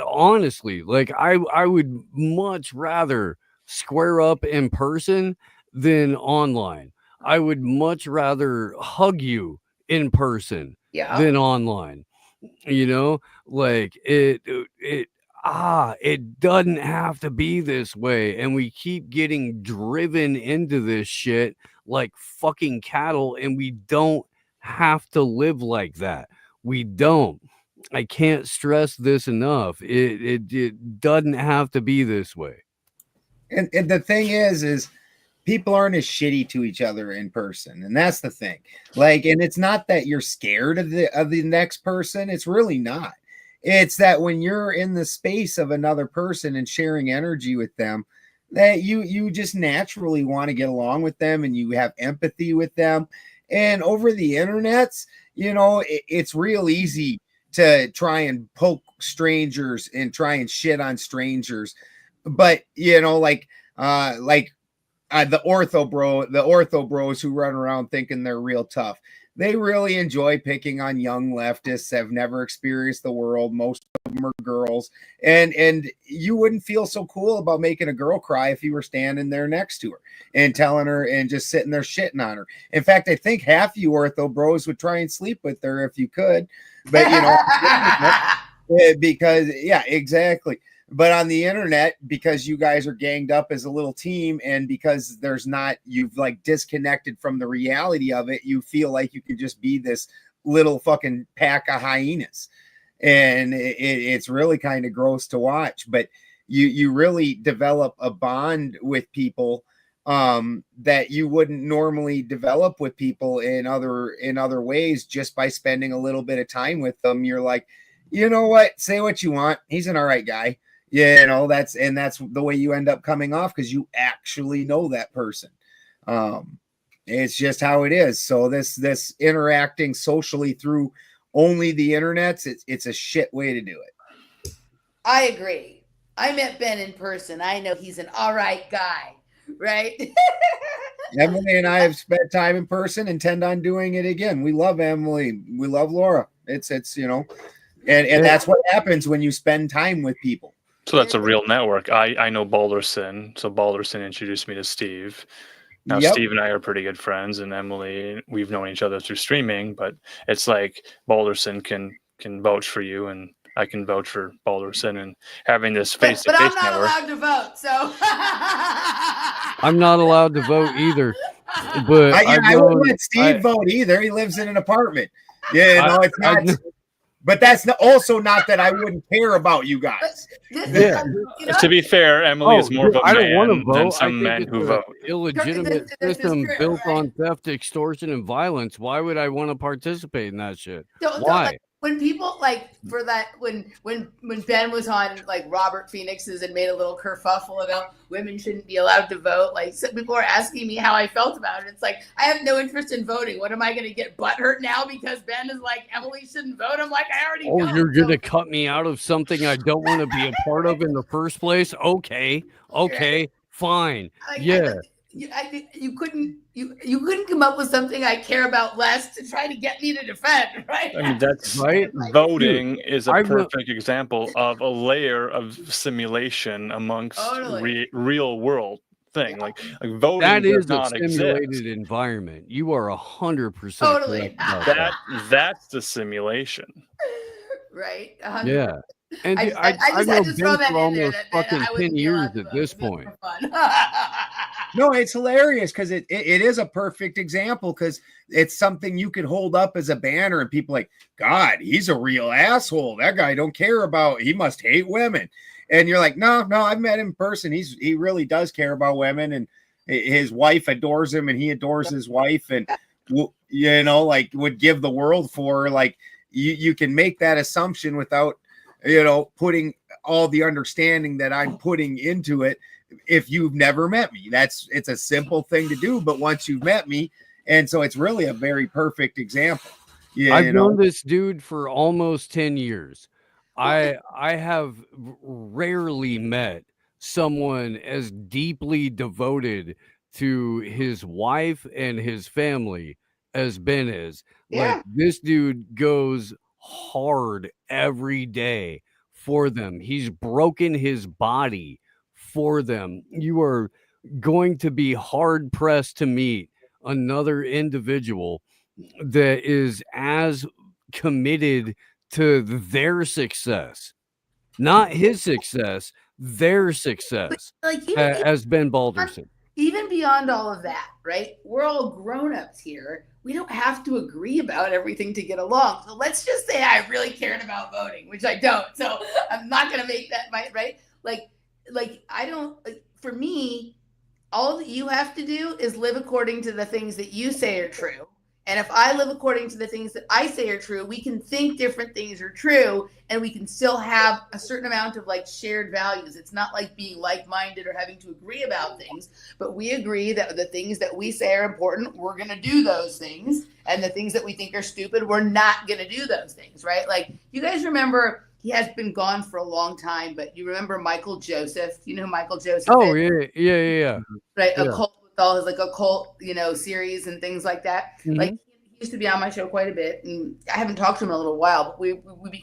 Speaker 4: Honestly, like I would much rather square up in person than online. I would much rather hug you in person than online. Like it doesn't have to be this way, and we keep getting driven into this shit like fucking cattle, and we don't have to live like that. We don't. I can't stress this enough. It doesn't have to be this way.
Speaker 1: And the thing is people aren't as shitty to each other in person, and that's the thing. Like, and it's not that you're scared of the next person. It's really not. It's that when you're in the space of another person and sharing energy with them, that you just naturally want to get along with them, and you have empathy with them. And over the internets, it's real easy to try and poke strangers and try and shit on strangers. But the ortho bros who run around thinking they're real tough, they really enjoy picking on young leftists, have never experienced the world. Most of them are girls, and you wouldn't feel so cool about making a girl cry if you were standing there next to her and telling her and just sitting there shitting on her. In fact, I think half you ortho bros would try and sleep with her if you could, but because exactly. But on the internet, because you guys are ganged up as a little team, and because you've like disconnected from the reality of it, you feel like you could just be this little fucking pack of hyenas. And it's really kind of gross to watch, but you really develop a bond with people that you wouldn't normally develop with people in other ways, just by spending a little bit of time with them. You're like, you know what? Say what you want. He's an all right guy. That's the way you end up coming off, because you actually know that person. It's just how it is. So this interacting socially through only the internets, it's a shit way to do it.
Speaker 3: I agree. I met Ben in person. I know he's an all right guy, right?
Speaker 1: Emily and I have spent time in person, intend on doing it again. We love Emily. We love Laura. It's and that's what happens when you spend time with people.
Speaker 2: So that's a real network. I know Balderson. So Balderson introduced me to Steve. Now Steve and I are pretty good friends, and Emily, we've known each other through streaming, but it's like Balderson can vouch for you, and I can vouch for Balderson, and having this face-to-face network.
Speaker 3: But I'm not allowed to vote, so
Speaker 4: I'm not allowed to vote either. But
Speaker 1: I wouldn't let Steve vote either. He lives in an apartment. It's not. But that's also not that I wouldn't care about you guys.
Speaker 2: To be fair, Emily is more of a man than some men who vote.
Speaker 4: Illegitimate system built on theft, extortion, and violence. Why would I want to participate in that shit? Why?
Speaker 3: when people like for that when Ben was on like Robert Phoenix's and made a little kerfuffle about women shouldn't be allowed to vote, like some people are asking me how I felt about it. It's like, I have no interest in voting. What am I going to get butthurt now because Ben is like, Emily shouldn't vote? I'm like, I already know.
Speaker 4: You're gonna cut me out of something I don't want to be a part of in the first place? Okay, fine.
Speaker 3: Like,
Speaker 4: Yeah.
Speaker 3: You couldn't come up with something I care about less to try to get me to defend, right?
Speaker 2: I mean, that's
Speaker 4: Right?
Speaker 2: voting is a
Speaker 4: I will-
Speaker 2: perfect example of a layer of simulation amongst
Speaker 3: Totally.
Speaker 2: real world thing. Like voting
Speaker 4: That
Speaker 2: does
Speaker 4: is a
Speaker 2: not
Speaker 4: simulated
Speaker 2: exist.
Speaker 4: environment. You are 100%
Speaker 3: Totally.
Speaker 4: correct about that.
Speaker 2: That's the simulation.
Speaker 3: Right?
Speaker 4: Yeah. And
Speaker 3: I
Speaker 4: I
Speaker 3: just
Speaker 4: know
Speaker 3: had to throw
Speaker 4: Ben
Speaker 3: that
Speaker 4: for
Speaker 3: in there.
Speaker 4: almost
Speaker 3: That
Speaker 4: fucking
Speaker 3: I
Speaker 4: 10
Speaker 3: wouldn't be
Speaker 4: years
Speaker 3: allowed to
Speaker 4: at
Speaker 3: vote.
Speaker 4: this
Speaker 3: It was
Speaker 4: point.
Speaker 3: for fun.
Speaker 1: No, it's hilarious because it is a perfect example because it's something you could hold up as a banner and people like, God, he's a real asshole. That guy don't care about, he must hate women. And you're like, no, I've met him in person. He really does care about women, and his wife adores him and he adores his wife, and you know, like would give the world for her. Like you can make that assumption without, you know, putting all the understanding that I'm putting into it. If you've never met me, it's a simple thing to do, but once you've met me, and so it's really a very perfect example. Yeah,
Speaker 4: I've known this dude for almost 10 years. I have rarely met someone as deeply devoted to his wife and his family as Ben is.
Speaker 3: Yeah.
Speaker 4: Like, this dude goes hard every day for them. He's broken his body for them. You are going to be hard pressed to meet another individual that is as committed to their success, not his success, their success,
Speaker 3: Like
Speaker 4: as Ben Balderson.
Speaker 3: even beyond all of that, right? We're all grown-ups here. We don't have to agree about everything to get along. So let's just say I really cared about voting, which I don't. So I'm not going to make that my right. Like I don't. Like, for me, all that you have to do is live according to the things that you say are true. And if I live according to the things that I say are true, we can think different things are true, and we can still have a certain amount of like shared values. It's not like being like-minded or having to agree about things, but we agree that the things that we say are important, we're going to do those things. And the things that we think are stupid, we're not going to do those things, right? Like, you guys remember, he has been gone for a long time, but you remember Michael Joseph? You know who Michael Joseph
Speaker 4: Oh,
Speaker 3: is?
Speaker 4: yeah.
Speaker 3: Right,
Speaker 4: Yeah.
Speaker 3: a cult with all his like occult, you know, series and things like that.
Speaker 4: Mhm.
Speaker 3: Like, he used to be on my show quite a bit, and I haven't talked to him in a little while. But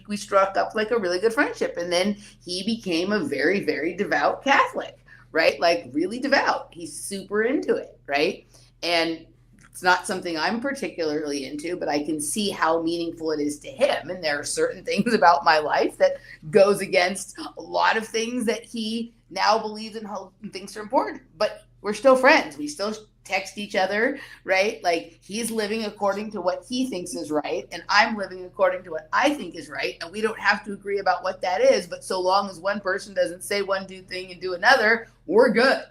Speaker 3: we struck up like a really good friendship, and then he became a very, very devout Catholic, right? Like, really devout. He's super into it, right? And it's not something I'm particularly into, but I can see how meaningful it is to him. And there are certain things about my life that goes against a lot of things that he now believes in and thinks are important. But we're still friends. We still text each other, right? Like, he's living according to what he thinks is right, and I'm living according to what I think is right. And we don't have to agree about what that is, but so long as one person doesn't say one thing and do another, we're good,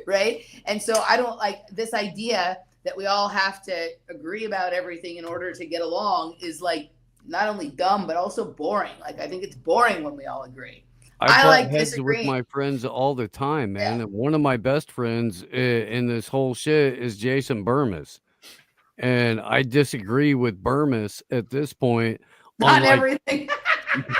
Speaker 3: right? And so I don't like this idea that we all have to agree about everything in order to get along is like not only dumb, but also boring. Like, I think it's boring when we all agree. I
Speaker 4: butt
Speaker 3: like
Speaker 4: heads with
Speaker 3: disagreeing.
Speaker 4: my friends all the time, man.
Speaker 3: Yeah.
Speaker 4: And one of my best friends in this whole shit is Jason Burmis. And I disagree with Burmis at this point
Speaker 3: Not
Speaker 4: on like
Speaker 3: everything.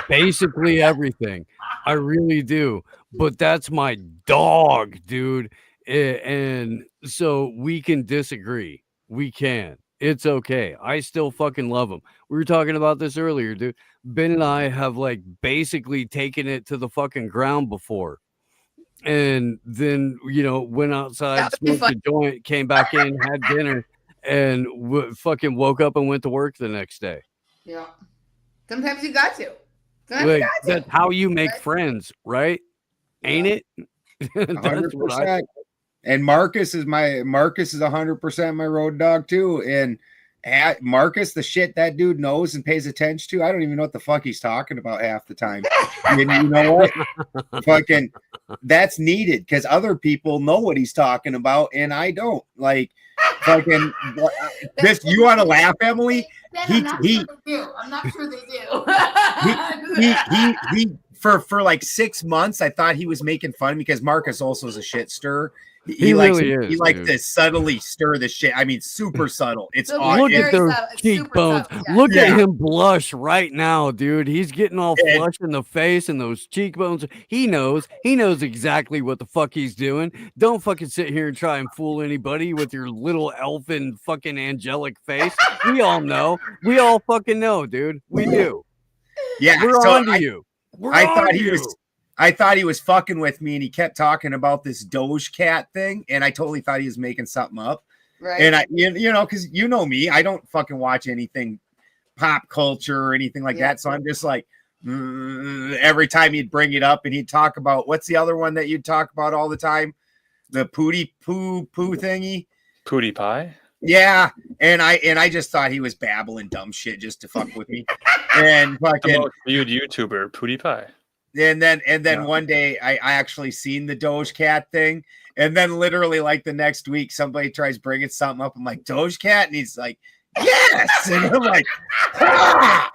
Speaker 4: basically everything. I really do. But that's my dog, dude. And so we can disagree. We can. It's okay. I still fucking love him. We were talking about this earlier, dude. Ben and I have like basically taken it to the fucking ground before. And then, you know, went outside,
Speaker 3: That would be
Speaker 4: smoked a joint, came back in, had dinner, and fucking woke up and went to work the next day.
Speaker 3: Yeah. Sometimes you got to. Sometimes
Speaker 4: Like,
Speaker 3: you got to.
Speaker 4: that's how you make
Speaker 3: Right?
Speaker 4: friends, right? Ain't it? That's what I
Speaker 1: 100%. And Marcus is 100% my road dog too. And Marcus, the shit that dude knows and pays attention to, I don't even know what the fuck he's talking about half the time. And you know what? Fucking, that's needed because other people know what he's talking about and I don't. Like, fucking this. You want to laugh, Emily?
Speaker 3: I'm not sure they do. I'm not sure they do.
Speaker 1: He for like 6 months, I thought he was making fun because Marcus also is a shit stir.
Speaker 4: He really is.
Speaker 1: He likes
Speaker 4: dude.
Speaker 1: to subtly stir the shit. I mean, super subtle. It's
Speaker 3: So
Speaker 1: odd.
Speaker 4: Look at
Speaker 3: very
Speaker 4: those
Speaker 3: subtle. It's super
Speaker 4: cheekbones.
Speaker 3: subtle, yeah.
Speaker 4: Look at
Speaker 1: Yeah.
Speaker 4: him blush right now, dude. He's getting all
Speaker 1: And-
Speaker 4: flushed in the face and those cheekbones. He knows exactly what the fuck he's doing. Don't fucking sit here and try and fool anybody with your little elfin fucking angelic face. We all know. We all fucking know, dude. We do.
Speaker 1: Yeah,
Speaker 4: We're
Speaker 1: so
Speaker 4: on to you. We're
Speaker 1: I
Speaker 4: on
Speaker 1: thought
Speaker 4: to
Speaker 1: he
Speaker 4: you.
Speaker 1: was. I thought he was fucking with me, and he kept talking about this Doge Cat thing, and I totally thought he was making something up.
Speaker 3: Right.
Speaker 1: And you know, because you know me, I don't fucking watch anything pop culture or anything like that. So I'm just like, every time he'd bring it up, and he'd talk about what's the other one that you'd talk about all the time, the Pootie Poo thingy.
Speaker 2: Pootie Pie.
Speaker 1: Yeah, and I just thought he was babbling dumb shit just to fuck with me, and
Speaker 2: The
Speaker 1: fucking.
Speaker 2: most viewed YouTuber, Pootie Pie.
Speaker 1: And then
Speaker 2: Yeah.
Speaker 1: one day I actually seen the Doge Cat thing, and then literally like the next week somebody tries bringing something up. I'm like, Doge Cat, and he's like, yes, and I'm like, ah!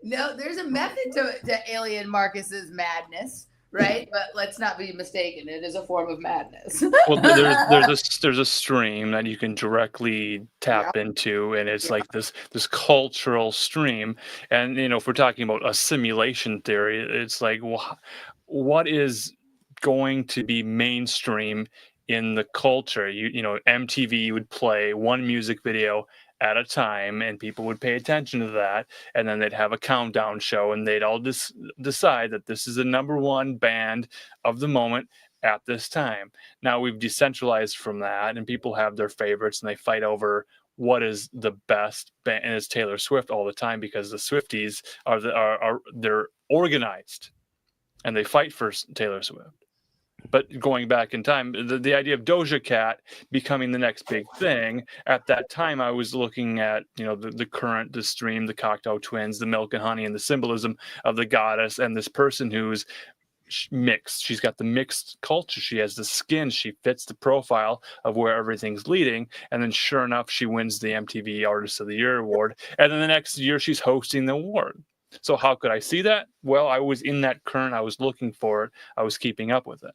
Speaker 3: No, there's a method to Alien Marcus's madness, right? But let's not be mistaken; it is a form of madness.
Speaker 2: Well, there's a stream that you can directly tap into, and it's like this cultural stream. And you know, if we're talking about a simulation theory, it's like, well, what is going to be mainstream in the culture? You know, MTV would play one music video at a time, and people would pay attention to that, and then they'd have a countdown show, and they'd all decide that this is the number one band of the moment at this time. Now we've decentralized from that, and people have their favorites, and they fight over what is the best band, and it's Taylor Swift all the time, because the Swifties they're organized, and they fight for Taylor Swift. But going back in time, the idea of Doja Cat becoming the next big thing, at that time I was looking at, you know, the stream, the Cocteau Twins, the Milk and Honey, and the symbolism of the goddess, and this person who's mixed. She's got the mixed culture. She has the skin. She fits the profile of where everything's leading. And then sure enough, she wins the MTV Artist of the Year award. And then the next year she's hosting the award. So how could I see that? Well, I was in that current. I was looking for it. I was keeping up with it.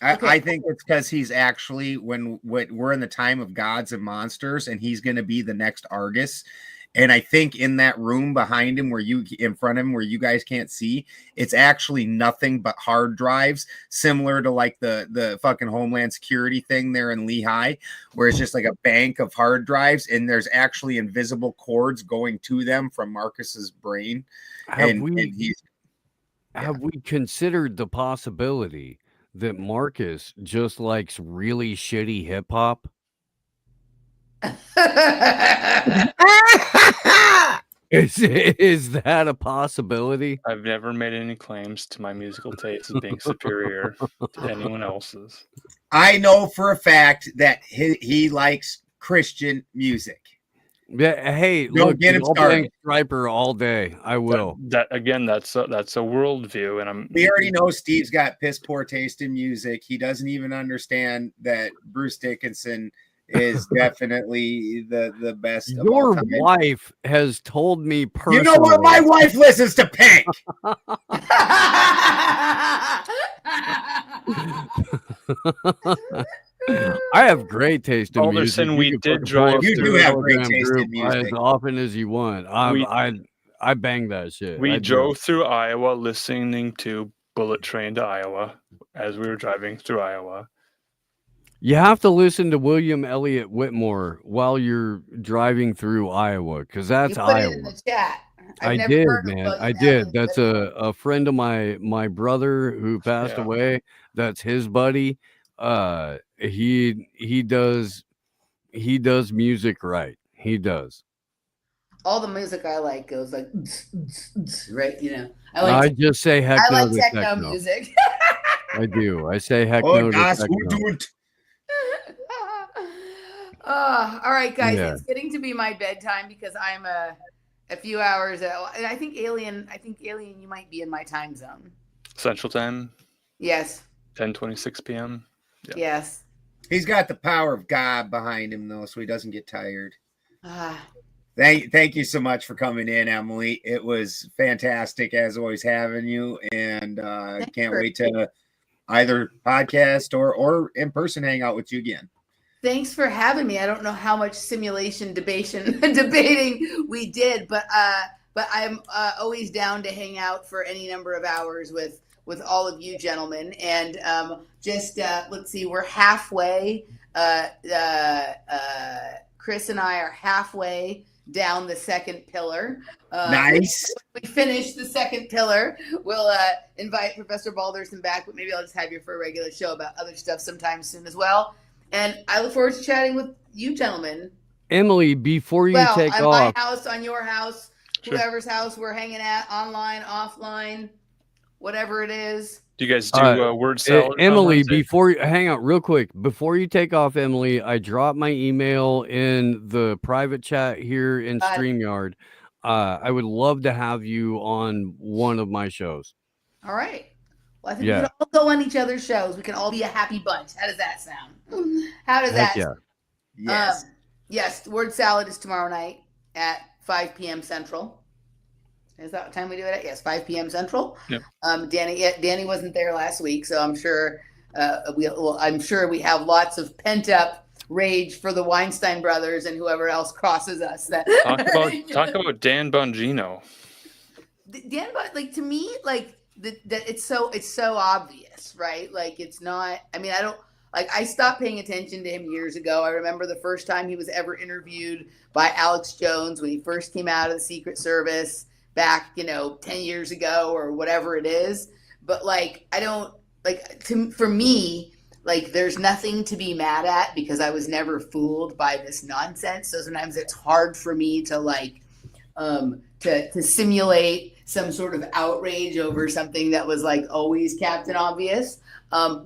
Speaker 1: I think it's because he's actually when we're in the time of gods and monsters, and he's going to be the next Argus. And I think in that room behind him, in front of him, where you guys can't see, it's actually nothing but hard drives, similar to like the fucking Homeland Security thing there in Lehigh, where it's just like a bank of hard drives, and there's actually invisible cords going to them from Marcus's brain.
Speaker 4: Have we considered the possibility that Marcus just likes really shitty hip hop? Is that a possibility?
Speaker 2: I've never made any claims to my musical taste as being superior to anyone else's.
Speaker 1: I know for a fact that he likes Christian music.
Speaker 4: Yeah, hey,
Speaker 1: Don't
Speaker 4: look,
Speaker 1: get him
Speaker 4: I'll
Speaker 1: started.
Speaker 4: bang Striper all day. I will.
Speaker 2: That again, that's a worldview, and
Speaker 1: We already know Steve's got piss poor taste in music. He doesn't even understand that Bruce Dickinson is definitely the best. Of all
Speaker 4: Your
Speaker 1: time.
Speaker 4: wife has told me personally.
Speaker 1: You know what? My wife listens to Pink.
Speaker 4: I have great taste in
Speaker 2: Alderson,
Speaker 4: music.
Speaker 2: we
Speaker 4: can
Speaker 2: did
Speaker 4: fucking
Speaker 2: drive
Speaker 4: pull up
Speaker 1: You
Speaker 4: the
Speaker 1: do have great
Speaker 4: Telegram
Speaker 1: taste in
Speaker 4: group
Speaker 1: music.
Speaker 4: as often as you want. I bang that shit.
Speaker 2: We
Speaker 4: I do.
Speaker 2: drove through Iowa listening to Bullet Train to Iowa as we were driving through Iowa.
Speaker 4: You have to listen to William Elliott Whitmore while you're driving through Iowa, because that's
Speaker 3: You put
Speaker 4: Iowa.
Speaker 3: it in the chat. I've
Speaker 4: I
Speaker 3: never
Speaker 4: did,
Speaker 3: heard of
Speaker 4: man.
Speaker 3: William
Speaker 4: I did.
Speaker 3: Elliott
Speaker 4: That's
Speaker 3: Whitmore.
Speaker 4: a friend of my brother who passed
Speaker 2: Yeah.
Speaker 4: away. That's his buddy. He does music right. He does.
Speaker 3: All the music I like goes like right, you know. I
Speaker 4: I
Speaker 3: like
Speaker 4: just say heck
Speaker 3: I
Speaker 4: no
Speaker 3: like
Speaker 4: to
Speaker 3: techno
Speaker 4: techno.
Speaker 3: music.
Speaker 4: I do. I say heck
Speaker 1: Oh,
Speaker 4: no to
Speaker 1: das
Speaker 4: techno.
Speaker 1: Udut.
Speaker 3: All right, guys,
Speaker 4: Yeah.
Speaker 3: it's getting to be my bedtime because I'm a few hours out. And I think Alien, you might be in my time zone.
Speaker 2: Central Time,
Speaker 3: Yes.
Speaker 2: 10:26 p.m. Yeah.
Speaker 3: Yes.
Speaker 1: He's got the power of God behind him, though, so he doesn't get tired.
Speaker 3: Ah,
Speaker 1: Thank you so much for coming in, Emily. It was fantastic, as always, having you, and can't wait to either podcast or in person hang out with you again.
Speaker 3: thanks for having me. I don't know how much simulation debating we did, but I'm always down to hang out for any number of hours with all of you gentlemen. And let's see, we're halfway. Chris and I are halfway down the second pillar.
Speaker 1: Nice.
Speaker 3: When we finish the second pillar, we'll invite Professor Balderson back, but maybe I'll just have you for a regular show about other stuff sometime soon as well. And I look forward to chatting with you gentlemen.
Speaker 4: Emily, before you take
Speaker 3: on
Speaker 4: off,
Speaker 3: my house, on your house,
Speaker 2: Sure.
Speaker 3: whoever's house we're hanging at, online, offline, whatever it is.
Speaker 2: Do you guys do word salad? on
Speaker 4: Emily,
Speaker 2: Wednesday?
Speaker 4: hang out real quick. Before you take off, Emily, I dropped my email in the private chat here in
Speaker 3: Got it.
Speaker 4: StreamYard. I would love to have you on one of my shows.
Speaker 3: All right. Well, I think
Speaker 4: Yeah.
Speaker 3: we can all go on each other's shows. We can all be a happy bunch. How does that sound? How does
Speaker 4: Heck
Speaker 3: that
Speaker 4: yeah.
Speaker 3: sound?
Speaker 1: Yes.
Speaker 3: Yes, Word Salad is tomorrow night at 5 p.m. Central. Is that what time we do it at? Yes, 5 p.m. Central.
Speaker 2: Yep.
Speaker 3: Danny wasn't there last week, so I'm sure I'm sure we have lots of pent up rage for the Weinstein brothers and whoever else crosses us. That
Speaker 2: Talk about Dan Bongino.
Speaker 3: Dan, but like to me, like that it's so obvious, right? Like it's not. I mean, I stopped paying attention to him years ago. I remember the first time he was ever interviewed by Alex Jones when he first came out of the Secret Service back, 10 years ago or whatever it is. But like, I don't like for me, like there's nothing to be mad at because I was never fooled by this nonsense. So sometimes it's hard for me to like, to simulate some sort of outrage over something that was like always Captain Obvious. I'm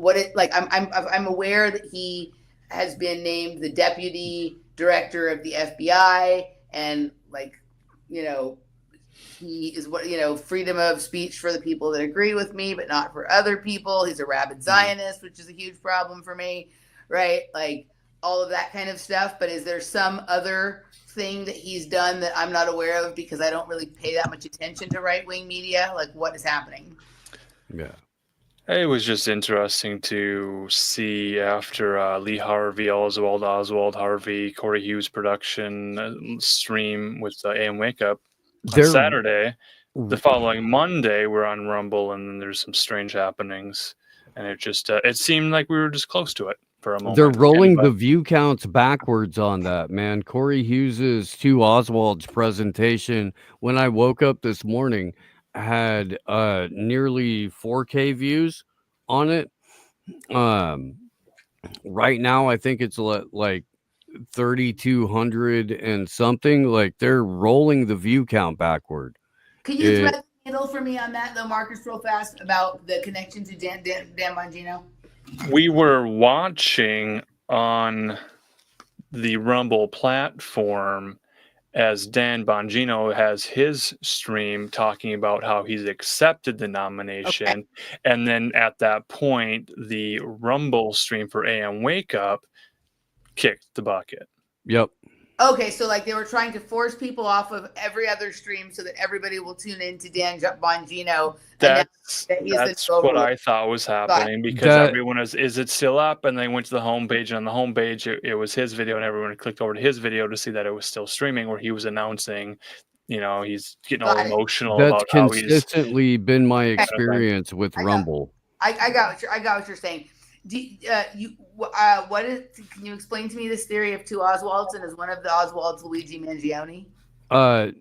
Speaker 3: aware that he has been named the deputy director of the FBI, and he is freedom of speech for the people that agree with me, but not for other people. He's a rabid Zionist, which is a huge problem for me, right? Like all of that kind of stuff. But is there some other thing that he's done that I'm not aware of because I don't really pay that much attention to right-wing media? Like what is happening?
Speaker 4: Yeah.
Speaker 2: It was just interesting to see after Lee Harvey, Oswald Harvey, Corey Hughes production stream with AM Wake Up on Saturday. The following Monday, we're on Rumble, and then there's some strange happenings. And it just it seemed like we were just close to it for a moment.
Speaker 4: They're rolling the view counts backwards on that, man. Corey Hughes's to Oswald's presentation when I woke up this morning had nearly 4K views on it. Right now I think it's like 3,200 and something. Like they're rolling the view count backward.
Speaker 3: Can you thread the needle for me on that though, Marcus, real fast about the connection to Dan Bongino?
Speaker 2: We were watching on the Rumble platform as Dan Bongino has his stream talking about how he's accepted the nomination. Okay. And then at that point, the Rumble stream for AM Wake Up kicked the bucket.
Speaker 4: Yep.
Speaker 3: Okay, so like they were trying to force people off of every other stream so that everybody will tune in to Dan Bongino.
Speaker 2: That's what I thought was happening because everyone is it still up? And they went to the homepage, and on the homepage it was his video, and everyone clicked over to his video to see that it was still streaming, where he was announcing, he's getting all emotional.
Speaker 4: That's
Speaker 2: about
Speaker 4: consistently been my experience with Rumble.
Speaker 3: I got what you're saying. Can you explain to me this theory of two Oswalds, and is one of the Oswalds Luigi Mangione?
Speaker 4: Well,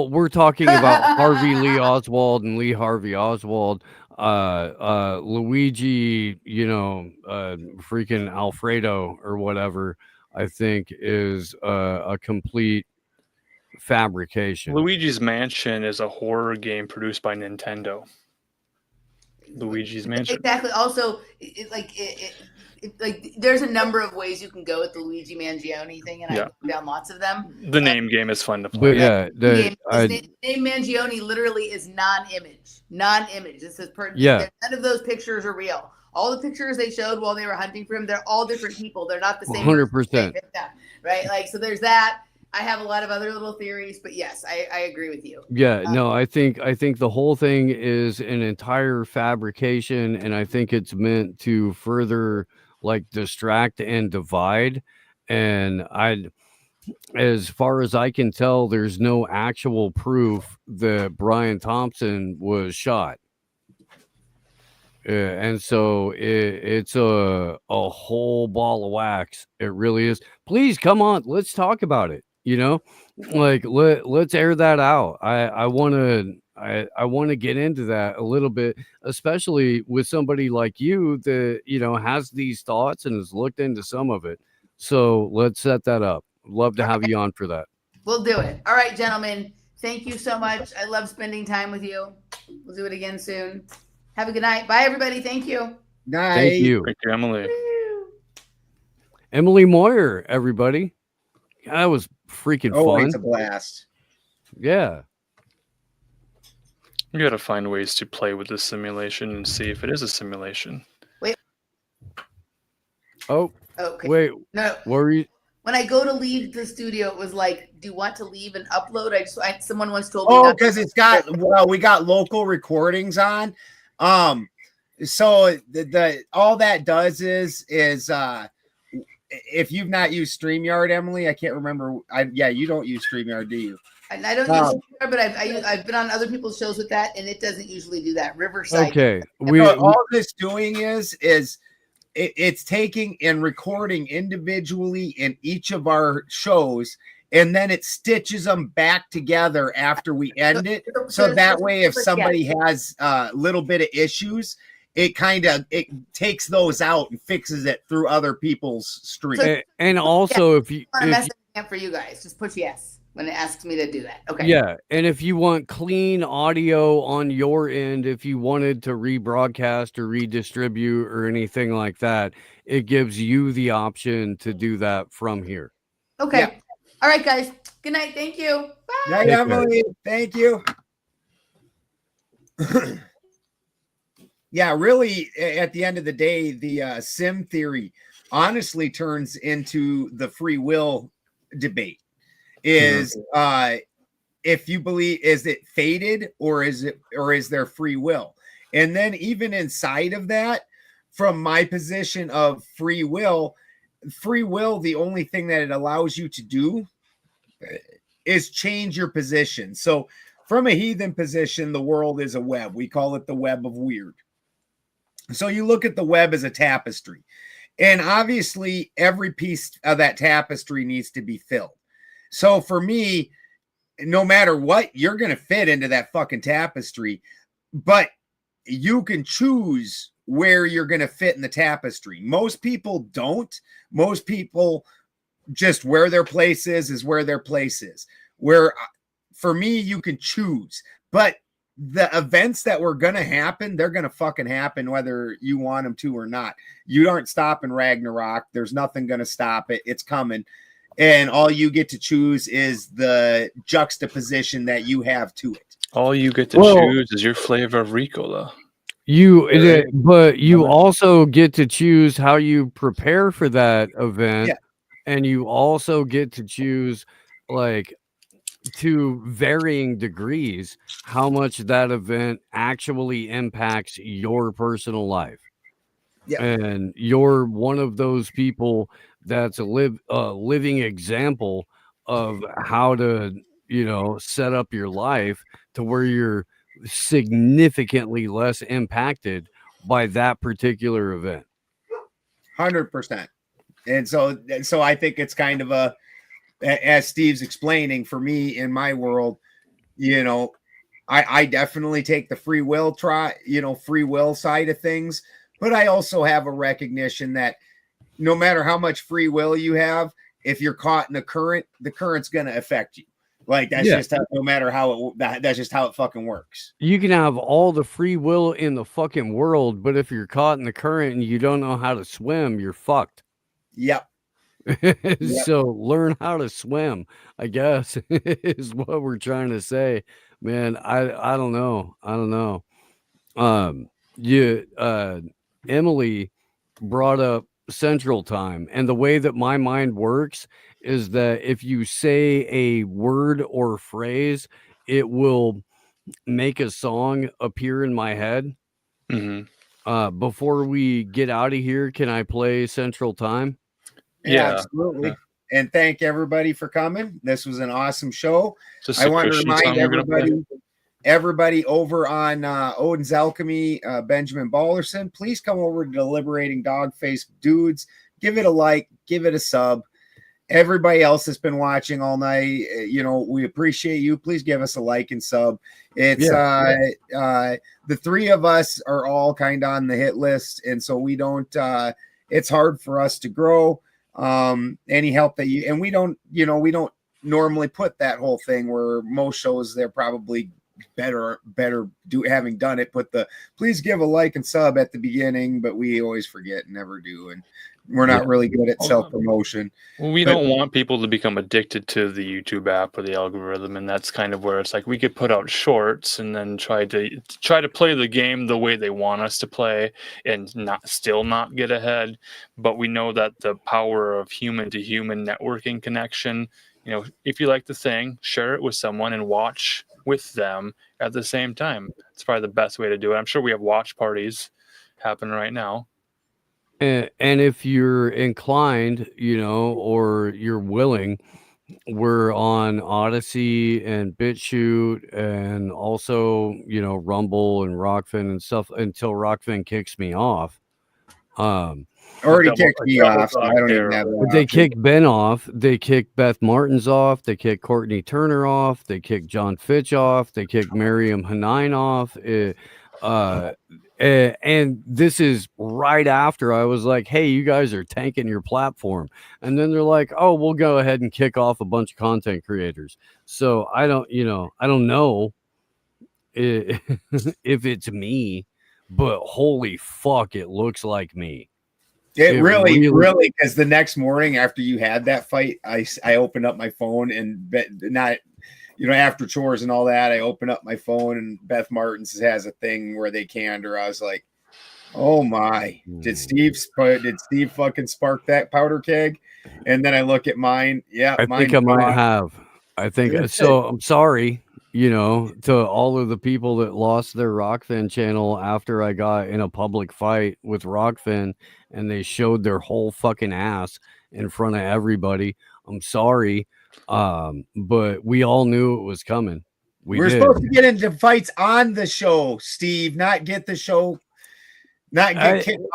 Speaker 4: we're talking about Harvey Lee Oswald and Lee Harvey Oswald. Luigi, freaking Alfredo or whatever, I think is a complete fabrication.
Speaker 2: Luigi's Mansion is a horror game produced by Nintendo. Luigi's Mansion.
Speaker 3: Exactly. Also, there's a number of ways you can go with the Luigi Mangione thing, and I've gone down lots of them.
Speaker 2: The name game is fun to play.
Speaker 4: But
Speaker 3: name Mangione literally is non-image. This is none of those pictures are real. all the pictures they showed while they were hunting for him, they're all different people. They're not the same.
Speaker 4: 100%.
Speaker 3: Right? Like, so there's that. I have a lot of other little theories, but yes, I agree with you.
Speaker 4: Yeah, no, I think the whole thing is an entire fabrication, and I think it's meant to further like distract and divide. And as far as I can tell, there's no actual proof that Brian Thompson was shot. And so it's a whole ball of wax. It really is. Please come on, let's talk about it. Like let's air that out. I want to get into that a little bit, especially with somebody like you that has these thoughts and has looked into some of it. So let's set that up. Love to have you on for that.
Speaker 3: We'll do it. All right, gentlemen. Thank you so much. I love spending time with you. We'll do it again soon. Have a good night. Bye, everybody. Thank you.
Speaker 1: Night.
Speaker 4: Thank you.
Speaker 2: Thank you, Emily.
Speaker 4: Emily Moyer, everybody. That was freaking
Speaker 1: Always
Speaker 4: fun.
Speaker 1: a blast.
Speaker 4: Yeah.
Speaker 2: We got to find ways to play with this simulation and see if it is a simulation.
Speaker 4: Oh,
Speaker 3: Okay.
Speaker 4: wait.
Speaker 3: No.
Speaker 4: What were you?
Speaker 3: When I go to leave the studio, it was like, do you want to leave and upload? Someone once told me.
Speaker 1: Oh,
Speaker 3: not to-
Speaker 1: because we got local recordings on. So the all that does is if you've not used StreamYard, Emily, I can't remember. You don't use StreamYard, do you?
Speaker 3: I don't use it, but I've been on other people's shows with that, and it doesn't usually do that. Riverside.
Speaker 4: Okay.
Speaker 1: All this doing is it's taking and recording individually in each of our shows, and then it stitches them back together after we end it. So that way, if somebody has a little bit of issues, it takes those out and fixes it through other people's streams.
Speaker 4: And also, if you
Speaker 3: I'm messing up for you guys, just push yes when it asks me to do that. Okay.
Speaker 4: Yeah, and if you want clean audio on your end, if you wanted to rebroadcast or redistribute or anything like that, it gives you the option to do that from here.
Speaker 3: Okay.
Speaker 1: Yeah.
Speaker 3: All right, guys. Good night. Thank you. Bye.
Speaker 1: Night, Emily. Thank you. Yeah, really, at the end of the day, the sim theory honestly turns into the free will debate. Is if you believe, is it fated or is there free will? And then even inside of that, from my position of free will, the only thing that it allows you to do is change your position. So from a heathen position, the world is a web. We call it the web of weird. So you look at the web as a tapestry, and obviously every piece of that tapestry needs to be filled. So for me, no matter what, you're going to fit into that fucking tapestry, but you can choose where you're going to fit in the tapestry. Most people don't. Most people just where their place is where their place is. Where for me, you can choose, but the events that were going to happen, they're going to fucking happen whether you want them to or not. You aren't stopping Ragnarok. There's nothing going to stop it. It's coming. And all you get to choose is the juxtaposition that you have to it.
Speaker 2: All you get to choose is your flavor of Ricola.
Speaker 4: But you also get to choose how you prepare for that event.
Speaker 1: Yeah.
Speaker 4: And you also get to choose, like, to varying degrees, how much that event actually impacts your personal life.
Speaker 1: Yeah.
Speaker 4: And you're one of those people that's a living example of how to, set up your life to where you're significantly less impacted by that particular event.
Speaker 1: 100%. And so I think it's kind of as Steve's explaining, for me in my world, I definitely take the free will side of things, but I also have a recognition that no matter how much free will you have, if you're caught in the current's going to affect you. Like that's just how, no matter how that's just how it fucking works.
Speaker 4: You can have all the free will in the fucking world, but if you're caught in the current and you don't know how to swim, you're fucked.
Speaker 1: Yep.
Speaker 4: So learn how to swim, I guess, is what we're trying to say, man. I don't know. Emily brought up Central Time, and the way that my mind works is that if you say a word or phrase, it will make a song appear in my head. Before we get out of here, can I play Central Time?
Speaker 1: Yeah, absolutely. Yeah. And thank everybody for coming. This was an awesome show. I want to remind everybody over on Odin's Alchemy, Benjamin Ballerson, please come over to Deliberating Dogface Dudes. Give it a like, give it a sub. Everybody else that's been watching all night, we appreciate you. Please give us a like and sub. It's the three of us are all kind of on the hit list, and so we don't it's hard for us to grow. Any help that you, and we don't normally put that whole thing where most shows they're probably better having done it, put the please give a like and sub at the beginning, but we always forget and never do, and we're not really good at self-promotion.
Speaker 2: We don't want people to become addicted to the YouTube app or the algorithm, and that's kind of where it's like we could put out shorts and then try to play the game the way they want us to play and still not get ahead. But we know that the power of human to human networking connection, if you like the thing, share it with someone and watch with them at the same time. It's probably the best way to do it. I'm sure we have watch parties happen right now.
Speaker 4: And if you're inclined, or you're willing, we're on Odyssey and BitChute and also, Rumble and Rockfin and stuff until Rockfin kicks me off.
Speaker 1: Already kicked me off. So I don't even have that.
Speaker 4: They kicked Ben off. They kicked Beth Martins off. They kicked Courtney Turner off. They kicked John Fitch off. They kicked Miriam Hanine off. And this is right after I was like, hey, you guys are tanking your platform. And then they're like, oh, we'll go ahead and kick off a bunch of content creators. So I don't know if it's me, but holy fuck, it looks like me.
Speaker 1: It really, because the next morning after you had that fight, I opened up my phone and not, after chores and all that, I open up my phone and Beth Martins has a thing where they canned her. I was like, oh my, did Steve fucking spark that powder keg? And then I look at mine. Yeah,
Speaker 4: I think I might have. I think so. I'm sorry, to all of the people that lost their Rockfin channel after I got in a public fight with Rockfin and they showed their whole fucking ass in front of everybody. I'm sorry. But we all knew it was coming.
Speaker 1: We're supposed to get into fights on the show, Steve, not get kicked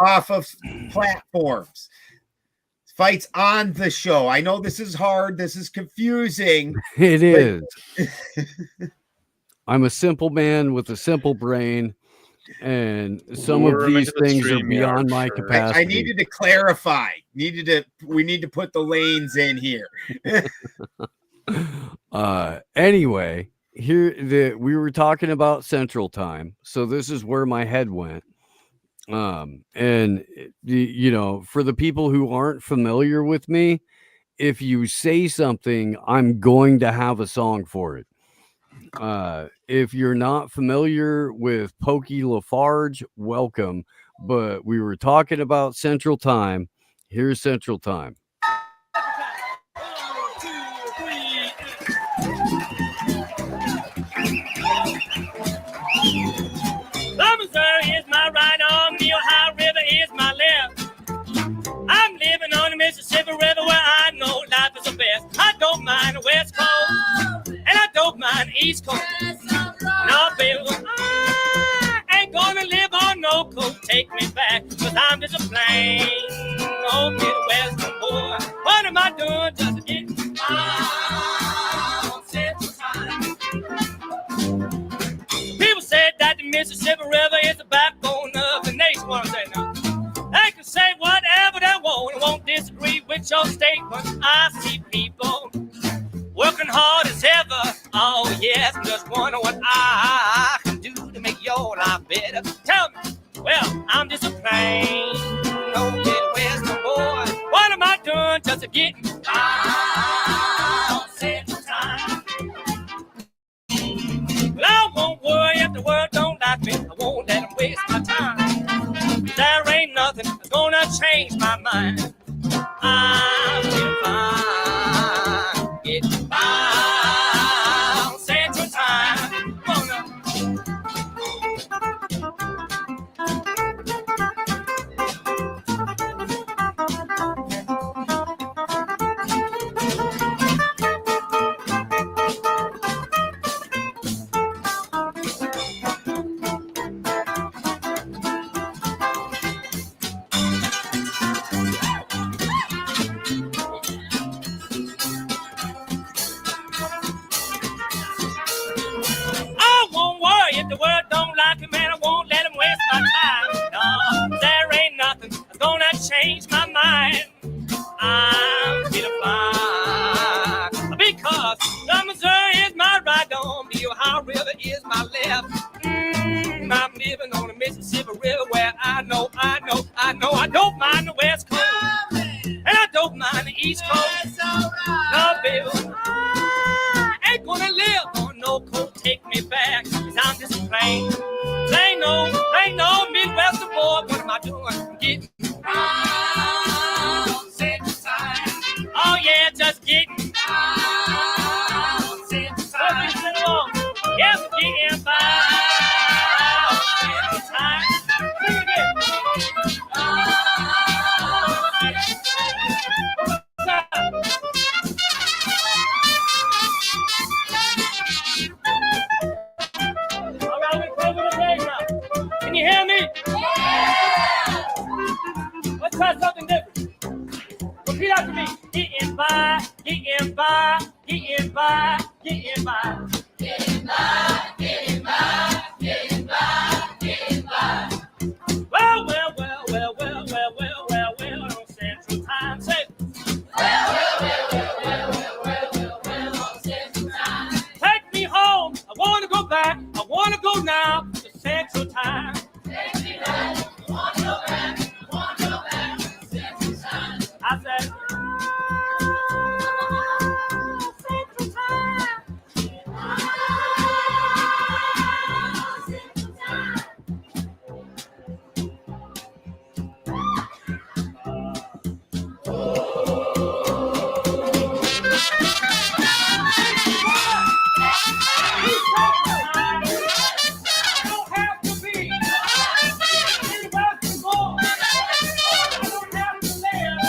Speaker 1: off of platforms. Fights on the show. I know this is hard. This is confusing.
Speaker 4: It is. I'm a simple man with a simple brain, and some of these things are beyond my capacity.
Speaker 1: I needed to clarify. We need to put the lanes in here.
Speaker 4: Anyway, we were talking about Central Time, so this is where my head went. And for the people who aren't familiar with me, if you say something, I'm going to have a song for it. If you're not familiar with Pokey Lafarge, welcome. But we were talking about Central Time. Here's Central Time.
Speaker 7: Missouri is my right arm, the Ohio River is my left. I'm living on the Mississippi River where I know life is the best. I don't mind the West Coast, and I don't mind the East Coast. No, baby, I ain't gonna live on no coast. Take me back, cause I'm just a plain old Midwestern boy. What am I doing just to get on Central Time? People said that the Mississippi River is the backbone of the nation. What I'm saying now, they can say whatever they want and won't disagree with your statements. I see people working hard as ever. Oh yes, just wonder what I can do to make your life better. Tell me, well, I'm just a plain old Midwestern boy. What am I doing just to get on Central Time? Well, I won't worry if the world don't like me. I won't let them waste my time. There ain't living on the Mississippi River where I know I don't mind the West Coast. And I don't mind the East Coast. No, baby, I ain't gonna live on no coast. Take me back, 'cause I'm just a plain no Midwestern boy. What am I doing? Getting oh yeah, just getting yeah, I'm getting by. Sing it again. All right, we're closing the day now. Can you hear me? Let's try something different. Repeat after me. Getting by, getting by, getting by, getting by. Getting by, getting by, getting by, getting by. Well, on Central Time. Say, on Central Time. Take me home. I want to go back. I want to go now to Central Time. Take me home. I want to go back. I want to go back to Central Time. I said, Central Time. Central Time. Don't have to be anybody more. I don't have to live.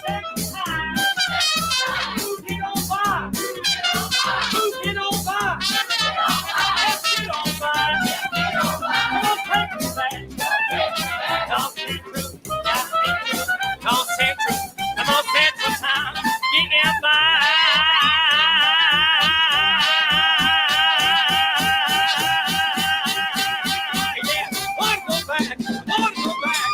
Speaker 7: Central Time. You get on by. You get on by. Let's get on by. Come on, take me back. Don't be true. Don't say true. Come on, Central Time. Get by. Yeah, want to go back. Want to go back.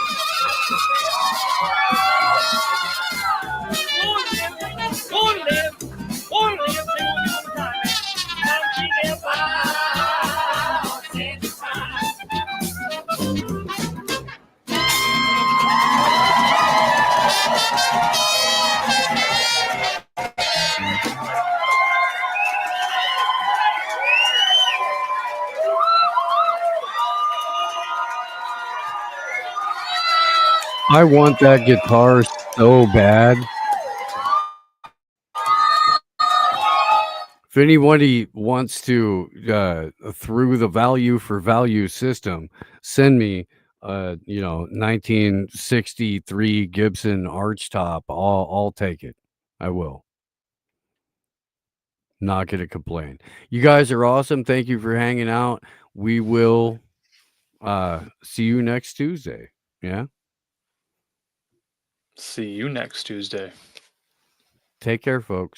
Speaker 7: Want to live. Want to live. Want to live. Say one more time, man. Come get by. Central Time.
Speaker 4: I want that guitar so bad. If anybody wants to, through the value for value system, send me, 1963 Gibson Archtop. I'll take it. I will. Not gonna complain. You guys are awesome. Thank you for hanging out. We will see you next Tuesday. Yeah.
Speaker 2: See you next Tuesday.
Speaker 4: Take care, folks.